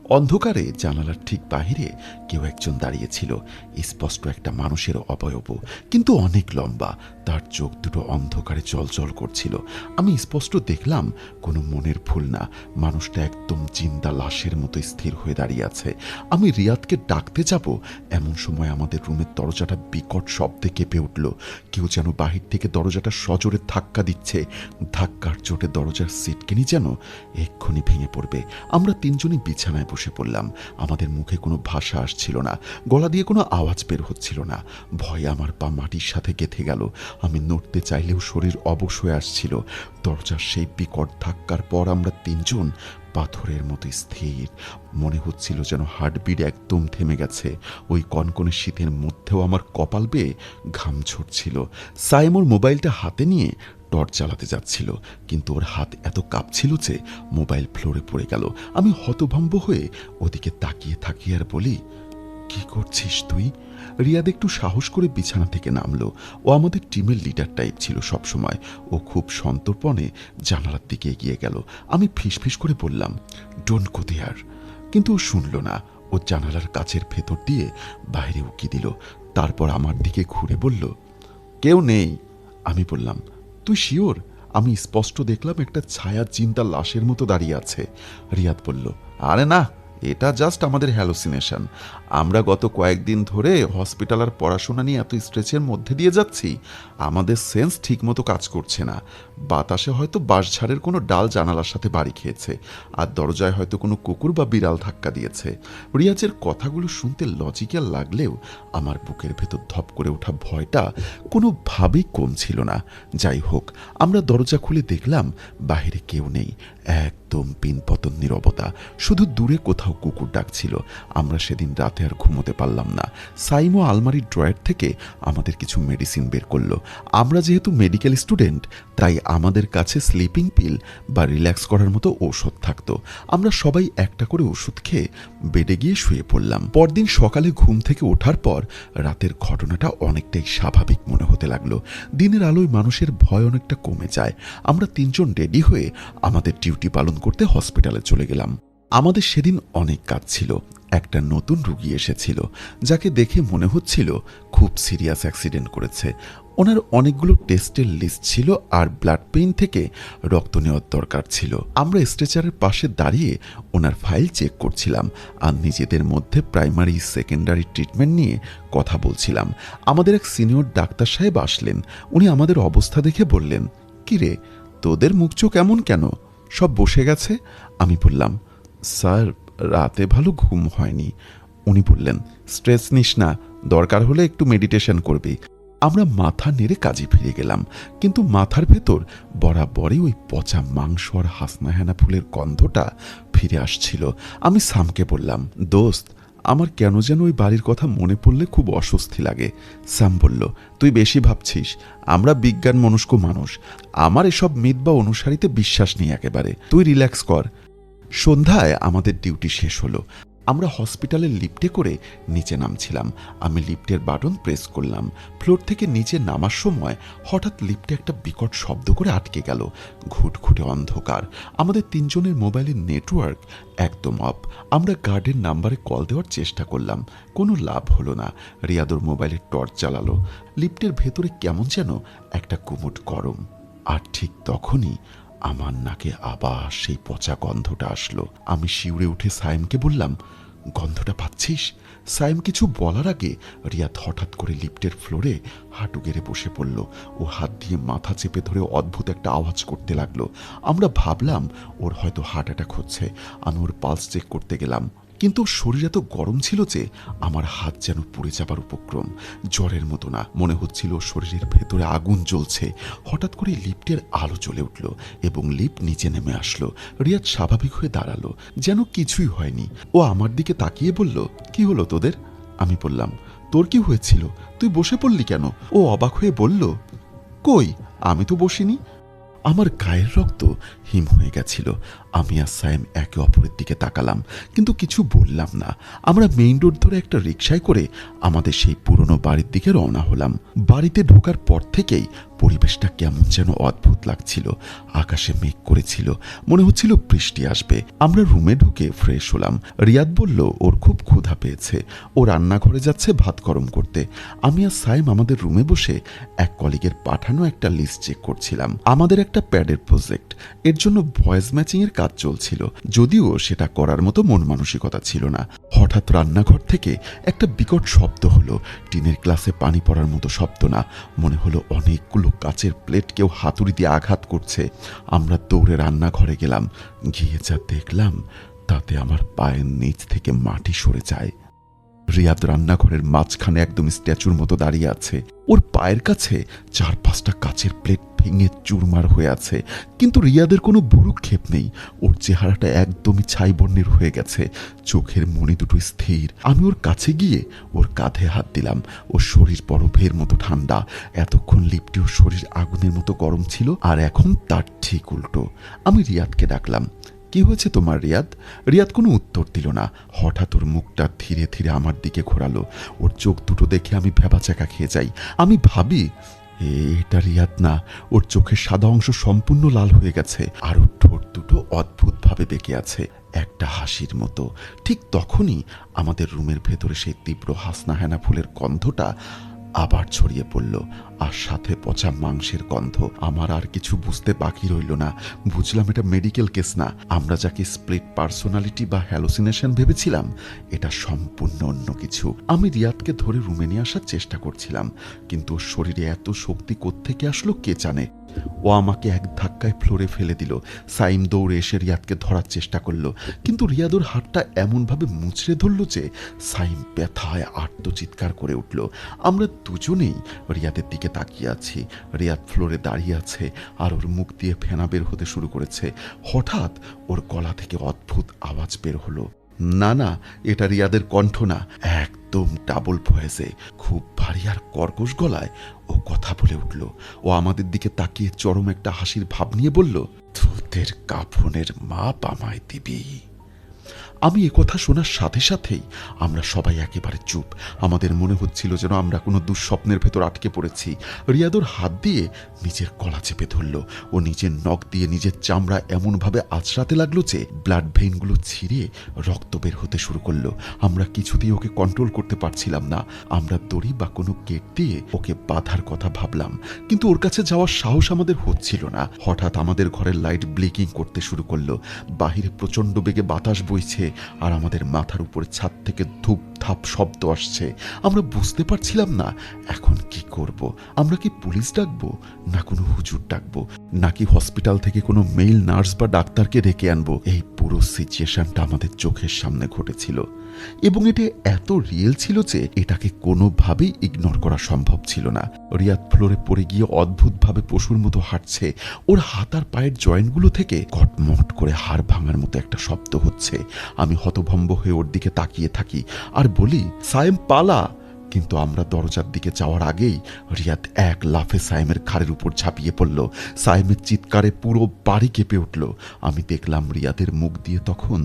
অন্ধকারে জানালার ঠিক বাহিরে কেউ একজন দাঁড়িয়েছিল। স্পষ্ট একটা মানুষের অবয়ব, কিন্তু অনেক লম্বা। তার চোখ দুটো অন্ধকারে চলচল করছিল। আমি স্পষ্ট দেখলাম কোনো মনের ভুল না, মানুষটা একদম জিন্দা লাশের মতো স্থির হয়ে দাঁড়িয়ে আছে। আমি রিয়াদকে ডাকতে যাব, এমন সময় আমাদের রুমের দরজাটা বিকট শব্দে কেঁপে উঠল। কেউ যেন বাহির থেকে দরজাটা সজোরে ধাক্কা দিচ্ছে। ধাক্কার চোটে দরজার সিটকেনি যেন এক্ষুনি ভেঙে পড়বে। আমরা তিনজনই বিছানায় বসে পড়লাম। আমাদের মুখে কোনো ভাষা আসছিল না, গলা দিয়ে কোনো আওয়াজ বের হচ্ছিল না। ভয়ে আমার পা মাটির সাথে গেঁথে গেল। আমি নড়তে চাইলেও শরীর অবশ হয়ে আসছিল। দরজার সেই বিকট ধাক্কার পর আমরা তিনজন পাথরের মতো স্থির। মনে হচ্ছিল যেন হার্টবিট একদম থেমে গেছে। ওই কনকনে শীতের মধ্যেও আমার কপাল বেয়ে ঘাম ঝরছিল। সাইমোর মোবাইলটা হাতে নিয়ে টর্চ জ্বালাতে যাচ্ছিল, কিন্তু ওর হাত এত কাঁপছিল যে মোবাইল ফ্লোরে পড়ে গেল। আমি হতভম্ব হয়ে ওদিকে তাকিয়ে থাকি আর বলি, কি করছিস তুই? রিয়াদ একটু সাহস করে বিছানা থেকে নামলো। ও আমাদের টিমের লিডার টাইপ ছিল সবসময়। ও খুব সন্তর্পণে জানালার দিকে এগিয়ে গেল। আমি ফিসফিস করে বললাম, ডোন্ট গো দেয়ার। কিন্তু ও শুনল না। ও জানালার কাচের ভেতর দিয়ে বাইরে উকি দিল। তারপর আমার দিকে ঘুরে বলল, কেউ নেই। আমি বললাম, তুই শিওর? আমি স্পষ্ট দেখলাম একটা ছায়া চিন্তা লাশের মতো দাঁড়িয়ে আছে। রিয়াদ বলল, আরে না, এটা জাস্ট আমাদের হ্যালোসিনেশন। আমরা গত কয়েকদিন ধরে হসপিটাল আর পড়াশোনা নিয়ে এত স্ট্রেচের মধ্যে দিয়ে যাচ্ছি, আমাদের সেন্স ঠিকমতো কাজ করছে না। বাতাসে হয়তো বাঁশঝাড়ের কোনো ডাল জানালার সাথে বাড়ি খেয়েছে, আর দরজায় হয়তো কোনো কুকুর বা বিড়াল ধাক্কা দিয়েছে। রিয়াজের কথাগুলো শুনতে লজিক্যাল লাগলেও আমার বুকের ভেতর ধপ করে ওঠা ভয়টা কোনোভাবেই কমছিল না। যাই হোক, আমরা দরজা খুলে দেখলাম বাহিরে কেউ নেই। একদম পিনপতন নীরবতা, শুধু দূরে কোথাও কুকুর ডাকছিল। আমরা সেদিন রাতে আর ঘুমোতে পারলাম না। সাইমো আলমারির ড্রয়ার থেকে আমাদের কিছু মেডিসিন বের করলো। আমরা যেহেতু মেডিকেল স্টুডেন্ট, তাই আমাদের কাছে স্লিপিং পিল বা রিল্যাক্স করার মতো ঔষধ থাকতো। আমরা সবাই একটা করে ওষুধ খেয়ে বেডে গিয়ে শুয়ে পড়লাম। পরদিন সকালে ঘুম থেকে ওঠার পর রাতের ঘটনাটা অনেকটাই স্বাভাবিক মনে হতে লাগলো। দিনের আলোয় মানুষের ভয় অনেকটা কমে যায়। আমরা তিনজন রেডি হয়ে আমাদের ডিউটি পালন করতে হসপিটালে চলে গেলাম। আমাদের সেদিন অনেক কাজ ছিল। একটা নতুন রুগী এসেছিল, যাকে দেখে মনে হচ্ছিল খুব সিরিয়াস অ্যাক্সিডেন্ট করেছে। ওনার অনেকগুলো টেস্টের লিস্ট ছিল আর ব্লাড পেইন থেকে রক্ত নেওয়ার দরকার ছিল। আমরা স্ট্রেচারের পাশে দাঁড়িয়ে ওনার ফাইল চেক করছিলাম আর নিজেদের মধ্যে প্রাইমারি সেকেন্ডারি ট্রিটমেন্ট নিয়ে কথা বলছিলাম। আমাদের এক সিনিয়র ডাক্তার সাহেব আসলেন। উনি আমাদের অবস্থা দেখে বললেন, কি রে, তোদের মুখ চোখ এমন কেন? সব বসে গেছে? আমি বললাম, স্যার, রাতে ভালো ঘুম হয়নি। উনি বললেন, স্ট্রেস নিস না, দরকার হলে একটু মেডিটেশন করবি। আমরা মাথা নেড়ে কাজে ফিরে গেলাম, কিন্তু মাথার ভেতর বরাবরই ওই পচা মাংস আর হাসনাহেনা ফুলের গন্ধটা ফিরে আসছিল। আমি সামকে বললাম, দোস্ত, আমার কেন যেন ওই বাড়ির কথা মনে পড়লে খুব অস্বস্তি লাগে। সাম বলল, তুই বেশি ভাবছিস, আমরা বিজ্ঞান মনস্ক মানুষ, আমার এসব মিথ বা অনুসারীতে বিশ্বাস নেই একেবারে। তুই রিল্যাক্স কর। সন্ধ্যায় আমাদের ডিউটি শেষ হলো। আমরা হসপিটালের লিফটে করে নিচে নামছিলাম। আমি লিফটের বাটন প্রেস করলাম। ফ্লোর থেকে নিচে নামার সময় হঠাৎ লিফটে একটা বিকট শব্দ করে আটকে গেল। ঘুটঘুটে অন্ধকার। আমাদের তিনজনের মোবাইলের নেটওয়ার্ক একদম অফ। আমরা গার্ডের নাম্বারে কল দেওয়ার চেষ্টা করলাম, কোনো লাভ হলো না। রিয়াদর মোবাইলের টর্চ জ্বালালো। লিফটের ভেতরে কেমন যেন একটা গুমুট গরম। আর ঠিক তখনই আমার নাকে আবার সেই পচা গন্ধটা আসলো। আমি শিউরে উঠে সাইমকে বললাম, গন্ধটা পাচ্ছিস? সাইম কিছু বলার আগে রিয়াদ হঠাৎ করে লিফটের ফ্লোরে হাঁটু গেড়ে বসে পড়ল। ও হাত দিয়ে মাথা চেপে ধরে অদ্ভুত একটা আওয়াজ করতে লাগলো। আমরা ভাবলাম ওর হয়তো হার্ট অ্যাটাক হচ্ছে। আমি ওর পালস চেক করতে গেলাম, কিন্তু শরীর এত গরম ছিল যে আমার হাত যেন পুড়ে যাবার উপক্রম। জ্বরের মতো না, মনে হচ্ছিল শরীরের ভেতরে আগুন জ্বলছে। হঠাৎ করে লিফটের আলো জ্বলে উঠল এবং লিফট নিচে নেমে আসলো। রিয়াদ স্বাভাবিক হয়ে দাঁড়ালো, যেন কিছুই হয়নি। ও আমার দিকে তাকিয়ে বলল, কি হলো তোদের? আমি বললাম, তোর কি হয়েছিল? তুই বসে পড়লি কেন? ও অবাক হয়ে বলল, কই, আমি তো বসিনি। আমার গায়ের রক্ত হিম হয়ে গেছিল। আমি আর সাইম একে অপরের দিকে তাকালাম, কিন্তু কিছু বললাম না। আমরা মেইন রোড ধরে একটা রিকশায় করে আমাদের সেই পুরনো বাড়ির দিকে রওনা হলাম। বাড়িতে ঢোকার পর থেকেই পরিবেশটা কেমন যেন অদ্ভুত লাগছিল। আকাশে মেঘ করেছিল, মনে হচ্ছিল বৃষ্টি আসবে। আমরা রুমে ঢুকে ফ্রেশ হলাম। রিয়াদ বলল ওর খুব ক্ষুধা পেয়েছে, ও রান্নাঘরে যাচ্ছে ভাত গরম করতে। আমি আর সাইম আমাদের রুমে বসে এক কলিগের পাঠানো একটা লিস্ট চেক করছিলাম। আমাদের একটা প্যাডের প্রজেক্ট, এর জন্য ভয়েস ম্যাচিং এর কাজ চলছিল, যদিও সেটা করার মতো মন মানসিকতা ছিল না। হঠাৎ রান্নাঘর থেকে একটা বিকট শব্দ হলো। টিনের গ্লাসে পানি পড়ার মতো শব্দ না, মনে হলো অনেকগুলো কাচের প্লেট কেউ হাতুড়ি দিয়ে আঘাত করছে। আমরা দৌড়ে রান্নাঘরে গেলাম। গিয়ে যা দেখলাম তাতে আমার পায়ের নিচ থেকে মাটি সরে যায়। রিয়াদ রান্নাঘরের মাঝখানে একদম স্ট্যাচুর মতো দাঁড়িয়ে আছে। ওর পায়ের কাছে 4-5টা কাচের প্লেট ভেঙে চুরমার হয়ে আছে, কিন্তু রিয়াদের কোনো ভ্রুক্ষেপ নেই। ওর চেহারাটা একদমই ছাই বর্ণের হয়ে গেছে, চোখের মণি দুটো স্থির। আমি ওর কাছে গিয়ে ওর কাঁধে হাত দিলাম। ওর শরীর বরফের মতো ঠান্ডা। এতক্ষণ লিপটি ওর শরীর আগুনের মতো গরম ছিল, আর এখন তার ঠিক উল্টো। আমি রিয়াদকে ডাকলাম, কি হয়েছে তোমার রিয়াদ? রিয়াদ কোনো উত্তর দিল না। হঠাৎ ওর মুখটা ধীরে ধীরে আমার দিকে ঘোরালো। ওর চোখ দুটো দেখে আমি ভ্যাবাচ্যাকা খেয়ে যাই। আমি ভাবি, এটা রিয়াদ না। ওর চোখের সাদা অংশ সম্পূর্ণ লাল হয়ে গেছে, আর ওর ঠোঁট দুটো অদ্ভুতভাবে বেঁকে আছে, একটা হাসির মতো। ঠিক তখনই আমাদের রুমের ভেতরে সেই তীব্র হাসনাহেনা ফুলের গন্ধটা আবার ছড়িয়ে পড়ল, আর সাথে পচা মাংসের গন্ধ। আমার আর কিছু বুঝতে বাকি রইল না। বুঝলাম এটা মেডিকেল কেস না। আমরা যাকে স্প্লিট পার্সোনালিটি বা হ্যালোসিনেশন ভেবেছিলাম, এটা সম্পূর্ণ অন্য কিছু। আমি রিয়াদকে ধরে রুমে নিয়ে আসার চেষ্টা করছিলাম, কিন্তু ওর শরীরে এত শক্তি কোত্থেকে আসলো কে জানে। ও আমাকে এক ধাক্কায় ফ্লোরে ফেলে দিল। সাইম দৌড়ে এসে রিয়াদকে ধরার চেষ্টা করলো, কিন্তু রিয়াদ ওর হাতটা এমনভাবে মুচড়ে ধরলো যে সাইম ব্যথায় আর্তচিৎকার করে উঠল। আমরা দুজনেই রিয়াদের দিকে তাকিয়ে আছি। রিয়াদ ফ্লোরে দাঁড়িয়ে আছে, আর ওর মুখ দিয়ে ফেনা বের হতে শুরু করেছে। হঠাৎ ওর গলা থেকে অদ্ভুত আওয়াজ বের হলো। না না, এটা রিয়াদের কণ্ঠ না, একদম ডাবল ভয়েসে, খুব ভারী আর কর্কশ গলায় ও কথা বলে উঠল। ও আমাদের দিকে তাকিয়ে চরম একটা হাসির ভাব নিয়ে বলল, তোদের কাফনের মাপ আমায় দিবি। আমি একথা শোনার সাথে সাথেই আমরা সবাই একেবারে চুপ। আমাদের মনে হচ্ছিল যেন আমরা কোনো দুঃস্বপ্নের ভেতর আটকে পড়েছি। রিয়াদর হাত দিয়ে নিজের গলা চেপে ধরল। ও নিজের নখ দিয়ে নিজের চামড়া এমনভাবে আঁচড়াতে লাগলো যে ব্লাড ভেইনগুলো ছিঁড়ে রক্ত বের হতে শুরু করলো। আমরা কিছুতেই ওকে কন্ট্রোল করতে পারছিলাম না। আমরা দড়ি বা কোনো গেট দিয়ে ওকে বাঁধার কথা ভাবলাম, কিন্তু ওর কাছে যাওয়ার সাহস আমাদের হচ্ছিল না। হঠাৎ আমাদের ঘরের লাইট ব্লিকিং করতে শুরু করলো। বাহিরে প্রচণ্ড বেগে বাতাস বইছে, আর আমাদের মাথার উপরে ছাদ থেকে ধূপ ধাপ শব্দ আসছে। আমরা বুঝতে পারছিলাম না এখন কি করব। আমরা কি পুলিশ ডাকবো, না কোনো হুজুর ডাকবো, নাকি হসপিটাল থেকে কোনো মেল নার্স বা ডাক্তারকে ডেকে আনবো। এই পুরো সিচুয়েশনটা আমাদের চোখের সামনে ঘটেছিল, এবং এটা এত রিয়েল ছিল যে এটাকে কোনোভাবেই ইগনোর করা সম্ভব ছিল না। রিয়াদ ফ্লোরে পড়ে গিয়ে অদ্ভুতভাবে পশুর মতো হাঁটছে। ওর হাত আর পায়ের জয়েন্টগুলো থেকে কটমট করে হাড় ভাঙার মতো একটা শব্দ হচ্ছে। আমি হতভম্ব হয়ে ওর দিকে তাকিয়ে থাকি আর বলি, সাইম পালা। কিন্তু আমরা দরজার দিকে যাওয়ার আগেই রিয়াদ এক লাফে সাইমের ঘাড়ের উপর ঝাঁপিয়ে পড়ল। সাইমের চিৎকারে পুরো বাড়ি কেঁপে উঠল। আমি দেখলাম রিয়াদের মুখ দিয়ে তখন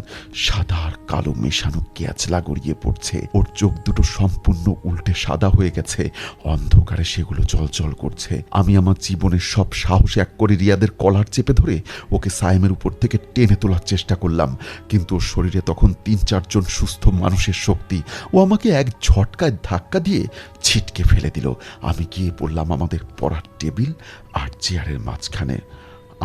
সাদা আর কালো মেশানো ক্যাচলা গড়িয়ে পড়ছে। ওর চোখ দুটো সম্পূর্ণ উল্টে সাদা হয়ে গেছে, অন্ধকারে সেগুলো জলজল করছে। আমি আমার জীবনের সব সাহস এক করে রিয়াদের কলার চেপে ধরে ওকে সাইমের উপর থেকে টেনে তোলার চেষ্টা করলাম, কিন্তু ওর শরীরে তখন 3-4 জন সুস্থ মানুষের শক্তি। ও আমাকে এক ঝটকায় ধাক্কা দিয়ে ছিটকে ফেলে দিল। আমি গিয়ে পড়লাম আমাদের পড়ার টেবিল আর চেয়ারের মাঝখানে।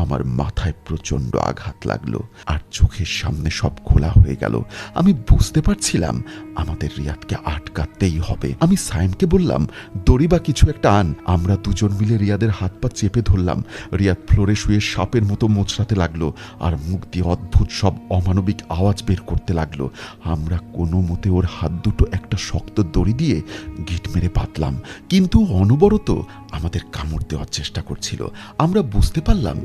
আমার মাথায় প্রচন্ড আঘাত লাগলো আর চোখের সামনে সব খোলা হয়ে গেল। আমি বুঝতে পারছিলাম আমাদের রিয়াদকে আটকাতেই হবে। আমি সাইমকে বললাম, দড়ি বা কিছু একটা আন। আমরা দুজন মিলে রিয়াদের হাত পা চেপে ধরলাম। রিয়াদ ফ্লোরে শুয়ে সাপের মতো মোচড়াতে লাগলো আর মুখ দিয়ে অদ্ভুত সব অমানবিক আওয়াজ বের করতে লাগলো। আমরা কোনো মতে ওর হাত দুটো একটা শক্ত দড়ি দিয়ে গিট মেরে বাঁধলাম, কিন্তু অনবরত আমাদের কামড় দেওয়ার চেষ্টা করছিল। আমরা বুঝতে পারলাম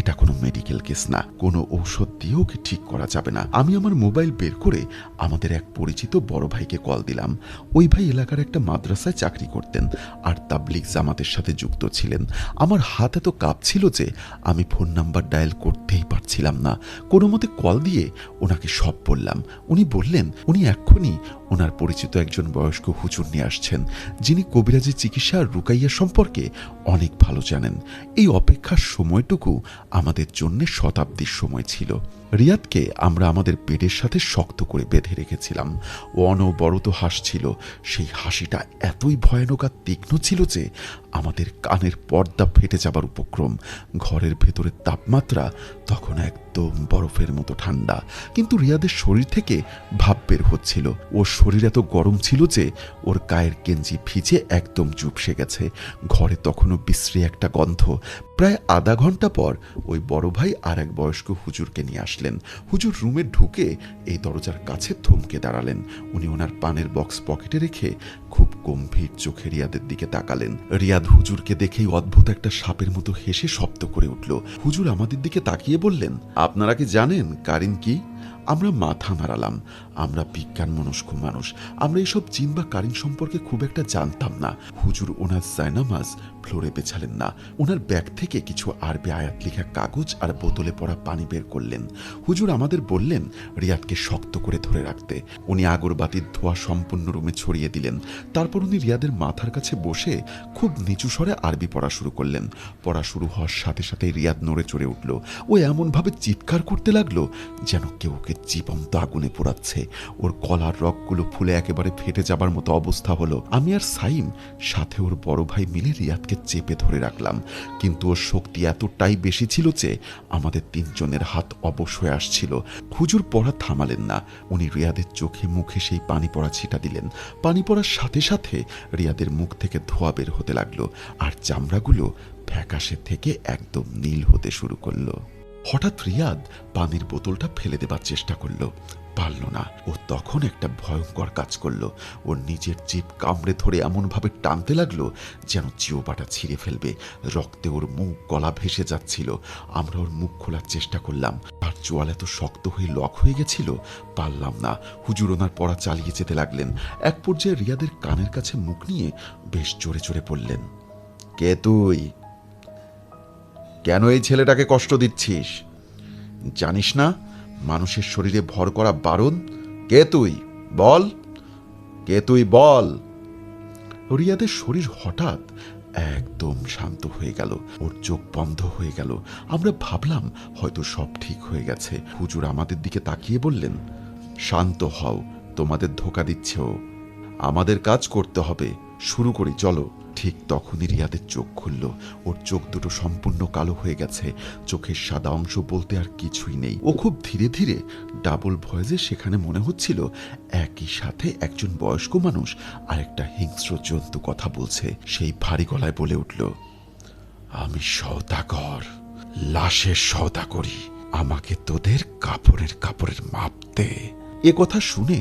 এটা কোনো মেডিকেল কেস না, কোনো ঔষধ দিয়ে ওকে ঠিক করা যাবে না। আমি আমার মোবাইল বের করে আমাদের এক পরিচিত বড় ভাইকে কল দিলাম। ওই ভাই এলাকার একটা মাদ্রাসায় চাকরি করতেন আর তাবলিগ জামাতের সাথে যুক্ত ছিলেন। আমার হাত এত কাঁপছিল যে আমি ফোন নাম্বার ডায়াল করতেই পারছিলাম না। কোনো মতে কল দিয়ে ওনাকে সব বললাম। উনি বললেন উনি এক্ষুনি ওনার পরিচিত একজন বয়স্ক হুজুর নিয়ে আসছেন, যিনি কবিরাজি চিকিৎসা আর রুকাইয়া সম্পর্কে অনেক ভালো জানেন। এই অপেক্ষার সময়টুকু আমাদের জন্য শতাব্দীর সময় ছিল। রিয়াদকে আমরা আমাদের বেডের সাথে শক্ত করে বেঁধে রেখেছিলাম। ও অনবরত হাসছিল। সেই হাসিটা এতই ভয়ানক আর তীক্ষ্ণ ছিল যে আমাদের কানের পর্দা ফেটে যাবার উপক্রম। ঘরের ভেতরের তাপমাত্রা তখন একদম বরফের মতো ঠান্ডা, কিন্তু রিয়াদের শরীর থেকে ভাপ বের হচ্ছিল। ওর শরীর এত গরম ছিল যে ওর গায়ের গেঞ্জি ভিজে একদম চুপসে গেছে। ঘরে তখনও বিশ্রী একটা গন্ধ। প্রায় আধা ঘন্টা পর ওই বড় ভাই আর এক বয়স্ক হুজুরকে নিয়ে আসলেন। হুজুর রুমে ঢুকে এই দরজার কাছে থমকে দাঁড়ালেন। উনি ওনার পানের বক্স পকেটে রেখে খুব গম্ভীর চোখে রিয়াদের দিকে তাকালেন। রিয়াদ হুজুরকে দেখেই অদ্ভুত একটা সাপের মতো হেসে শব্দ করে উঠল। হুজুর আমাদের দিকে তাকিয়ে বললেন, আপনারা কি জানেন কারিন কি? আমরা মাথা নাড়ালাম। আমরা বিজ্ঞান মনস্ক মানুষ, আমরা এসব জিন বা কারিন সম্পর্কে খুব একটা জানতাম না। হুজুর ওনার জায়নামাজ ফ্লোরে বেছালেন না। ওনার ব্যাগ থেকে কিছু আরবি আয়াত লেখা কাগজ আর বোতলে পড়া পানি বের করলেন। হুজুর আমাদের বললেন রিয়াদকে শক্ত করে ধরে রাখতে। উনি আগরবাতির ধোঁয়া সম্পূর্ণ রুমে ছড়িয়ে দিলেন। তারপর উনি রিয়াদের মাথার কাছে বসে খুব নিচু স্বরে আরবি পড়া শুরু করলেন। পড়া শুরু হওয়ার সাথে সাথে রিয়াদ নড়ে চড়ে উঠল। ও এমনভাবে চিৎকার করতে লাগলো যেন কেউ ওকে জীবন্ত আগুনে পোড়াচ্ছে। ওর গলার রগগুলো ফুলে একেবারে ফেটে যাবার মতো অবস্থা হলো। আমি আর সাইম সাথে ওর বড় ভাই মিলে রিয়াদকে চেপে ধরে রাখলাম, কিন্তু ওর শক্তি এতটাই বেশি ছিল যে আমাদের তিনজনের হাত অবশ হয়ে আসছিল। হুজুর পড়া থামালেন না। উনি রিয়াদের চোখে মুখে সেই পানি পড়া ছিটা দিলেন। পানি পড়ার সাথে সাথে রিয়াদের মুখ থেকে ধোঁয়া বের হতে লাগলো আর চামড়াগুলো ফ্যাকাশে থেকে একদম নীল হতে শুরু করলো। হঠাৎ রিয়াদ পানির বোতলটা ফেলে দেবার চেষ্টা করলো, পারল না। ও তখন একটা ভয়ঙ্কর কাজ করলো। ওর নিজের জিভ কামড়ে ধরে এমনভাবে টানতে লাগলো যেন জিওবাটা ছিঁড়ে ফেলবে। রক্তে ওর মুখ গলা ভেসে যাচ্ছিল। আমরা ওর মুখ খোলার চেষ্টা করলাম, আর চোয়াল এত শক্ত হয়ে লক হয়ে গেছিল, পারলাম না। হুজুর ওনার পড়া চালিয়ে যেতে লাগলেন। এক পর্যায়ে রিয়াদের কানের কাছে মুখ নিয়ে বেশ জোরে জোরে বললেন, কে তুই? কেন এই ছেলেটাকে কষ্ট দিচ্ছিস? জানিস না মানুষের শরীরে ভর করা বারণ? কে তুই বল, কে তুই বল। রিয়াদের শরীর হঠাৎ একদম শান্ত হয়ে গেল। ওর চোখ বন্ধ হয়ে গেল। আমরা ভাবলাম হয়তো সব ঠিক হয়ে গেছে। হুজুর আমাদের দিকে তাকিয়ে বললেন, শান্ত হও, তোমাদের ধোঁকা দিচ্ছে ও। আমাদের কাজ করতে হবে, শুরু করি চলো। ঠিক তখনই রিয়াদের চোখ খুলল। ওর চোখ দুটো সম্পূর্ণ কালো হয়ে গেছে। চোখের সাদা অংশ বলতে আর কিছুই নেই। ও খুব ধীরে ধীরে ডাবল ভয়েসে, সেখানে মনে হচ্ছিল একই সাথে একজন বয়স্ক মানুষ আর একটা হিংস্র জন্তু কথা বলছে। সেই ভারী গলায় বলে উঠল, আমি সওদাগর, লাশের সওদা করি, আমাকে তোদের কাপড়ের মাপ দে। এ কথা শুনে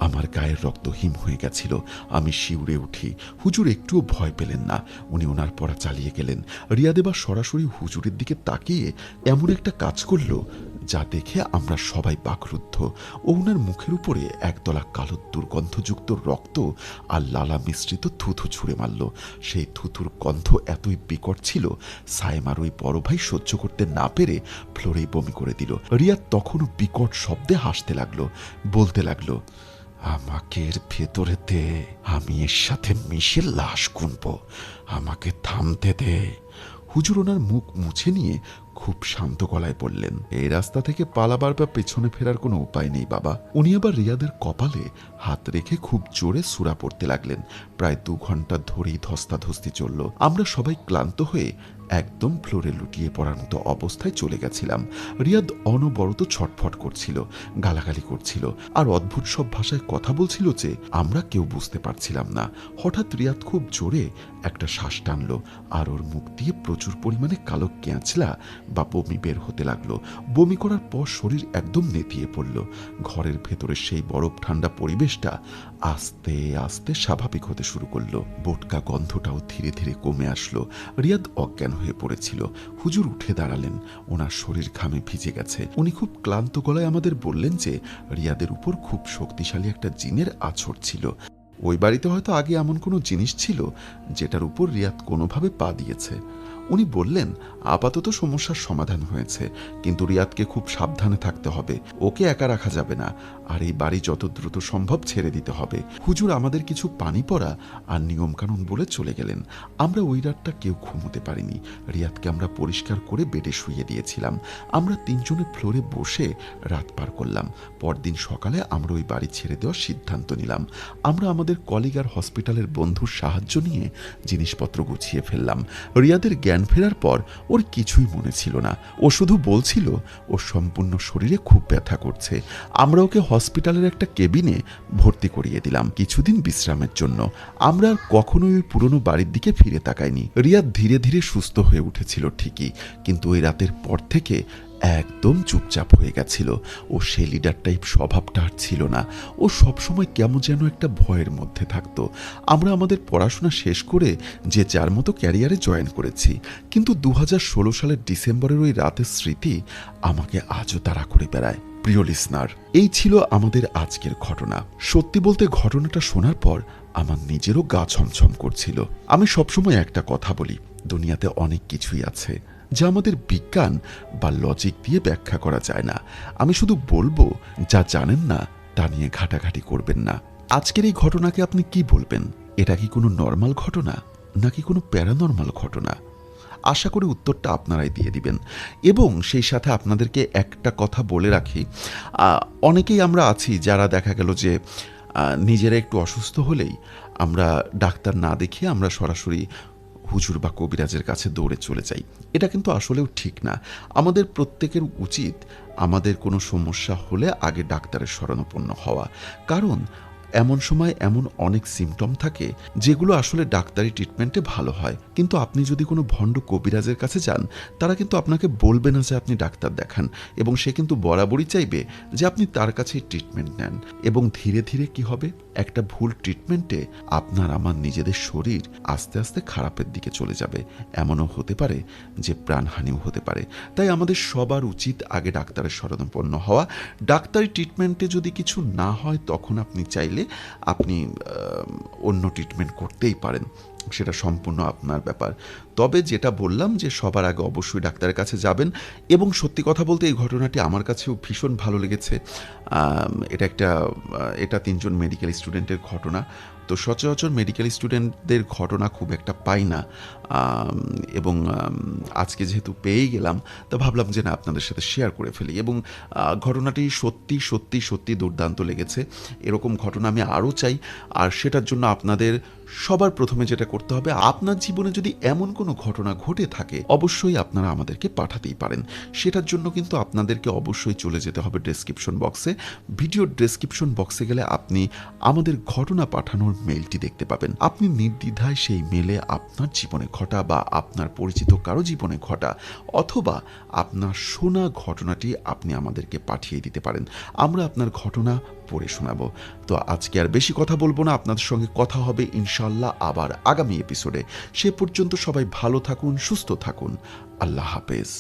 আমার গায়ের রক্ত হিম হয়ে গেছিল। আমি শিউরে উঠি। হুজুর একটুও ভয় পেলেন না। উনি ওনার পড়া চালিয়ে গেলেন। রিয়াদ এবার সরাসরি হুজুরের দিকে তাকিয়ে এমন একটা কাজ করলো যা দেখে আমরা সবাই বাকরুদ্ধ। ও ওনার মুখের উপরে একদলা কালো দুর্গন্ধযুক্ত রক্ত আর লালা মিশ্রিত থুথু ছুঁড়ে মারল। সেই থুথুর গন্ধ এতই বিকট ছিল, সাইমার ওই বড় ভাই সহ্য করতে না পেরে ফ্লোরেই বমি করে দিল। রিয়াদ তখনও বিকট শব্দে হাসতে লাগলো, বলতে লাগলো, আমাকে এর ভেতরে দে, আমি এর সাথে মিশে লাশ গুনবো, আমাকে থামতে দে। হুজুর ওনার মুখ মুছে নিয়ে খুব শান্ত গলায় বললেন, এই রাস্তা থেকে পালাবার বা পেছনে ফেরার কোনো উপায় নেই বাবা। উনি আবার রিয়াদের কপালে হাত রেখে খুব জোরে সূরা পড়তে লাগলেন। প্রায় 2 ঘন্টা ধরেই ধস্তাধস্তি চলল। আমরা সবাই ক্লান্ত হয়ে একদম ফ্লোরে লুটিয়ে পড়ার মতো অবস্থায় চলে গেছিলাম। রিয়াদ অনবরত ছটফট করছিল, গালাগালি করছিল, আর অদ্ভুত সব ভাষায় কথা বলছিল যে আমরা কেউ বুঝতে পারছিলাম না। হঠাৎ রিয়াদ খুব জোরে একটা শ্বাস টানলো, আর ওর মুখ দিয়ে প্রচুর পরিমাণে কালো ক্যাঁচলা বা বমি বের হতে লাগলো। বমি করার পর শরীর একদম নেতিয়ে পড়ল। ঘরের ভেতরে সেই বরফ ঠান্ডা পরিবেশটা আস্তে আস্তে স্বাভাবিক হতে শুরু করলো। বোটকা গন্ধটাও ধীরে ধীরে কমে আসলো। রিয়াদ অজ্ঞান হয়ে পড়েছিল। হুজুর উঠে দাঁড়ালেন। ওনার শরীর ঘামে ভিজে গেছে। উনি খুব ক্লান্ত গলায় আমাদের বললেন যে রিয়াদের উপর খুব শক্তিশালী একটা জিনের আছর ছিল। ওই বাড়িতে হয়তো আগে এমন কোনো জিনিস ছিল যেটার উপর রিয়াদ কোনোভাবে পা দিয়েছে। উনি বললেন আপাতত সমস্যার সমাধান হয়েছে, কিন্তু রিয়াদকে খুব সাবধানে থাকতে হবে, ওকে একা রাখা যাবে না, আর এই বাড়ি যত দ্রুত সম্ভব ছেড়ে দিতে হবে। হুজুর আমাদের কিছু পানি পড়া আর নিয়মকানুন বলে চলে গেলেন। আমরা ওই রাতটা কেউ ঘুমোতে পারিনি। রিয়াদকে আমরা পরিষ্কার করে বেডে শুইয়ে দিয়েছিলাম। আমরা তিনজনে ফ্লোরে বসে রাত পার করলাম। পরদিন সকালে আমরা ওই বাড়ি ছেড়ে দেওয়ার সিদ্ধান্ত নিলাম। আমরা আমাদের কলিগ আর হসপিটালের বন্ধুর সাহায্য নিয়ে জিনিসপত্র গুছিয়ে ফেললাম। রিয়াদের জ্ঞান ফেরার পর ওর কিছুই মনে ছিল না। ও শুধু বলছিল ওর সম্পূর্ণ শরীরে খুব ব্যথা করছে। আমরা ওকে হসপিটালের একটা কেবিনে ভর্তি করিয়ে দিলাম কিছুদিন বিশ্রামের জন্য। আমরা আর কখনোই ওই পুরনো বাড়ির দিকে ফিরে তাকাইনি। রিয়াদ ধীরে ধীরে সুস্থ হয়ে উঠেছিল ঠিকই, কিন্তু ওই রাতের পর থেকে একদম চুপচাপ হয়ে গেছিল। ও সে লিডার টাইপ স্বভাবটা আর ছিল না। ও সবসময় কেমন যেন একটা ভয়ের মধ্যে থাকতো। আমরা আমাদের পড়াশোনা শেষ করে যে যার মতো ক্যারিয়ারে জয়েন করেছি, কিন্তু 2016 সালের ডিসেম্বরের ওই রাতের স্মৃতি আমাকে আজও তাড়া করে বেড়ায়। প্রিয় লিসনার, এই ছিল আমাদের আজকের ঘটনা। সত্যি বলতে ঘটনাটা শোনার পর আমার নিজেরও গা ছমছম করছিল। আমি সবসময় একটা কথা বলি, দুনিয়াতে অনেক কিছুই আছে যা আমাদের বিজ্ঞান বা লজিক দিয়ে ব্যাখ্যা করা যায় না। আমি শুধু বলবো, যা জানেন না তা নিয়ে ঘাটাঘাটি করবেন না। আজকের এই ঘটনাকে আপনি কি বলবেন? এটা কি কোনো নর্মাল ঘটনা নাকি কোনো প্যারানর্মাল ঘটনা? আশা করি উত্তরটা আপনারাই দিয়ে দিবেন। এবং সেই সাথে আপনাদেরকে একটা কথা বলে রাখি, অনেকেই আমরা আছি যারা দেখা গেল যে নিজেরা একটু অসুস্থ হলেই আমরা ডাক্তার না দেখিয়ে আমরা সরাসরি হুজুর বা কবিরাজের কাছে দৌড়ে চলে যাই। এটা কিন্তু আসলেও ঠিক না। আমাদের প্রত্যেকের উচিত আমাদের কোনো সমস্যা হলে আগে ডাক্তারের শরণাপন্ন হওয়া। কারণ এমন সময় এমন অনেক সিমটম থাকে যেগুলো আসলে ডাক্তারি ট্রিটমেন্টে ভালো হয়, কিন্তু আপনি যদি কোনো ভণ্ড কবিরাজের কাছে যান, তারা কিন্তু আপনাকে বলবে না যে আপনি ডাক্তার দেখান, এবং সে কিন্তু বরাবরই চাইবে যে আপনি তার কাছে ট্রিটমেন্ট নেন। এবং ধীরে ধীরে কি হবে, একটা ভুল ট্রিটমেন্টে আপনার আমার নিজেদের শরীর আস্তে আস্তে খারাপের দিকে চলে যাবে। এমনও হতে পারে যে প্রাণহানিও হতে পারে। তাই আমাদের সবার উচিত আগে ডাক্তারের শরণাপন্ন হওয়া। ডাক্তারি ট্রিটমেন্টে যদি কিছু না হয়, তখন আপনি চাইলে আপনি অন্য ট্রিটমেন্ট করতেই পারেন, সেটা সম্পূর্ণ আপনার ব্যাপার। তবে যেটা বললাম যে সবার আগে অবশ্যই ডাক্তারের কাছে যাবেন। এবং সত্যি কথা বলতে এই ঘটনাটি আমার কাছেও ভীষণ ভালো লেগেছে। এটা 3 জন মেডিকেল স্টুডেন্টের ঘটনা। তো সচরাচর মেডিকেল স্টুডেন্টদের ঘটনা খুব একটা পাই না, এবং আজকে যেহেতু পেয়েই গেলাম, তা ভাবলাম যে না, আপনাদের সাথে শেয়ার করে ফেলি। এবং ঘটনাটি সত্যি সত্যি সত্যি দুর্দান্ত লেগেছে। এরকম ঘটনা আমি আরও চাই। আর সেটার জন্য আপনাদের সবার প্রথমে যেটা করতে হবে, আপনার জীবনে যদি এমন কোনো ঘটনা ঘটে থাকে, অবশ্যই আপনারা আমাদেরকে পাঠাতেই পারেন। সেটার জন্য কিন্তু আপনাদেরকে অবশ্যই চলে যেতে হবে ডেসক্রিপশন বক্সে। ভিডিওর ডেসক্রিপশন বক্সে গেলে আপনি আমাদের ঘটনা পাঠানোর মেইলটি দেখতে পাবেন। আপনি নির্দ্বিধায় সেই মেলে আপনার জীবনে ঘটা বা আপনার পরিচিত কারো জীবনে ঘটা অথবা আপনার শোনা ঘটনাটি আপনি আমাদেরকে পাঠিয়ে দিতে পারেন। আমরা আপনার ঘটনা পড়ে শোনাবো। তো আজকে আর বেশি কথা বলবো না, আপনাদের সঙ্গে কথা হবে ইনশাল্লাহ আবার আগামী এপিসোডে। সে পর্যন্ত সবাই ভালো থাকুন, সুস্থ থাকুন। আল্লাহ হাফেজ।